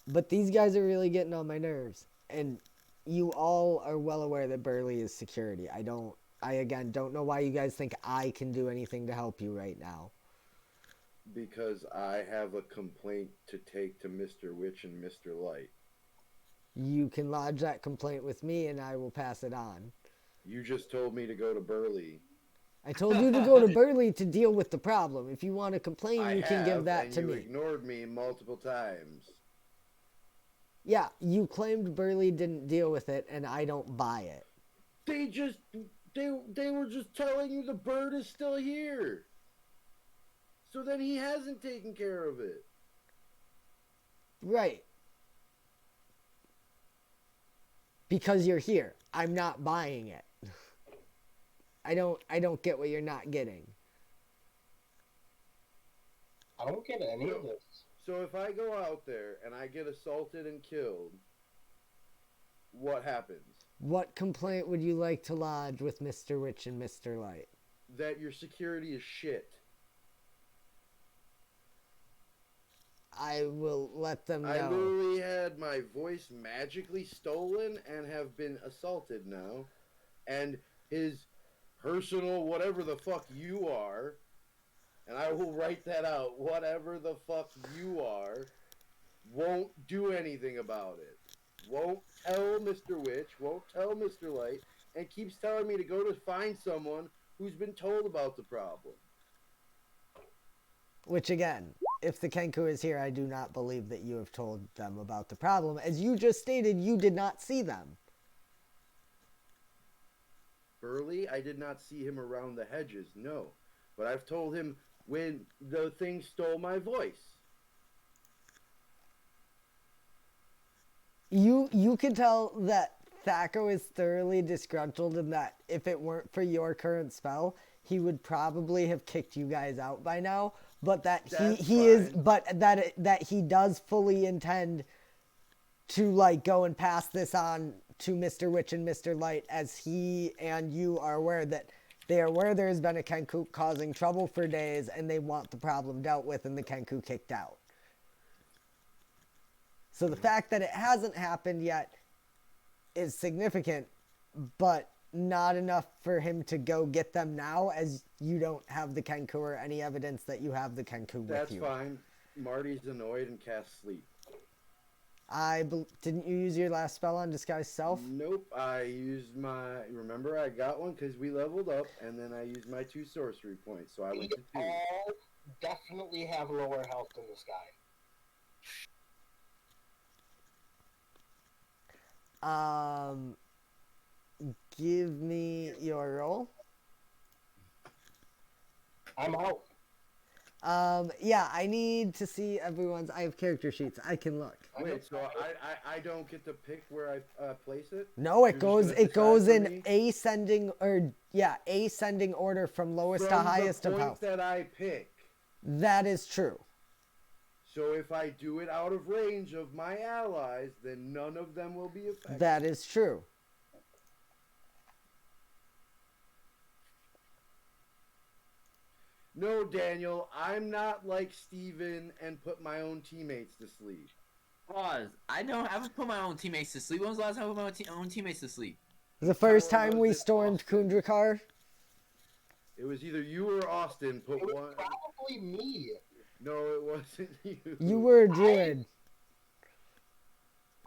But these guys are really getting on my nerves. And you all are well aware that Burley is security. I again don't know why you guys think I can do anything to help you right now. Because I have a complaint to take to Mr. Witch and Mr. Light. You can lodge that complaint with me and I will pass it on. You just told me to go to Burley. I told you to go to Burley to deal with the problem. If you want to complain, I you can have, give that and to you me. ignored me multiple times. Yeah, you claimed Burley didn't deal with it, and I don't buy it. They were just telling you the bird is still here. So then he hasn't taken care of it. Right. Because you're here. I'm not buying it. I don't get what you're not getting. I don't get any of this. So if I go out there and I get assaulted and killed, what happens? What complaint would you like to lodge with Mr. Witch and Mr. Light? That your security is shit. I will let them know. I literally had my voice magically stolen and have been assaulted now. And his personal whatever the fuck you are, and I will write that out, whatever the fuck you are, won't do anything about it. Won't tell Mr. Witch, won't tell Mr. Light, and keeps telling me to go to find someone who's been told about the problem. Which again, if the Kenku is here, I do not believe that you have told them about the problem. As you just stated, you did not see them. Burley, I did not see him around the hedges, no. But I've told him when the thing stole my voice. You can tell that Thaco is thoroughly disgruntled and that if it weren't for your current spell, he would probably have kicked you guys out by now. But that that he does fully intend to like go and pass this on to Mr. Witch and Mr. Light, as he and you are aware that they are aware there has been a Kenku causing trouble for days and they want the problem dealt with and the Kenku kicked out. So the fact that it hasn't happened yet is significant, but not enough for him to go get them now, as you don't have the Kenku or any evidence that you have the Kenku with you. That's fine. Marty's annoyed and casts sleep. Didn't you use your last spell on Disguise Self? Nope, I used my... Remember, I got one because we leveled up, and then I used my 2 sorcery points, so I went to 2. all definitely have lower health than this guy. Give me your roll. I'm out. Yeah, I need to see everyone's... I have character sheets. I can look. Wait, so I don't get to pick where I place it? No, it You're just goes gonna decide for in me? ascending order from lowest From to highest the of point health. that I pick. That is true. So if I do it out of range of my allies, then none of them will be affected. That is true. No, Daniel, I'm not like Steven and put my own teammates to sleep. Pause. I haven't put my own teammates to sleep. When was the last time I put my own teammates to sleep? The first Someone time was we it stormed Austin? Kundrakar. It was either you or Austin put It was one. probably me. No, it wasn't you. You were a druid.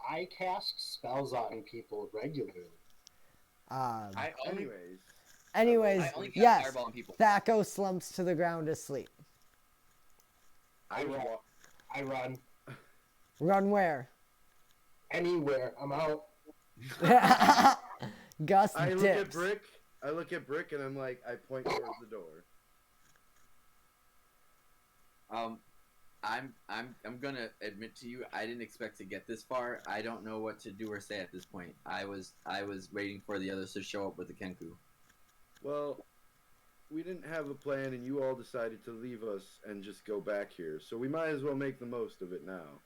I cast spells on people regularly. I only, Anyways, I only cast yes. fireball on people. Thaco slumps to the ground asleep. I run. I run Run where? anywhere. I'm out. Gus I dips. look at Brick and I'm like, I point towards the door. I'm gonna admit to you, I didn't expect to get this far. I don't know what to do or say at this point. I was waiting for the others to show up with the Kenku. Well, we didn't have a plan and you all decided to leave us and just go back here. So we might as well make the most of it now.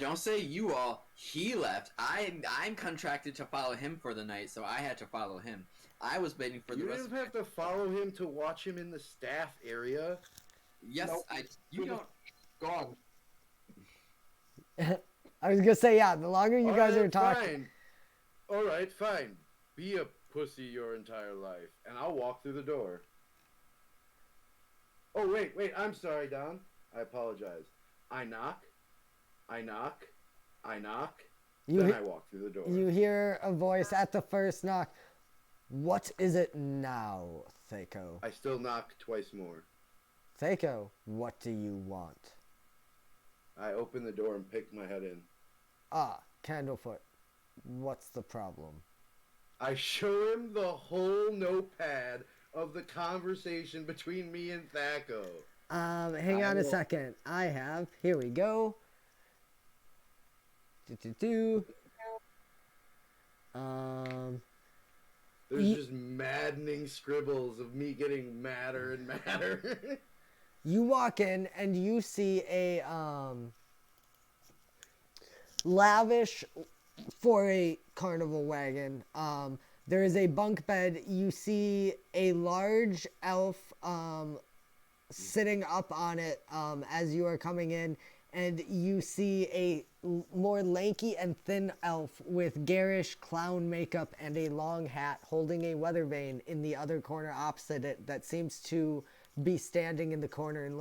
Don't say you all. He left. I'm contracted to follow him for the night, so I had to follow him. I was waiting for the You rest. didn't have to follow him to watch him in the staff area. Yes, Nope. You don't. Gone. I was gonna say, yeah, the longer you guys are Alright, talking. fine. Alright, fine. Be a pussy your entire life, and I'll walk through the door. Oh, wait, I'm sorry, Don. I apologize. I knock, then I walk through the door. You hear a voice at the first knock. What is it now, Thaco? I still knock twice more. Thaco, what do you want? I open the door and pick my head in. Ah, Candlefoot. What's the problem? I show him the whole notepad of the conversation between me and Thaco. Hang on a second. I have. Here we go. There's just maddening scribbles of me getting madder and madder. You walk in and you see a lavish for a carnival wagon. There is a bunk bed. You see a large elf sitting up on it as you are coming in, and you see a more lanky and thin elf with garish clown makeup and a long hat holding a weather vane in the other corner opposite it that seems to be standing in the corner and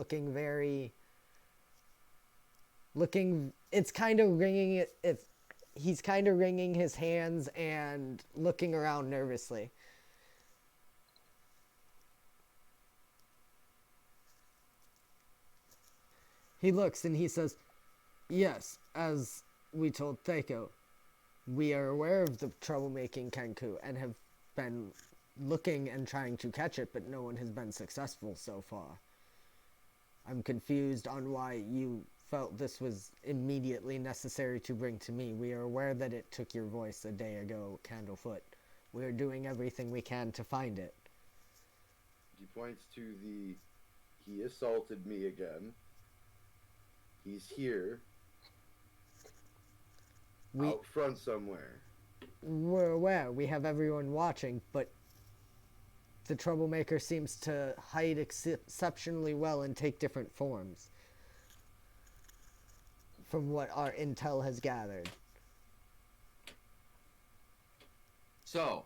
it's kind of wringing he's kind of wringing his hands and looking around nervously. He looks and he says, "Yes, as we told Theiko, we are aware of the troublemaking kenku and have been looking and trying to catch it, but no one has been successful so far. I'm confused on why you felt this was immediately necessary to bring to me. We are aware that it took your voice a day ago, Candlefoot. We are doing everything we can to find it." He points to he assaulted me again. He's here. Out front somewhere. We're aware. We have everyone watching, but the troublemaker seems to hide exceptionally well and take different forms, from what our intel has gathered. So,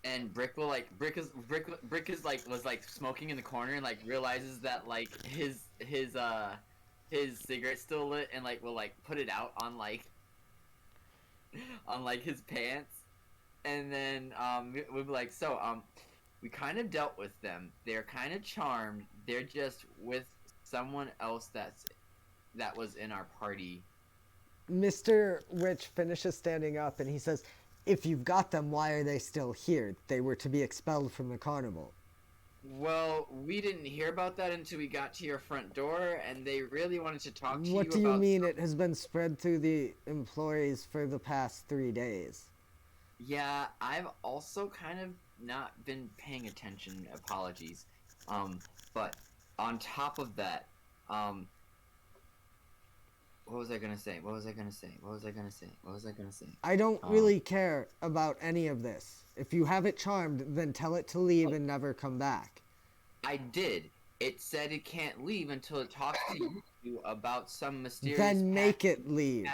and Brick will like Brick is like was like smoking in the corner and like realizes that like his cigarette's still lit and like will like put it out on like his pants, and then we'll be like, so we kind of dealt with them. They're kind of charmed. They're just with someone else that was in our party. Mr. Witch finishes standing up and he says, "If you've got them, why are they still here? They were to be expelled from the carnival." Well, we didn't hear about that until we got to your front door, and they really wanted to talk to you about... What do you mean it has been spread through the employees for the past 3 days? Yeah, I've also kind of not been paying attention. Apologies. But on top of that, what was I gonna say? I don't really care about any of this. If you have it charmed, then tell it to leave and never come back. I did. It said it can't leave until it talks to you about some mysterious... Then make it leave.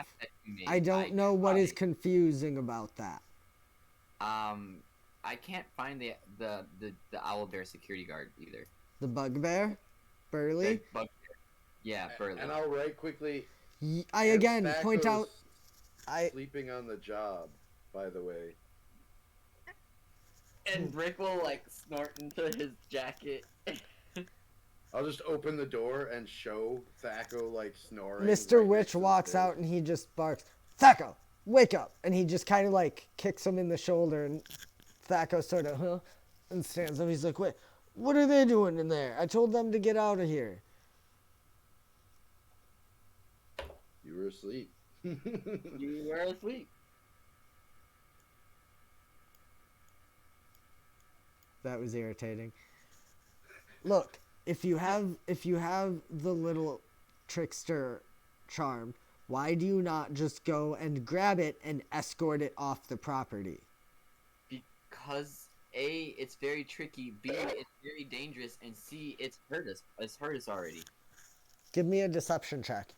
I don't know what is confusing about that. I can't find the owlbear security guard either. The bugbear? Burley? The bugbear. Yeah, Burley. And I'll write quickly... I again point out... Sleeping on the job, by the way. And Brick will, like, snort into his jacket. I'll just open the door and show Thaco, like, snoring. Mr. Right Witch walks out and he just barks, "Thaco, wake up!" And he just kind of, like, kicks him in the shoulder, and Thaco sort of, and stands up. He's like, "Wait, what are they doing in there? I told them to get out of here." You were asleep. You were asleep. That was irritating. Look, if you have the little trickster charm, why do you not just go and grab it and escort it off the property? Because A, it's very tricky, B, it's very dangerous, and C, it's hurt us already. Give me a deception check.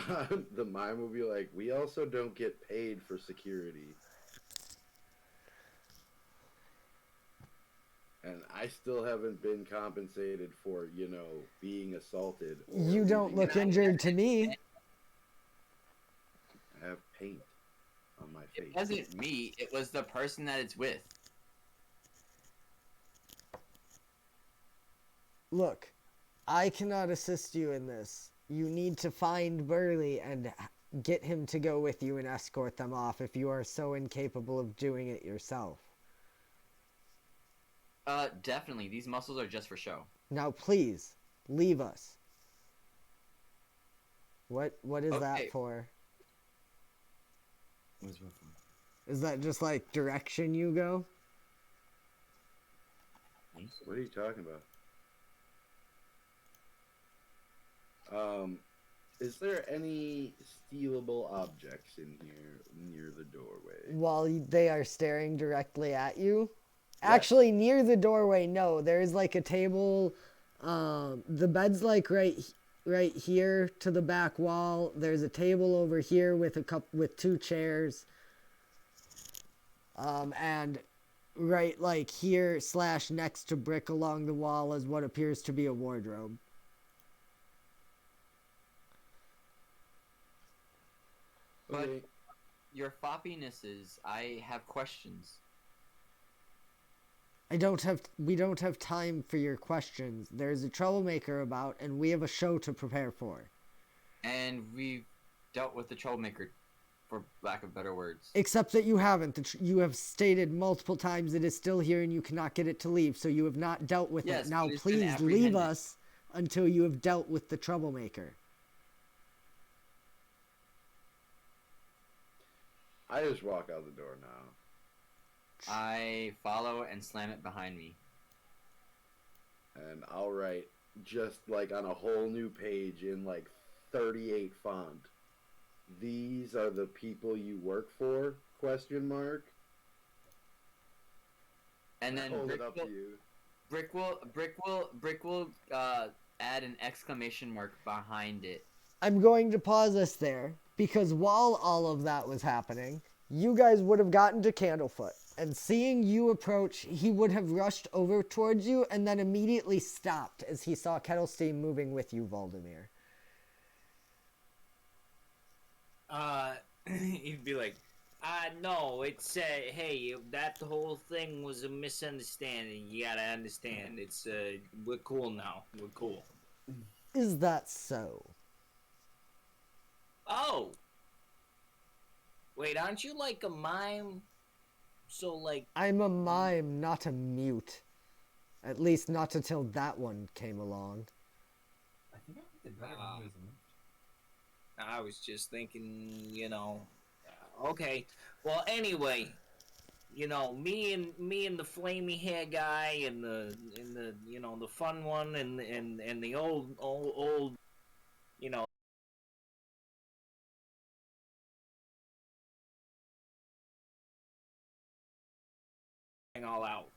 The mime will be like, "We also don't get paid for security." And I still haven't been compensated for, being assaulted. You don't look injured to me. I have paint on my face. It wasn't me, it was the person that it's with. Look, I cannot assist you in this. You need to find Burley and get him to go with you and escort them off if you are so incapable of doing it yourself. Definitely. These muscles are just for show. Now, please, leave us. What is that for? What's what for? Is that just like direction you go? What are you talking about? Is there any stealable objects in here near the doorway? While they are staring directly at you. Yes. Actually, near the doorway, no. There is like a table. The bed's like right here to the back wall. There's a table over here with with 2 chairs. And right like here / next to brick along the wall is what appears to be a wardrobe. But Okay. your floppinesses, I have questions. We don't have time for your questions. There's a troublemaker about, and we have a show to prepare for. And we've dealt with the troublemaker, for lack of better words. Except that you haven't. You have stated multiple times it is still here and you cannot get it to leave, so you have not dealt with Yes, it. Now but it's been please leave apprehended. us until you have dealt with the troublemaker. I just walk out the door now. I follow and slam it behind me. And I'll write just like on a whole new page in like 38 font. These are the people you work for? ? And then Hold Brick it up will, to you. Brick will add an exclamation mark behind it. I'm going to pause us there because while all of that was happening, you guys would have gotten to Candlefoot. And seeing you approach, he would have rushed over towards you and then immediately stopped as he saw Kettlestein moving with you, Valdemir. He'd be like, no, it's, hey, that whole thing was a misunderstanding. You gotta understand. It's, we're cool now. We're cool. Is that so? Oh! Wait, aren't you like a mime? So, like, I'm a mime, not a mute. At least not until that one came along. I think I did better when he was moved. I was just thinking, you know, okay. Well, anyway, you know, me and the flamey hair guy and the you know, the fun one and the old you know, all out.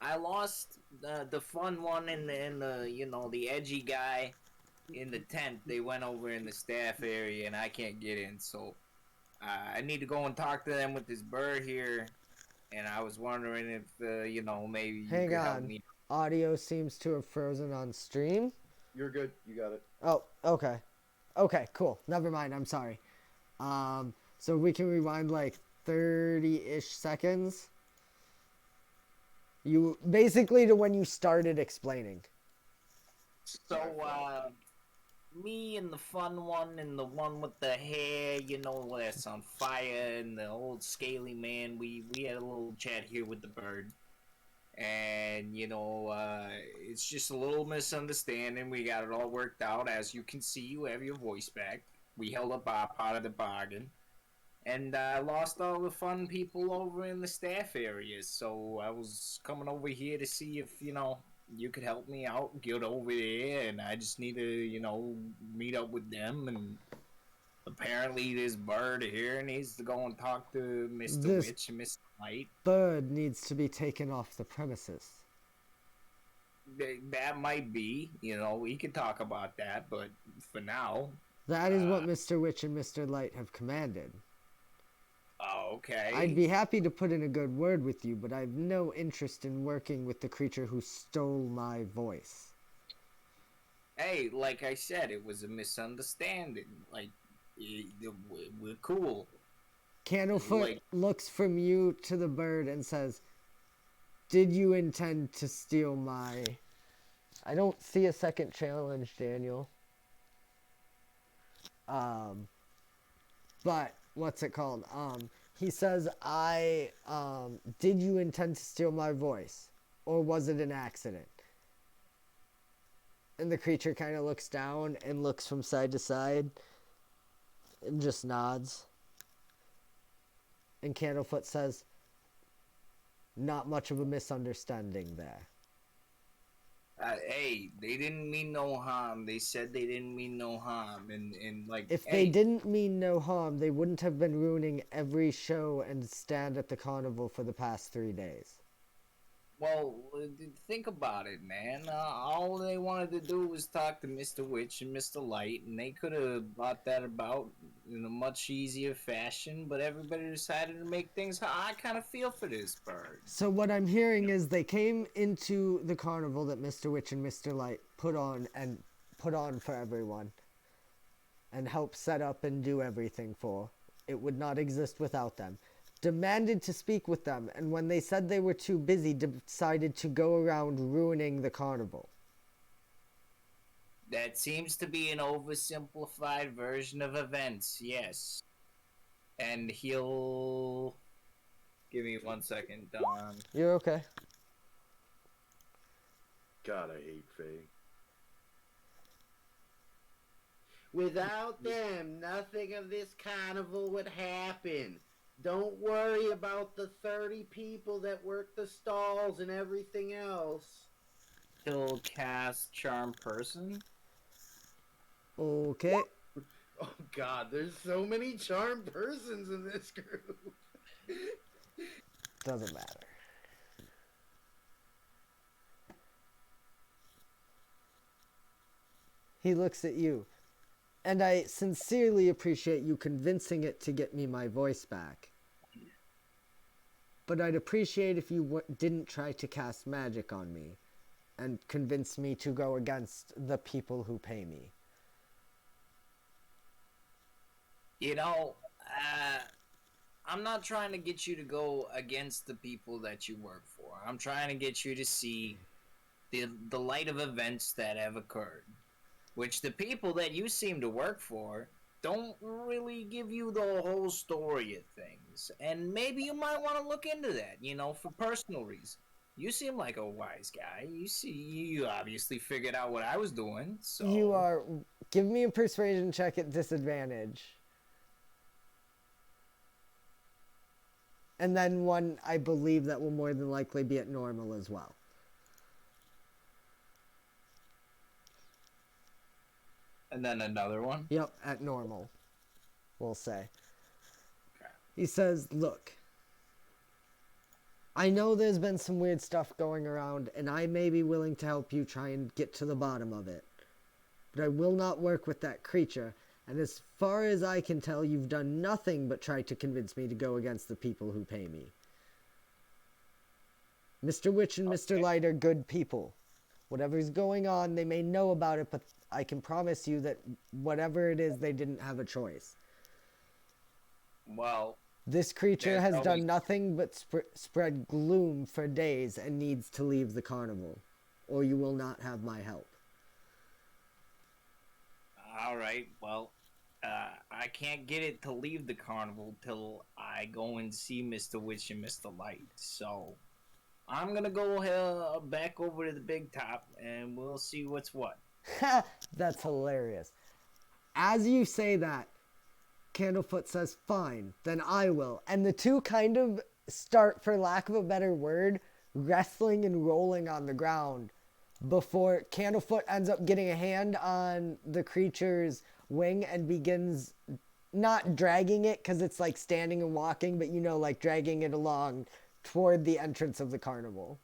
I lost the fun one and the you know, the edgy guy in the tent. They went over in the staff area and I can't get in, so I need to go and talk to them with this bird here. And I was wondering if you know, maybe you Hang could help on. me. Audio seems to have frozen on stream. You're good. You got it. Oh, okay. Okay, cool. Never mind. I'm sorry. So we can rewind like 30-ish seconds. You basically to when you started explaining. So me and the fun one and the one with the hair, you know, that's on fire, and the old scaly man, we had a little chat here with the bird. And, you know, it's just a little misunderstanding. We got it all worked out. As you can see, you have your voice back. We held up our part of the bargain. And I lost all the fun people over in the staff areas. So I was coming over here to see if, you know, you could help me out, get over there. And I just need to, you know, meet up with them. And apparently this bird here needs to go and talk to Mr. This- Witch and Mr. Light. Bird needs to be taken off the premises. That might be, you know, we could talk about that, but for now, That is what Mr. Witch and Mr. Light have commanded. okay. I'd be happy to put in a good word with you, but I have no interest in working with the creature who stole my voice. Hey, like I said, it was a misunderstanding. Like, we're cool. Candlefoot Like- looks from you to the bird and says, "Did you intend to steal my..." I don't see a second challenge, Daniel. But what's it called? He says, did you intend to steal my voice? Or was it an accident? And the creature kind of looks down and looks from side to side and just nods. And Candlefoot says, "Not much of a misunderstanding there." Hey, they didn't mean no harm. They said they didn't mean no harm, and like, If hey, they didn't mean no harm, they wouldn't have been ruining every show and stand at the carnival for the past 3 days. well, think about it, man. All they wanted to do was talk to Mr. Witch and Mr. Light, and they could have brought that about in a much easier fashion, but everybody decided to make things hard. I kind of feel for this bird. So what I'm hearing is they came into the carnival that Mr. Witch and Mr. Light put on for everyone and helped set up and do everything for. It would not exist without them. Demanded to speak with them, and when they said they were too busy, decided to go around ruining the carnival. That seems to be an oversimplified version of events, yes. And he'll... Give me 1 second, Don. You're okay. God, I hate Faye. Without them, nothing of this carnival would happen. Don't worry about the 30 people that work the stalls and everything else. He'll cast Charm Person. Okay. Oh God, there's so many charmed persons in this group. Doesn't matter. He looks at you. And I sincerely appreciate you convincing it to get me my voice back. But I'd appreciate if you didn't try to cast magic on me and convince me to go against the people who pay me. You know, I'm not trying to get you to go against the people that you work for. I'm trying to get you to see the light of events that have occurred. Which the people that you seem to work for don't really give you the whole story of things. And maybe you might want to look into that, you know, for personal reasons. You seem like a wise guy. You obviously figured out what I was doing, so... You are... Give me a persuasion check at disadvantage. And then one, I believe, that will more than likely be at normal as well. And then another one? Yep, at normal, we'll say. Okay. He says, look, I know there's been some weird stuff going around, and I may be willing to help you try and get to the bottom of it. But I will not work with that creature, and as far as I can tell, you've done nothing but try to convince me to go against the people who pay me. Mr. Witch and Mr. Light are good people. Whatever's going on, they may know about it, but I can promise you that whatever it is, they didn't have a choice. Well... This creature has always... done nothing but spread gloom for days and needs to leave the carnival, or you will not have my help. Alright, well, I can't get it to leave the carnival till I go and see Mr. Witch and Mr. Light, so... I'm gonna go back over to the Big Top, and we'll see what's what. That's hilarious. As you say that, Candlefoot says, fine, then I will. And the two kind of start, for lack of a better word, wrestling and rolling on the ground before Candlefoot ends up getting a hand on the creature's wing and begins not dragging it because it's like standing and walking, but you know, like dragging it along toward the entrance of the carnival.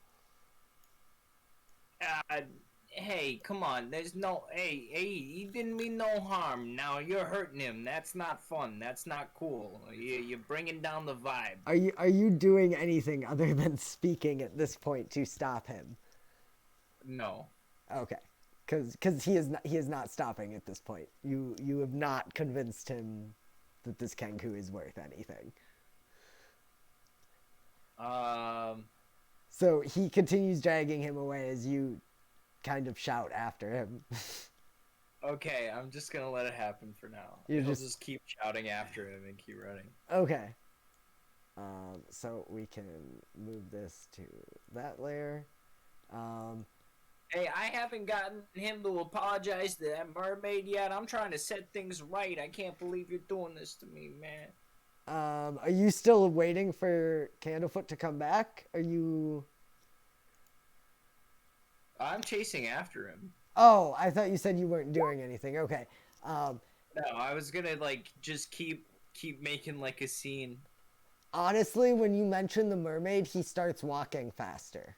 Hey, come on. There's no... Hey, he didn't mean no harm. Now, you're hurting him. That's not fun. That's not cool. You're bringing down the vibe. Are you doing anything other than speaking at this point to stop him? No. Okay. Because he is not stopping at this point. You have not convinced him that this kenku is worth anything. So he continues dragging him away as you kind of shout after him. Okay, I'm just gonna let it happen for now. You're He'll just- just keep shouting after him and keep running. Okay. So we can move this to that layer. Hey, I haven't gotten him to apologize to that mermaid yet. I'm trying to set things right. I can't believe you're doing this to me, man. Are you still waiting for Candlefoot to come back? Are you... I'm chasing after him. Oh, I thought you said you weren't doing anything. Okay. No, I was gonna like just keep making like a scene. Honestly, when you mention the mermaid, he starts walking faster.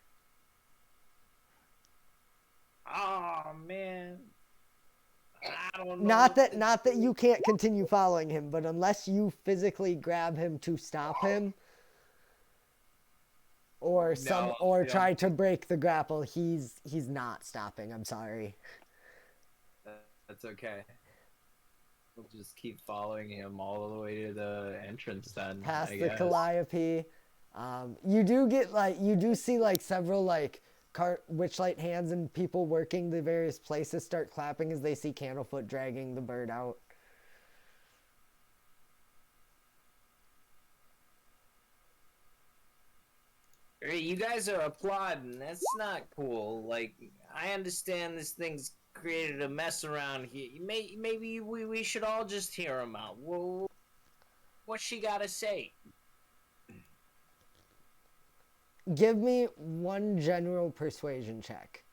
Oh man. I don't know. Not that you can't continue following him, but unless you physically grab him to stop him or No. try to break the grapple, he's not stopping. I'm sorry. That's okay. We'll just keep following him all the way to the entrance then. Past I the guess. Calliope. You do see like several like witchlight hands and people working the various places start clapping as they see Candlefoot dragging the bird out. Hey, you guys are applauding. That's not cool. Like, I understand this thing's created a mess around here. Maybe we should all just hear him out. Well, what's she gotta say? Give me one general persuasion check.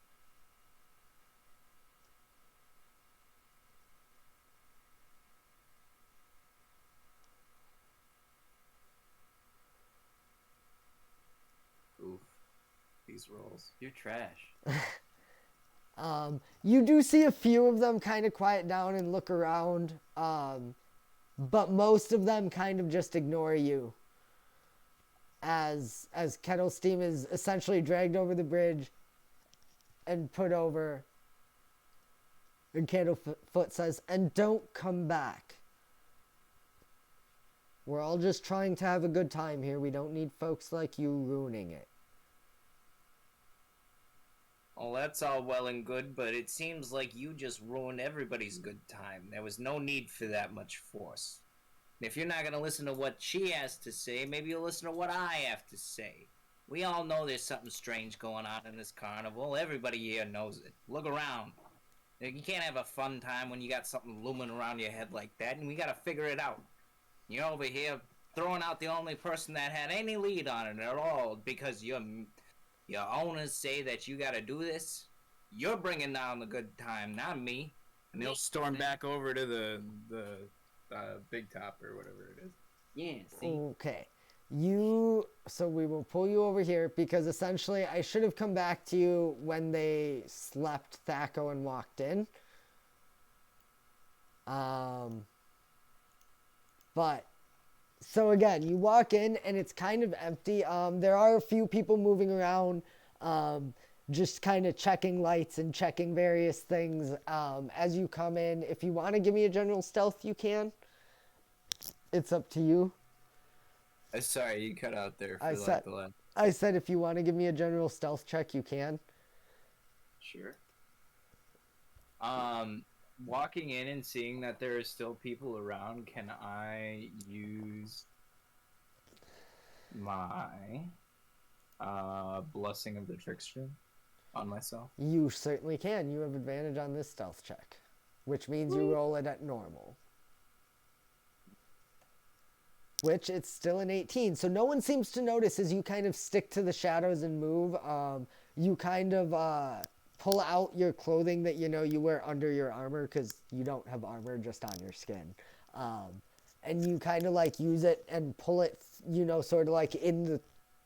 Oof. These rolls. You're trash. You do see a few of them kind of quiet down and look around, but most of them kind of just ignore you. As Kettle Steam is essentially dragged over the bridge and put over, and Candlefoot says, "And don't come back. We're all just trying to have a good time here. We don't need folks like you ruining it." Well, that's all well and good, but it seems like you just ruined everybody's good time. There was no need for that much force. If you're not going to listen to what she has to say, maybe you'll listen to what I have to say. We all know there's something strange going on in this carnival. Everybody here knows it. Look around. You can't have a fun time when you got something looming around your head like that, and we got to figure it out. You're over here throwing out the only person that had any lead on it at all because your owners say that you got to do this. You're bringing down the good time, not me. And he'll storm back over to the Big Top or whatever it is. Yeah, see? Okay. So we will pull you over here because essentially I should have come back to you when they slept Thaco and walked in. But so again, you walk in and it's kind of empty. There are a few people moving around, just kind of checking lights and checking various things. As you come in, if you want to give me a general stealth, you can. It's up to you. Sorry, you cut out there for the last. I said if you want to give me a general stealth check, you can. Sure. Walking in and seeing that there are still people around, can I use my Blessing of the Trickster on myself? You certainly can. You have advantage on this stealth check, which means you roll it at normal. Which it's still an 18. So no one seems to notice as you kind of stick to the shadows and move. You kind of pull out your clothing that you wear under your armor because you don't have armor just on your skin. And you kind of like use it and pull it, sort of like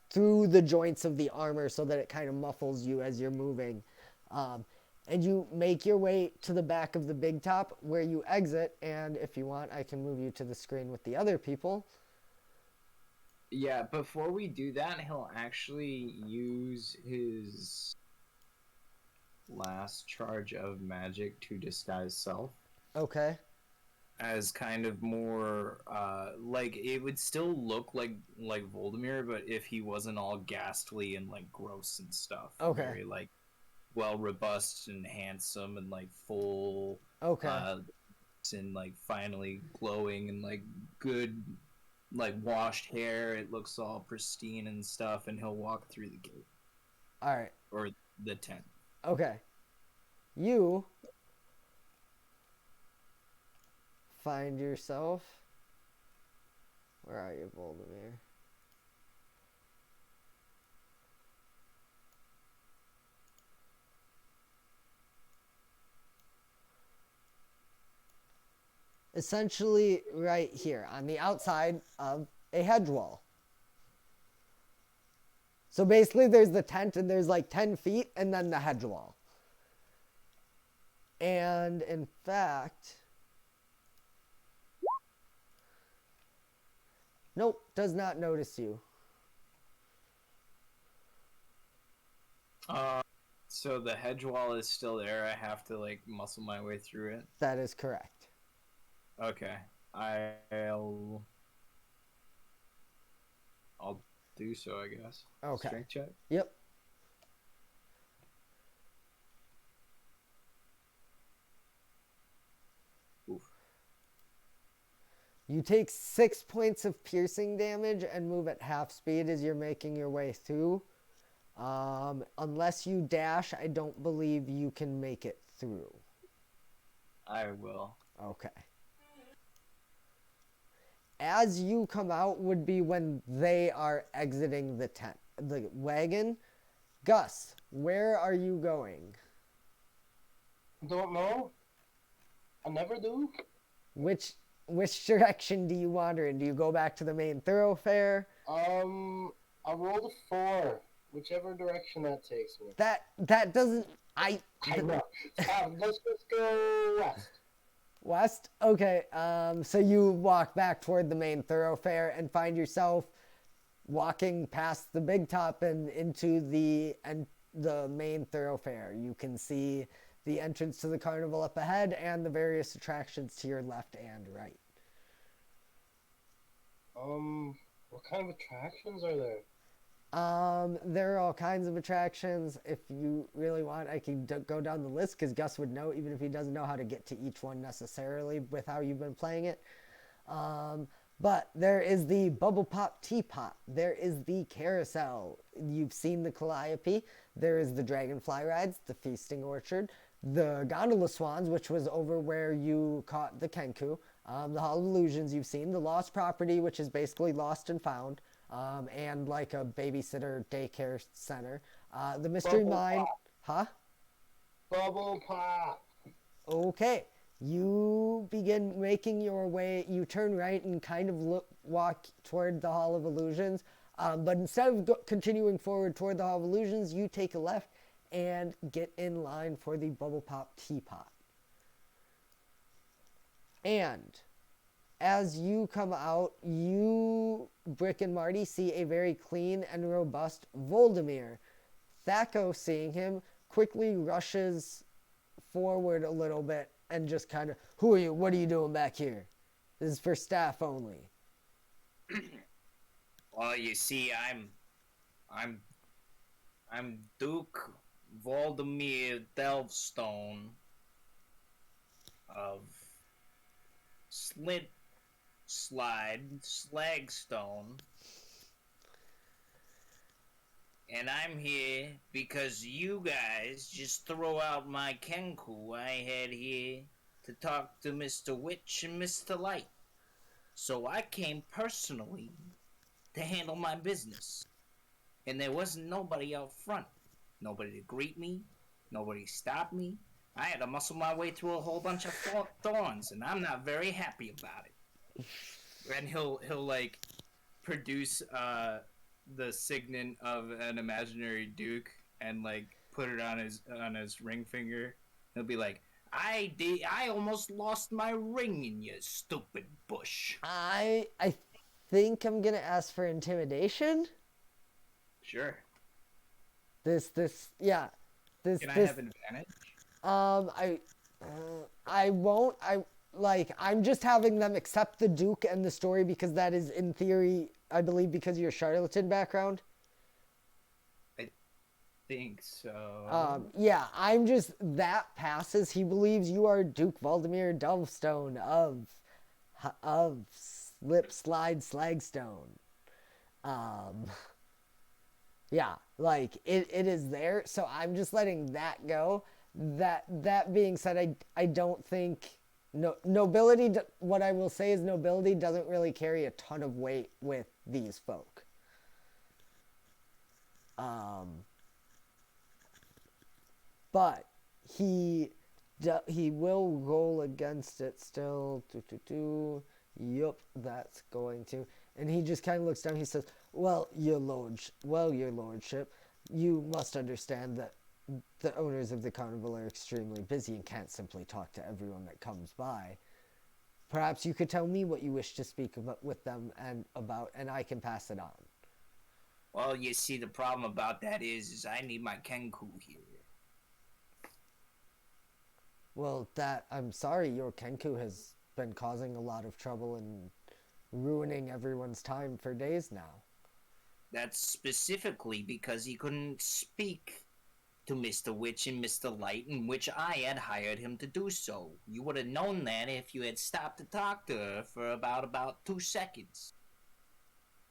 through the joints of the armor so that it kind of muffles you as you're moving. And you make your way to the back of the Big Top where you exit. And if you want, I can move you to the screen with the other people. Yeah, before we do that, he'll actually use his last charge of magic to disguise self. Okay. As kind of more, like, it would still look like Voldemort, but if he wasn't all ghastly and, like, gross and stuff. Okay. Very, like, well robust and handsome and, like, full. Okay. And, like, finally glowing and, like, good, like, washed hair. It looks all pristine and stuff, and he'll walk through the gate. All right. Or the tent. Okay. You find yourself. Where are you, Voldemort? essentially right here on the outside of a hedge wall. So basically there's the tent and there's like 10 feet and then the hedge wall. And in fact, nope, does not notice you. So the hedge wall is still there. I have to like muscle my way through it. That is correct. Okay. I'll do so, I guess. Okay. Strength check. Yep. Oof. You take 6 points of piercing damage and move at half speed as you're making your way through. Unless you dash, I don't believe you can make it through. I will. Okay. As you come out would be when they are exiting the tent, the wagon. Gus, where are you going? Don't know. I never do. Which direction do you wander in? Do you go back to the main thoroughfare? I rolled a 4. Whichever direction that takes me. That doesn't. I know. Let's just go west. West? Okay. So you walk back toward the main thoroughfare and find yourself walking past the Big Top and into the main thoroughfare. You can see the entrance to the carnival up ahead and the various attractions to your left and right. What kind of attractions are there? There are all kinds of attractions. If you really want, I can go down the list because Gus would know, even if he doesn't know how to get to each one necessarily with how you've been playing it. But there is the Bubble Pop Teapot. There is the Carousel. You've seen the Calliope. There is the Dragonfly Rides, the Feasting Orchard, the Gondola Swans, which was over where you caught the Kenku, the Hall of Illusions you've seen, the Lost Property, which is basically lost and found, and like a babysitter daycare center. The Mystery Bubble Mine. Pop. Huh? Bubble Pop. Okay. You begin making your way. You turn right and kind of walk toward the Hall of Illusions. But instead of continuing forward toward the Hall of Illusions, you take a left and get in line for the Bubble Pop Teapot. And as you come out, you, Brick and Marty, see a very clean and robust Voldemir. Thaco, seeing him, quickly rushes forward a little bit and just kind of, who are you? What are you doing back here? This is for staff only. Well, you see, I'm Duke Voldemir Delvestone of Slagstone. And I'm here because you guys just throw out my kenku I had here to talk to Mr. Witch and Mr. Light. So I came personally to handle my business. And there wasn't nobody out front. Nobody to greet me. Nobody stopped me. I had to muscle my way through a whole bunch of thorns, and I'm not very happy about it. And he'll like produce the signet of an imaginary duke and like put it on his ring finger. He'll be like, I almost lost my ring in you stupid bush. I think I'm gonna ask for intimidation. Sure. This Can I have advantage? I won't. I'm just having them accept the Duke and the story because that is in theory, I believe, because of your charlatan background. I think so. Yeah, I'm just, that passes. He believes you are Duke Valdemir Delvestone of Slip Slide Slagstone. Yeah, like it is there. So I'm just letting that go. That being said, I don't think nobility. What I will say is nobility doesn't really carry a ton of weight with these folk. But he He will roll against it still. Yup, that's going to. And he just kind of looks down. He says, your lordship, you must understand that the owners of the carnival are extremely busy and can't simply talk to everyone that comes by. Perhaps you could tell me what you wish to speak about, with them and I can pass it on. Well, you see, the problem about that is I need my kenku here. Well, I'm sorry, your kenku has been causing a lot of trouble and ruining everyone's time for days now. That's specifically because he couldn't speak to Mr. Witch and Mr. Light, in which I had hired him to do so. You would have known that if you had stopped to talk to her for about 2 seconds.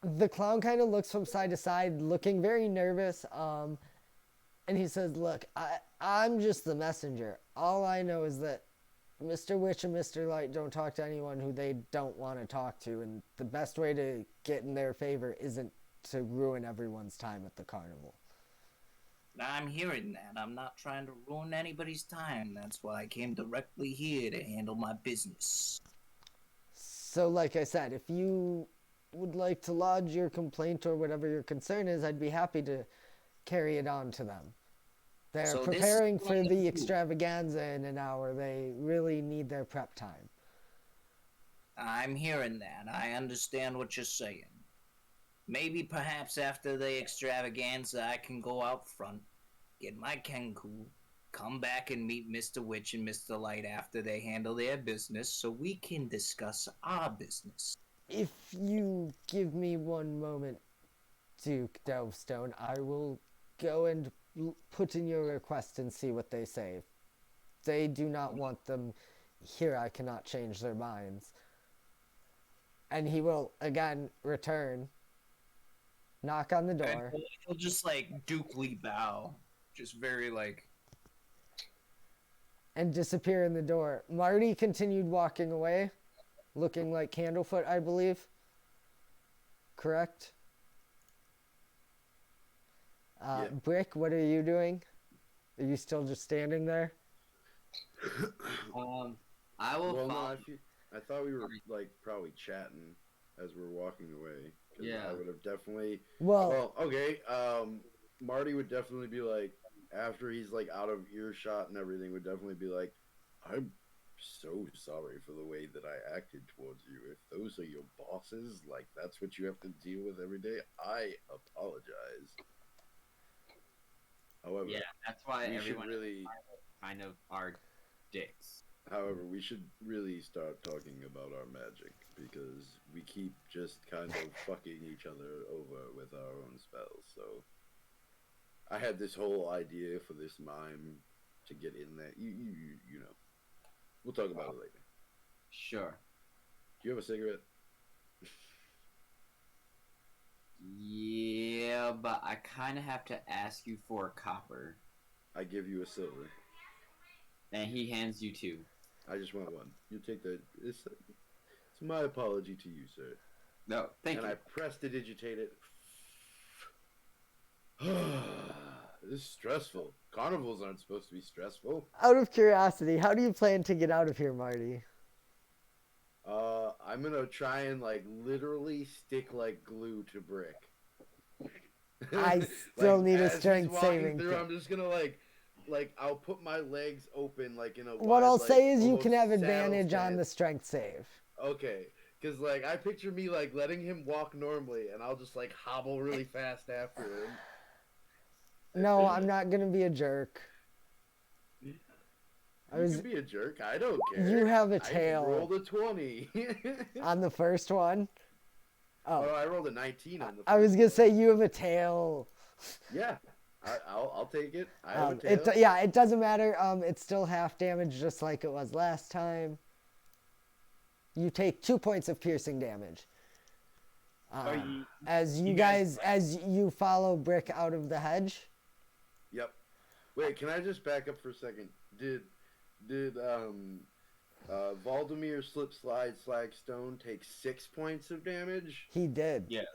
The clown kind of looks from side to side, looking very nervous, and he says, look, I'm just the messenger. All I know is that Mr. Witch and Mr. Light don't talk to anyone who they don't want to talk to, and the best way to get in their favor isn't to ruin everyone's time at the carnival. I'm hearing that. I'm not trying to ruin anybody's time. That's why I came directly here to handle my business. So, like I said, if you would like to lodge your complaint or whatever your concern is, I'd be happy to carry it on to them. They're preparing for the extravaganza in an hour. They really need their prep time. I'm hearing that. I understand what you're saying. Maybe perhaps after the extravaganza I can go out front, get my kenku, come back and meet Mr. Witch and Mr. Light after they handle their business so we can discuss our business. If you give me one moment, Duke Delvestone, I will go and put in your request and see what they say. If they do not want them here, I cannot change their minds. And he will again return, knock on the door. And he'll just dukely bow, just very and disappear in the door. Marty continued walking away, looking like Candlefoot, I believe. Correct? Yeah. Brick, what are you doing? Are you still just standing there? I will Well, no, follow. I thought we were probably chatting as we're walking away. 'Cause Yeah. I would have definitely. Well, Well, okay. Marty would definitely be like, after he's out of earshot and everything, would definitely be like, I'm so sorry for the way that I acted towards you. If those are your bosses, that's what you have to deal with every day, I apologize. However, Yeah, that's why we should everyone really. kind of are dicks. However, we should really start talking about our magic, because we keep just kind of fucking each other over with our own spells. So I had this whole idea for this mime to get in there. You know. We'll talk about it later. Sure. Do you have a cigarette? Yeah, but I kind of have to ask you for a copper. I give you a silver. And he hands you 2. I just want one. You take that. It's my apology to you, sir. No, thank and you. I prestidigitate it. This is stressful. Carnivals aren't supposed to be stressful. out of curiosity, how do you plan to get out of here, Marty? I'm gonna try and literally stick glue to Brick. I still need a as he's strength walking saving through, throw. I'm just gonna I'll put my legs open in a. What wide, I'll say is you almost can have saddle advantage on stance. the strength save. Okay, because I picture me letting him walk normally, and I'll just hobble really fast after him. No, I'm not gonna be a jerk. You can be a jerk. I don't care. You have a I tail. rolled a 20. On the first one? Oh, Oh, I rolled a 19 on the. I was first gonna one. say you have a tail. Yeah, I'll take it. I have a tail. It doesn't matter. It's still half damage, just like it was last time. You take 2 points of piercing damage. As you follow Brick out of the hedge. Yep. Wait, can I just back up for a second? Did Valdemir Slipslide Slagstone take 6 points of damage? He did. yes.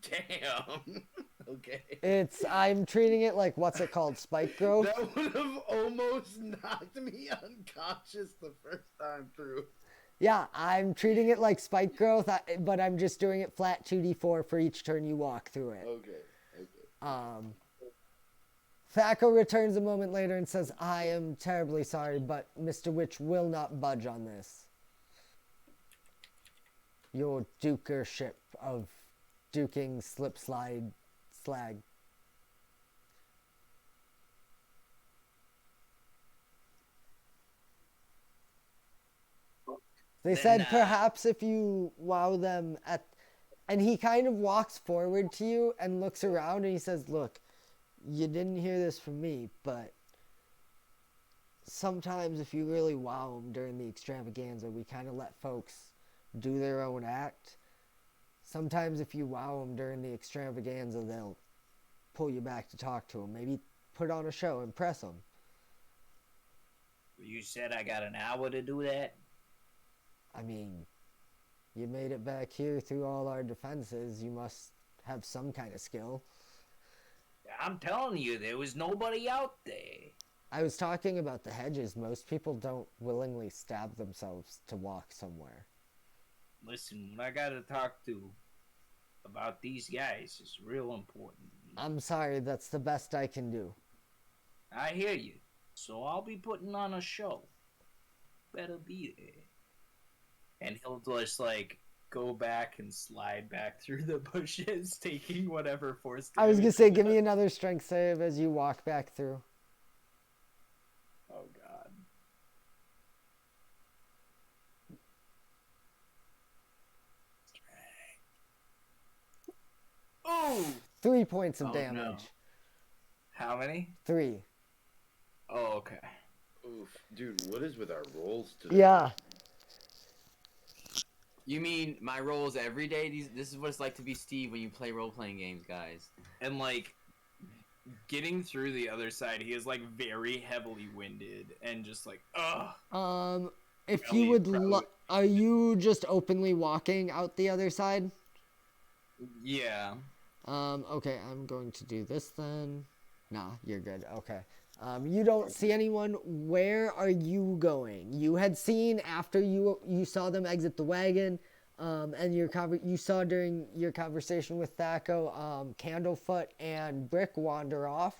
Damn. Okay. I'm treating it like, what's it called? Spike growth? That would have almost knocked me unconscious the first time through. Yeah, I'm treating it like spike growth, but I'm just doing it flat 2d4 for each turn you walk through it. Okay. Thaco returns a moment later and says, I am terribly sorry, but Mr. Witch will not budge on this. Your dukership of duking slip slide slag. They said perhaps if you wow them at... And he kind of walks forward to you and looks around and he says, look, you didn't hear this from me, but sometimes if you really wow them during the extravaganza, we kind of let folks do their own act. Sometimes if you wow them during the extravaganza, they'll pull you back to talk to them. Maybe put on a show, impress them. You said I got an hour to do that? I mean, you made it back here through all our defenses. You must have some kind of skill. I'm telling you, there was nobody out there. I was talking about the hedges. Most people don't willingly stab themselves to walk somewhere. Listen, what I gotta talk to about these guys is real important. I'm sorry, that's the best I can do. I hear you. So I'll be putting on a show. Better be there. And he'll just, like, go back and slide back through the bushes, taking whatever force damage. I was gonna say, give me another strength save as you walk back through. Oh, God. Oh! 3 points of Oh, damage. no. How many? 3. Oh, okay. Oof, dude, what is with our rolls today? Yeah. You mean my rolls every day? This is what it's like to be Steve when you play role-playing games, guys. And like getting through the other side, he is like very heavily winded and just like, ugh. If Probably- you would, probably- are you just openly walking out the other side? Yeah. Okay, I'm going to do this then. Nah, you're good. Okay. You don't see anyone. Where are you going? You had seen after you saw them exit the wagon, and you saw during your conversation with Thaco, Candlefoot and Brick wander off.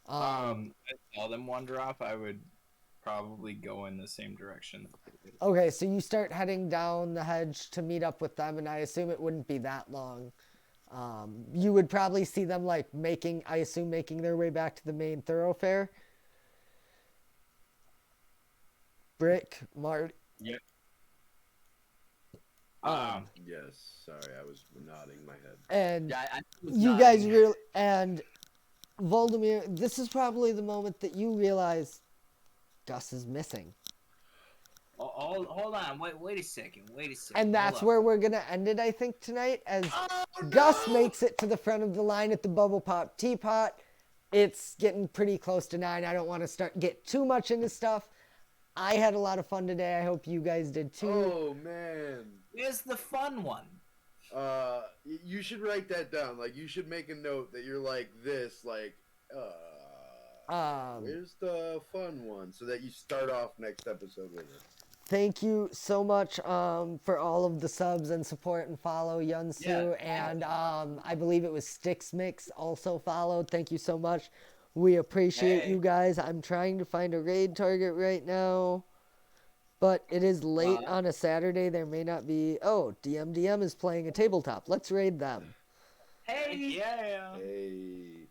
I saw them wander off. I would probably go in the same direction. Okay, so you start heading down the hedge to meet up with them, and I assume it wouldn't be that long. You would probably see them like making their way back to the main thoroughfare. Brick, Mart. Yep. Yes, sorry, I was nodding my head. And Yeah, I was you nodding. guys really, and Voldemir, this is probably the moment that you realize Gus is missing. Oh, hold on. Wait a second. And that's Hold up. where we're going to end it, I think, tonight, as Gus makes it to the front of the line at the Bubble Pop Teapot. It's getting pretty close to 9. I don't want to get too much into stuff. I had a lot of fun today. I hope you guys did too. Oh man. Where's the fun one? You should write that down. Like, you should make a note that you're like this, like, where's the fun one? So that you start off next episode with it. Thank you so much for all of the subs and support and follow Yunsu. Yeah. And I believe it was Sticks Mix also followed. Thank you so much. We appreciate you guys. I'm trying to find a raid target right now. But it is late on a Saturday. There may not be... Oh, DMDM is playing a tabletop. Let's raid them. Hey! Yeah. Hey.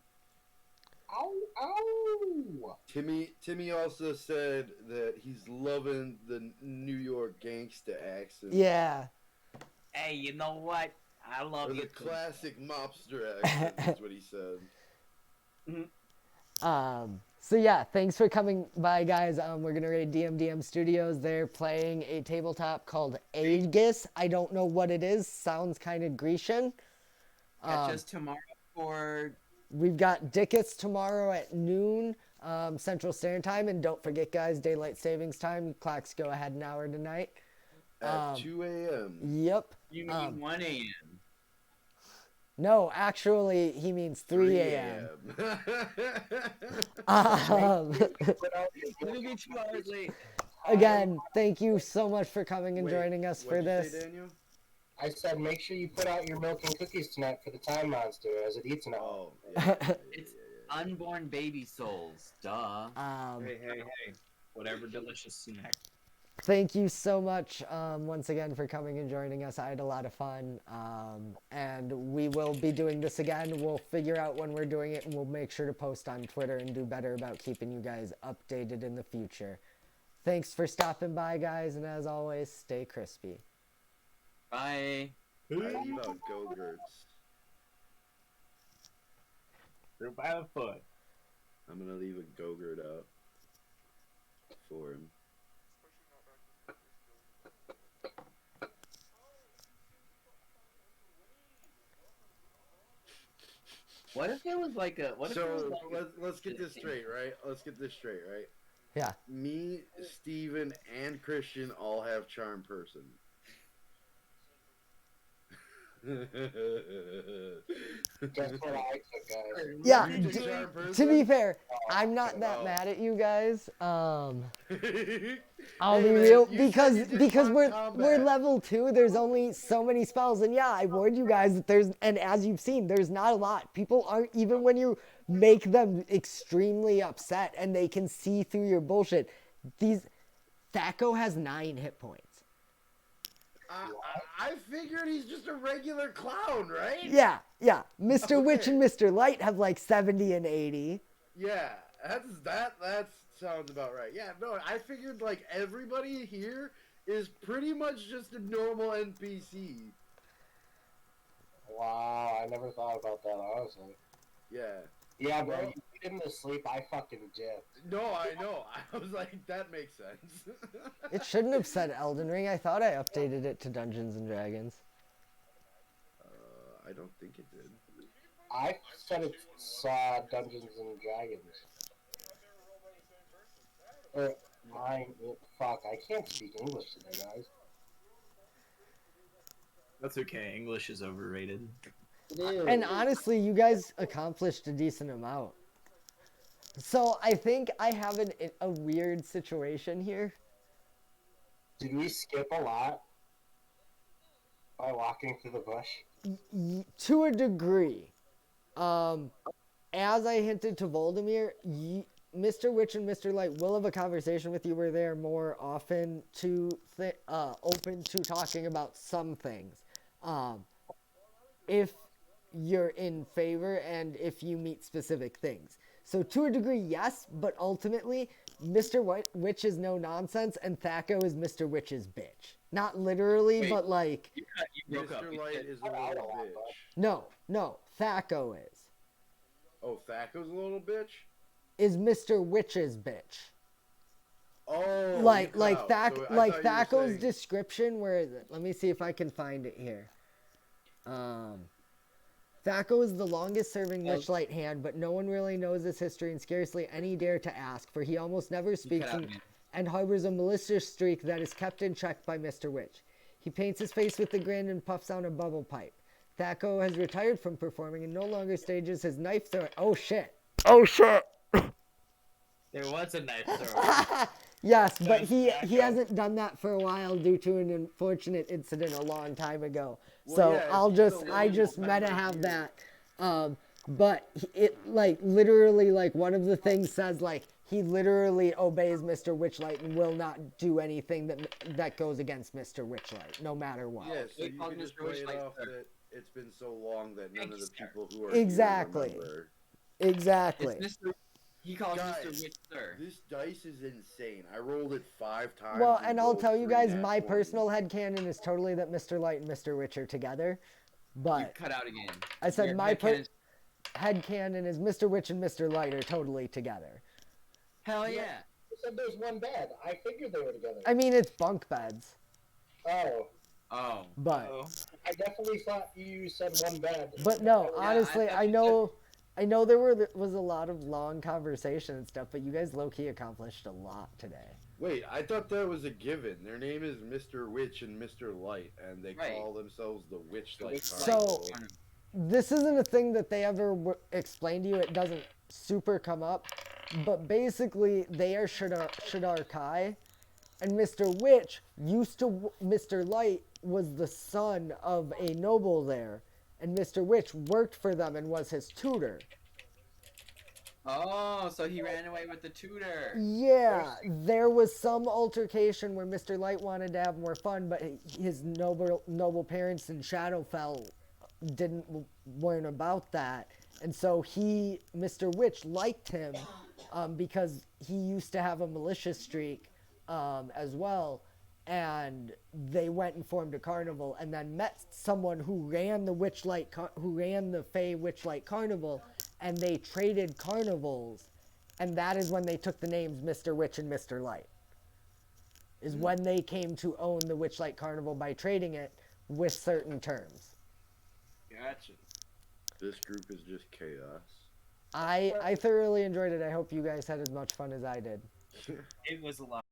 Ow, ow! Timmy also said that he's loving the New York gangsta accent. Yeah. Hey, you know what? I love Or you the too. classic mobster accent is what he said. So yeah, thanks for coming by, guys. We're gonna raid DMDM Studios. They're playing a tabletop called Aegis. I don't know what it is. Sounds kind of Grecian. Catch us tomorrow for... We've got Dickus tomorrow at noon Central Standard Time, and don't forget, guys, daylight savings time. Clocks go ahead an hour tonight. At 2 a.m. Yep. You mean 1 a.m. No, actually, he means 3 a.m. Put out your It'll milk be 2 hours late. Again, thank you so much for coming and Wait, joining us for what'd you this. say, Daniel? I said, make sure you put out your milk and cookies tonight for the time monster as it eats an owl. Oh, yeah. It's unborn baby souls. Duh. Hey. Whatever delicious snack. Thank you so much once again for coming and joining us. I had a lot of fun. And we will be doing this again. We'll figure out when we're doing it, and we'll make sure to post on Twitter and do better about keeping you guys updated in the future. Thanks for stopping by, guys, and as always, stay crispy. Bye. I leave out Go-Gurts. They're by the foot. I'm gonna leave a Go-Gurt out for him. What if it was like a? What if it was So like let's get this straight, right? Let's get this straight, right? Yeah. Me, Steven, and Christian all have charm person. Guess what I took, guys? Yeah, You took charm to person? be fair, I'm not that Oh. mad at you guys. I'll Hey, be man, real you because said you did because mock we're combat. level 2. There's only so many spells, and yeah, I warned you guys that there's, and as you've seen, there's not a lot. People aren't, even when you make them extremely upset and they can see through your bullshit. Thaco has 9 hit points. I figured he's just a regular clown, right? Yeah. Mr. Witch Okay. and Mr. Light have like 70 and 80. Yeah, that sounds about right. Yeah, no, I figured like everybody here is pretty much just a normal NPC. Wow, I never thought about that, honestly. Yeah. Yeah, bro, Well- you put him to sleep, I fucking jipped. No, I know. I was like, that makes sense. It shouldn't have said Elden Ring. I thought I updated it to Dungeons and Dragons. I don't think it did. I said it saw Dungeons and Dragons. Fuck, I can't speak English today, guys. That's okay. English is overrated. It is. And honestly, you guys accomplished a decent amount. So I think I have a weird situation here. Did we skip a lot by walking through the bush? To a degree. As I hinted to Voldemir, Mr. Witch and Mr. Light will have a conversation with you where they are more often open to talking about some things. If you're in favor and if you meet specific things. So to a degree, yes, but ultimately, Mr. Witch is no nonsense and Thaco is Mr. Witch's bitch. Not literally, Wait. but like, You broke up. Mr. You Light said- is a little bitch. no, Thaco Oh, Thaco's a little bitch? is Mr. Witch's bitch. Oh, like you cut out. So I thought you were Thaco's saying- description. Where is it? Let me see if I can find it here. Thaco is the longest serving Witchlight hand, but no one really knows his history and scarcely any dare to ask, for he almost never speaks out again. and harbors a malicious streak that is kept in check by Mr. Witch. He paints his face with a grin and puffs on a bubble pipe. Thaco has retired from performing and no longer stages his knife throw. Oh shit! There was a knife thrower. Yes, but Nice he Thaco. hasn't done that for a while due to an unfortunate incident a long time ago. Well, So yeah, I'll he's just a I just little meta member have here. that. But it like literally like one of the things says like he literally obeys Mr. Witchlight and will not do anything that goes against Mr. Witchlight, no matter what. Yeah, so They you called can just Mr. play it Witchlight off sir. that it's been so long that none Thank of you, the sir. people who are Exactly. here remember. Exactly. It's Mr. He calls Guys, Mr. Witch sir. This dice is insane. I rolled it 5 times. Well, and I'll rolled tell you 3 guys, nat my 20s. personal headcanon is totally that Mr. Light and Mr. Witch are together. You But cut out again. I said Your my headcanon's- headcanon is Mr. Witch and Mr. Light are totally together. Hell yeah. You said there's one bed. I figured they were together. I mean, it's bunk beds, Oh, Oh. but I definitely thought you said one bed. no, Yeah, honestly, I I thought you know there was a lot of long conversation and stuff, but you guys low key accomplished a lot today. Wait, I thought that was a given. Their name is Mr. Witch and Mr. Light, and they Right. call themselves the Witchlight So- Carnival. this isn't a thing that they ever explain to you. It doesn't super come up, but basically they are Shadar Kai, and Mr. Witch Mr. Light was the son of a noble there, and Mr. Witch worked for them and was his tutor. Oh, so he ran away with the tutor. Yeah, there was some altercation where Mr. Light wanted to have more fun, but his noble parents in Shadowfell weren't about that, and so Mr. Witch liked him because he used to have a malicious streak as well, and they went and formed a carnival, and then met someone who ran the Fey Witchlight Carnival, and they traded carnivals, and that is when they took the names Mr. Witch and Mr. Light. Is when they came to own the Witchlight Carnival by trading it with certain terms. Gotcha. This group is just chaos. I thoroughly enjoyed it. I hope you guys had as much fun as I did. It was a lot.